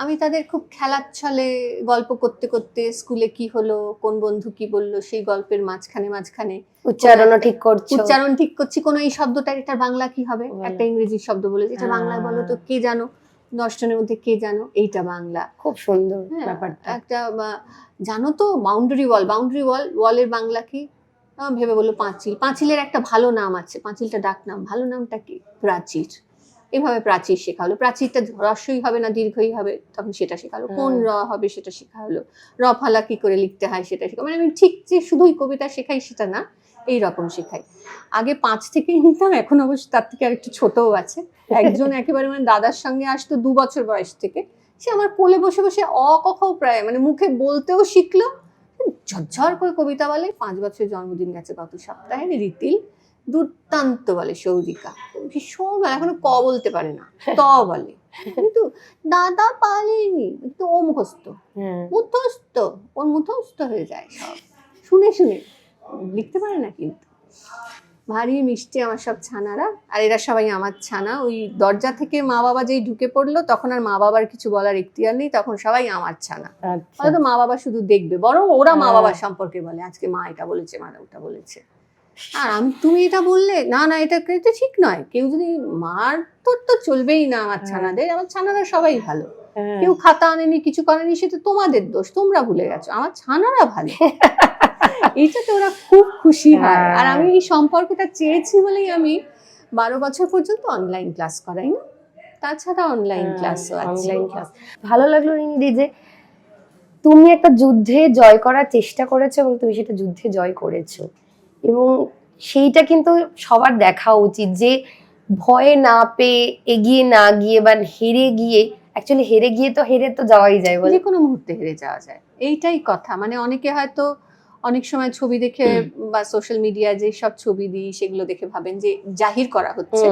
আমি তাদের খুব খেলার ছলে গল্প করতে করতে স্কুলে কি হলো, কোন বন্ধু কি বললো, সেই গল্পের মাঝখানে মাঝখানে উচ্চারণও ঠিক করছো। উচ্চারণ ঠিক করছি, কোনো এই শব্দটার এটা বাংলা কি হবে, বাংলা। একটা ইংরেজি শব্দ বলে এটা বাংলায় বলো তো, কে জানো, 10 জনের মধ্যে কে জানো এইটা বাংলা। খুব সুন্দর হ্যাঁ, ব্যাপারটা। একটা জানো তো বাউন্ডারি ওয়াল, ওয়ালের বাংলা কি, ভেবে বললো পাঁচিল। পাঁচিলের একটা ভালো নাম আছে, পাঁচিলটা ডাক নাম, ভালো নামটা কি, প্রাচীর। এভাবে প্রাচীর শেখা হলো, প্রাচীরটা হ্রস্বই হবে না দীর্ঘই হবে, তখন সেটা শেখা হলো, কোন র হবে সেটা শেখা হলো, র ফালা কি করে লিখতে হয় সেটা শেখা, মানে আমি ঠিক যে শুধুই কবিতা শেখাই সেটা না, এই রকম শেখাই। আগে 5 থেকেই নিতাম, এখন অবশ্য তার থেকে আর একটু ছোটও আছে। একজন একেবারে মানে দাদার সঙ্গে আসতো 2 বছর বয়স থেকে, সে আমার কোলে বসে বসে অ ক খ প্রায় মানে মুখে বলতেও শিখলো, ঝরঝর করে কবিতা বলে। 5 বছরের জন্মদিন গেছে গত সপ্তাহে, রিতিল দুর্দান্ত বলে, সৌরিকা ভীষণ ভালো, এখনো ক বলতে পারে না, ত বলে, কিন্তু দাদা পারেনি, কিন্তু ও মুখস্থ, ওর মুখস্থ হয়ে যায় সব শুনে শুনে, লিখতে পারে না কিন্তু। ভারী মিষ্টি আমার সব ছানারা, আর এরা সবাই আমার ছানা। ওই দরজা থেকে মা বাবা যেই ঢুকে পড়লো তখন আর মা বাবার কিছু বলার ইখতিয়ার নেই, তখন সবাই আমার ছানা। হয়তো মা বাবা শুধু দেখবে, বরং ওরা মা বাবার সম্পর্কে বলে, আজকে মা এটা বলেছে, মা ওটা বলেছে। আর আমি, তুমি এটা বললে না, না এটা কিন্তু ঠিক নয়, কেউ যদি মার তো চলবেই না আমার ছানাদের, আমার ছানারা সবাই ভালো, কেউ খাতা আনেনি কিছু করেনি সেটা তোমাদের দোষ, তোমরা ভুলে গেছো, আমার ছানারা ভালো। এইটাতে ওরা খুব খুশি হয়। আর আমি এই সম্পর্কটা চেয়েছি বলেই আমি 12 বছর পর্যন্ত অনলাইন ক্লাস করাই না, তাছাড়া অনলাইন ক্লাসও আছে। অনলাইন ক্লাস ভালো লাগলো রিনিদি যে তুমি একটা যুদ্ধে জয় করার চেষ্টা করেছো এবং তুমি সেটা যুদ্ধে জয় করেছো, এবং সেইটা কিন্তু সবার দেখা উচিত যে ভয়ে না পেয়ে, এগিয়ে না গিয়ে বা হেরে গিয়ে, অ্যাকচুয়ালি হেরে তো যাওয়াই যায়, বলে যে কোনো মুহূর্তে হেরে যাওয়া যায়, এইটাই কথা। মানে অনেকে হয়তো অনেক সময় ছবি দেখে বা সোশ্যাল মিডিয়ায় যে সব ছবি দিই সেগুলো দেখে ভাবেন যে জাহির করা হচ্ছে।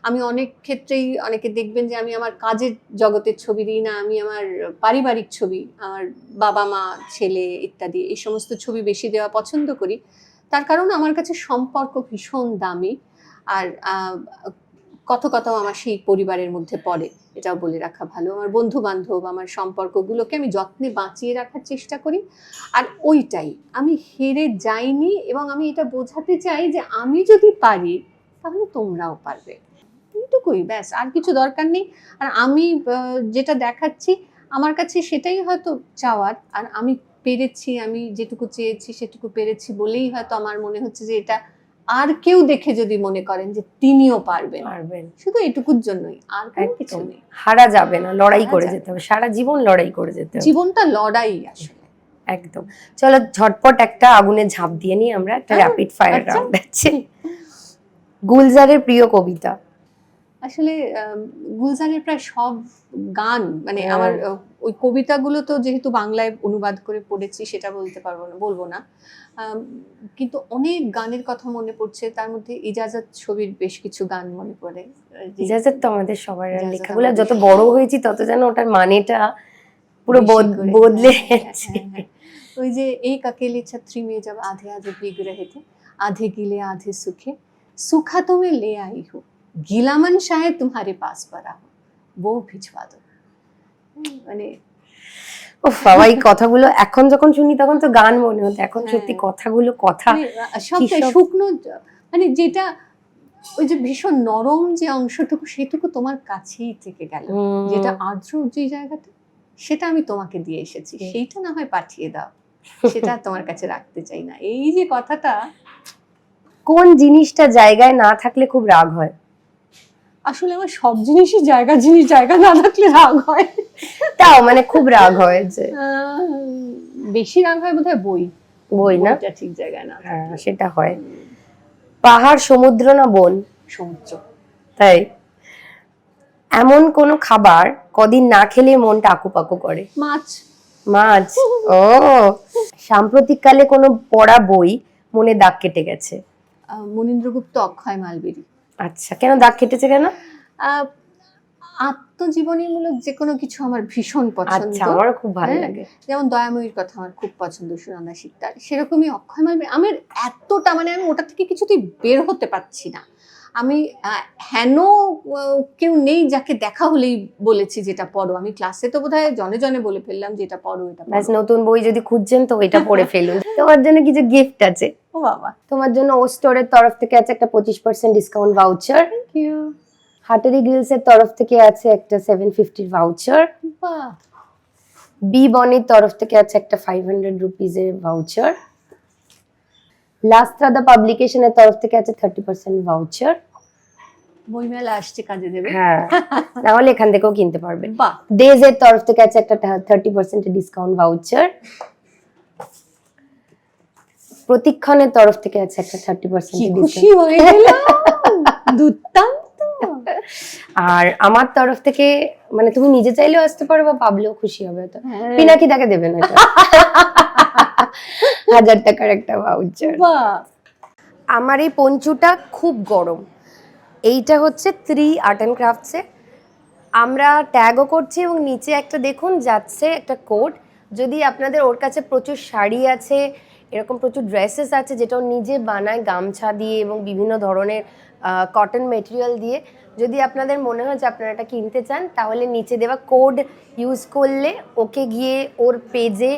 আমি অনেক ক্ষেত্রেই, অনেকে দেখবেন যে আমি আমার কাজের জগতের ছবি দিই না, আমি আমার পারিবারিক ছবি, আমার বাবা মা ছেলে ইত্যাদি এই সমস্ত ছবি বেশি দেওয়া পছন্দ করি। তার কারণ আমার কাছে সম্পর্ক ভীষণ দামি, আর কথাও আমার সেই পরিবারের মধ্যে পড়ে, এটাও বলে রাখা ভালো। আমার বন্ধু বান্ধব, আমার সম্পর্কগুলোকে আমি যত্নে বাঁচিয়ে রাখার চেষ্টা করি। আর ওইটাই, আমি হেরে যাইনি, এবং আমি এটা বোঝাতে চাই যে আমি যদি পারি তাহলে তোমরাও পারবে, এইটুকুই ব্যাস, আর কিছু দরকার নেই। আর আমি যেটা দেখাচ্ছি আমার কাছে সেটাই হয়তো চাওয়ার, আর আমি পেরেছি, আমি যেটুকু চেয়েছি সেটুকু পেরেছি বলেই হয়তো আমার মনে হচ্ছে যে এটা আর কেউ দেখে যদি মনে করেন যে তিনিও পারবেন, শুধু এটুকুর জন্যই, আর কোনো কিছু নেই। হারা যাবে না, লড়াই করে যেতে হবে, সারা জীবন লড়াই করে যেতে হবে, জীবনটা লড়াই আসলে। একদম। চলো ঝটপট একটা আগুনে ঝাঁপ দিয়ে নিই আমরা, একটা র্যাপিড ফায়ার রাউন্ড আছে। গুলজারের প্রিয় কবিতা? আসলে গুলজারের প্রায় সব গান, মানে আমার ওই কবিতাগুলো তো যেহেতু বাংলায় অনুবাদ করে পড়েছি সেটা বলবো না, কিন্তু অনেক গানের কথা মনে পড়ছে, তার মধ্যে ইজাজত ছবির বেশ কিছু গান মনে পড়ে। ইজাজত তো আমাদের সবার লেখাগুলো, যত বড় হয়েছি তত যেন ওটার মানেটা পুরো বদলে যাচ্ছে। ওই যে एक अकेली छतरी में जब आधे आधे भीग रहे थे, आधे गीले आधे सूखे, सूखा तो मैं ले आई हूँ, गीला मन शायद तुम्हारे पास पड़ा हो, वो भिजवा दो। মানে ও বাবা, এই কথাগুলো এখন যখন শুনি তখন তো গান মনে হতো, এখন সত্যি কথাগুলো কথা সবটাই শুকনো, মানে যেটা ওই যে ভীষণ নরম যে অংশটুকু সেটুকু তোমার কাছেই থেকে গেল, যেটা আর্দ্র যে জায়গাটা সেটা আমি তোমাকে দিয়ে এসেছি, সেইটা না হয় পাঠিয়ে দাও, সেটা তোমার কাছে রাখতে চাই না। এই যে কথাটা, কোন জিনিসটা জায়গায় না থাকলে খুব রাগ হয়? আসলে আমার সব জিনিসই জায়গা না থাকলে রাগ হয়, তাও মানে খুব রাগ হয় যে বেশি রাগ হয় বোধহয় বই না, ঠিক জায়গায় না, সেটা হয়। পাহাড়, সমুদ্র না বন? সমুদ্র। তাই? এমন কোন খাবার কদিন না খেলে মনটা আকুপাকু করে? মাছ। ও, সাম্প্রতিককালে কোনো পড়া বই মনে দাগ কেটে গেছে? মনীন্দ্রগুপ্ত, অক্ষয় মালবেরি। আচ্ছা, কেন দাগ কেটেছে কেন? আত্মজীবনীমূলক যে কোনো কিছু আমার ভীষণ পছন্দ, আমারও খুব ভালো লাগে। যেমন দয়াময়ীর কথা আমার খুব পছন্দ, সুনন্দা শিকদার, সেরকমই অক্ষয় মালবেরি। আমার এতটা, মানে আমি ওটা থেকে কিছুতেই বের হতে পারছি না। আমি হেন কেউ নেই যাকে দেখা হলেই বলেছি যেটা পড়ো। আমি ক্লাসে তো বোধহয় জনে জনে বলে ফেললাম যে এটা পড়ো, এটা ব্যাস, পড়ো। নতুন বই যদি খুঁজছেন তো এটা পড়ে ফেলুন। তোমার জন্য কিছু গিফট আছে। ও বাবা, তোমার জন্য ও স্টোরের তরফ থেকে আছে একটা 25% discount voucher. Thank you. Hatari grills এর তরফ থেকে আছে একটা 750 ভাউচার। বাহ, বি বনির তরফ থেকে আছে একটা 500 রুপিজের ভাউচার। লাস্ট্রাদা পাবলিকেশনের তরফ থেকে আছে 30% ভাউচার। বইমেলা আসছে, কাজে দেবে। হ্যাঁ, তাহলে এখান থেকেও কিনতে পারবেন। বাহ, ডেজ এর তরফ থেকে আছে একটা 30% ডিসকাউন্ট ভাউচার। প্রতীক্ষণের তরফ থেকে আছে একটা 30% কি ডিসকাউন্ট। খুশি হয়ে গেলাম, দুর্দান্ত। আর আমার তরফ থেকে মানে তুমি নিজে চাইলেও আসতে পারো বা পাবলেও খুশি হবে। তো হ্যাঁ। পিনাকি তাকে দেবে না এটা। 1000 টাকার একটা ভাউচার। বাহ, আমার এই পঞ্চুটা খুব গরম। এইটা হচ্ছে 3 আর্ট অ্যান্ড ক্রাফটসে। আমরা ট্যাগও করছি এবং নিচে একটা দেখুন যাচ্ছে একটা কোড। যদি আপনাদের ওর কাছে প্রচুর শাড়ি আছে, এরকম প্রচুর ড্রেসেস আছে যেটা ও নিজে বানায় গামছা দিয়ে এবং বিভিন্ন ধরনের কটন মেটেরিয়াল দিয়ে, যদি আপনাদের মনে হয় যে আপনারা এটা কিনতে চান, তাহলে নিচে দেওয়া কোড ইউজ করলে ওকে গিয়ে ওর পেজে,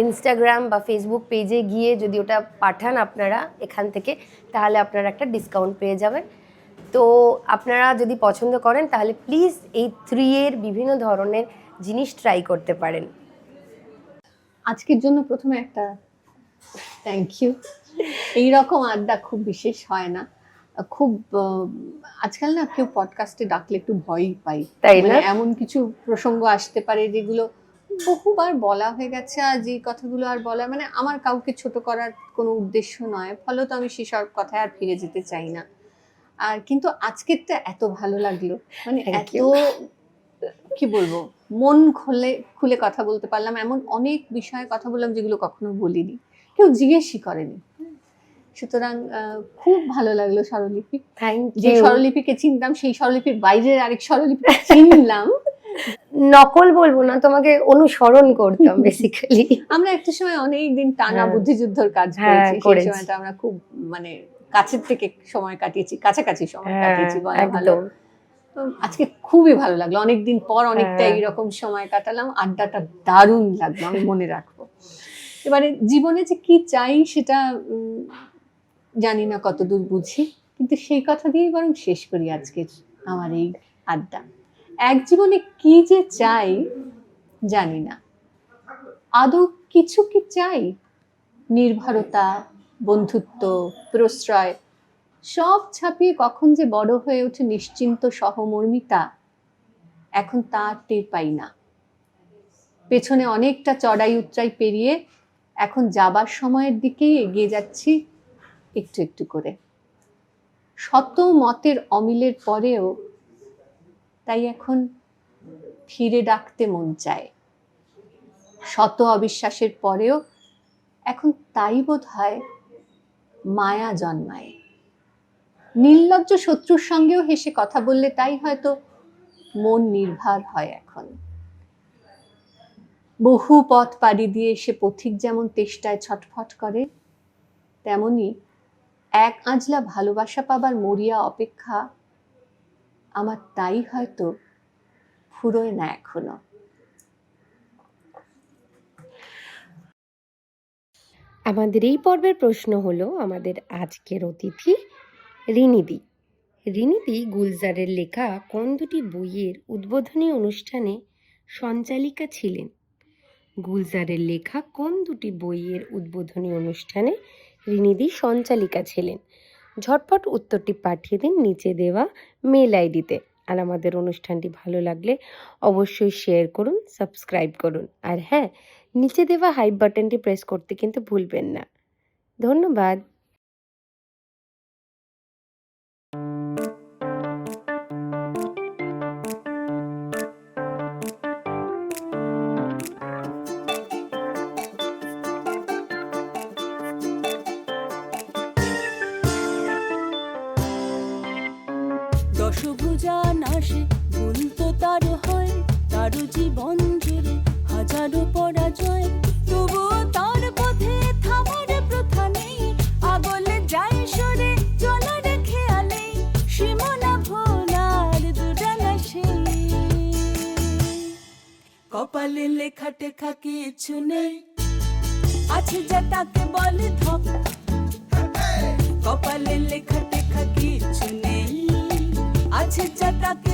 ইনস্টাগ্রাম বা ফেসবুক পেজে গিয়ে যদি ওটা পাঠান আপনারা এখান থেকে, তাহলে আপনারা একটা ডিসকাউন্ট পেয়ে যাবেন। তো আপনারা যদি পছন্দ করেন তাহলে প্লিজ এই 3 এর বিভিন্ন ধরনের জিনিস ট্রাই করতে পারেন। আজকের জন্য প্রথমে একটা থ্যাংক ইউ। এইরকম আড্ডা খুব বিশেষ হয় না, খুব আজকাল না কেউ পডকাস্টে ডাকলে একটু ভয়ই পাই, তাই না? মানে এমন কিছু প্রসঙ্গ আসতে পারে যেগুলো বহুবার বলা হয়ে গেছে, আর যে কথাগুলো আর বলা, মানে আমার কাউকে ছোট করার কোনো উদ্দেশ্য নয়, ফলত আমি সেসব কথায় আর ফিরে যেতে চাই না। আর কিন্তু আজকেরটা এত ভালো লাগলো, মানে Thank এত you. কি বলবো, মন খুলে কথা বলতে পারলাম। এমন অনেক বিষয়ে কথা বললাম যেগুলো কখনো বলিনি, কেউ জিজ্ঞেসই করেনি। সুতরাং খুব ভালো লাগলো স্বরলিপি। থ্যাংক যে ইউ। স্বরলিপিকে চিনতাম সেই স্বরলিপির বাইরের আরেক স্বরলিপি চিনলাম। নকল বলবো না, তোমাকে অনুসরণ করতাম বেসিক্যালি। আমরা একটা সময় অনেক দিন টানা হ্যাঁ। বুদ্ধিযুদ্ধর কাজ হ্যাঁ, করেছি, সেই করেছি। সময়টা আমরা খুব মানে কাছের থেকে সময় কাটিয়েছি, কাছাকাছি সময় হ্যাঁ, কাটিয়েছি বলা ভালো। একদম। তো আজকে খুবই ভালো লাগলো, অনেকদিন পর অনেকটা হ্যাঁ। এইরকম সময় কাটালাম, আড্ডাটা দারুণ লাগলো, আমি মনে রাখবো। এবারে জীবনে যে কি চাই সেটা জানি না কতদূর বুঝি, কিন্তু সেই কথা দিয়েই বরং শেষ করি আজকের আমার এই আড্ডা। এক জীবনে কি যে চাই জানি না, আদৌ কিছু কি চাই? নির্ভরতা, বন্ধুত্ব, প্রশ্রয় সব ছাপিয়ে কখন যে বড় হয়ে ওঠে নিশ্চিন্ত সহমর্মিতা, এখন তা আর টের পাই না। পেছনে অনেকটা চড়াই উতরাই পেরিয়ে এখন যাবার সময়ের দিকেই এগিয়ে যাচ্ছি একটু একটু করে। শত মতের অমিলের পরেও তাই এখন ফিরে ডাকতে মন চায়। শত অবিশ্বাসের পরেও এখন তাই বোধ হয় মায়া জন্মায়। নির্লজ্জ শত্রুর সঙ্গেও হেসে কথা বললে তাই হয়তো মন নির্ভর হয় এখন। বহু পথ পাড়ি দিয়ে সে পথিক যেমন তেষ্টায় ছটফট করে, তেমনি এক আঁজলা ভালোবাসা পাবার মরিয়া অপেক্ষা আমার তাই হয়তো ফুরোয় না এখনো। আমাদের এই পর্বের প্রশ্ন হলো আমাদের আজকের অতিথি রিনিদি। রিনিদি গুলজারের লেখা কোন দুটি বইয়ের উদ্বোধনী অনুষ্ঠানে সঞ্চালিকা ছিলেন? গুলজারের লেখা কোন দুটি বইয়ের উদ্বোধনী অনুষ্ঠানে রিনিদি সঞ্চালিকা ছিলেন? ঝটপট উত্তরটি পাঠিয়ে দিন নিচে দেওয়া মেল আইডিতে। আর আমাদের অনুষ্ঠানটি ভালো লাগলে অবশ্যই শেয়ার করুন, সাবস্ক্রাইব করুন, আর হ্যাঁ, নিচে দেওয়া হাইপ বাটনটি প্রেস করতে কিন্তু ভুলবেন না। ধন্যবাদ। দশভুজা নাশে বলতো তার হয়, তার জীবন জুড়ে হাজারো পরাজয়, তবুও তার পথে থামার প্রথা নেই, আগলে যায় সরে চলার খেয়ালে। কপালে লেখা টেখা কিছু নেই, আছে যা তাকে বলে ধপ। কপালে লেখা টেখা কিছু নেই, আছে যা তাকে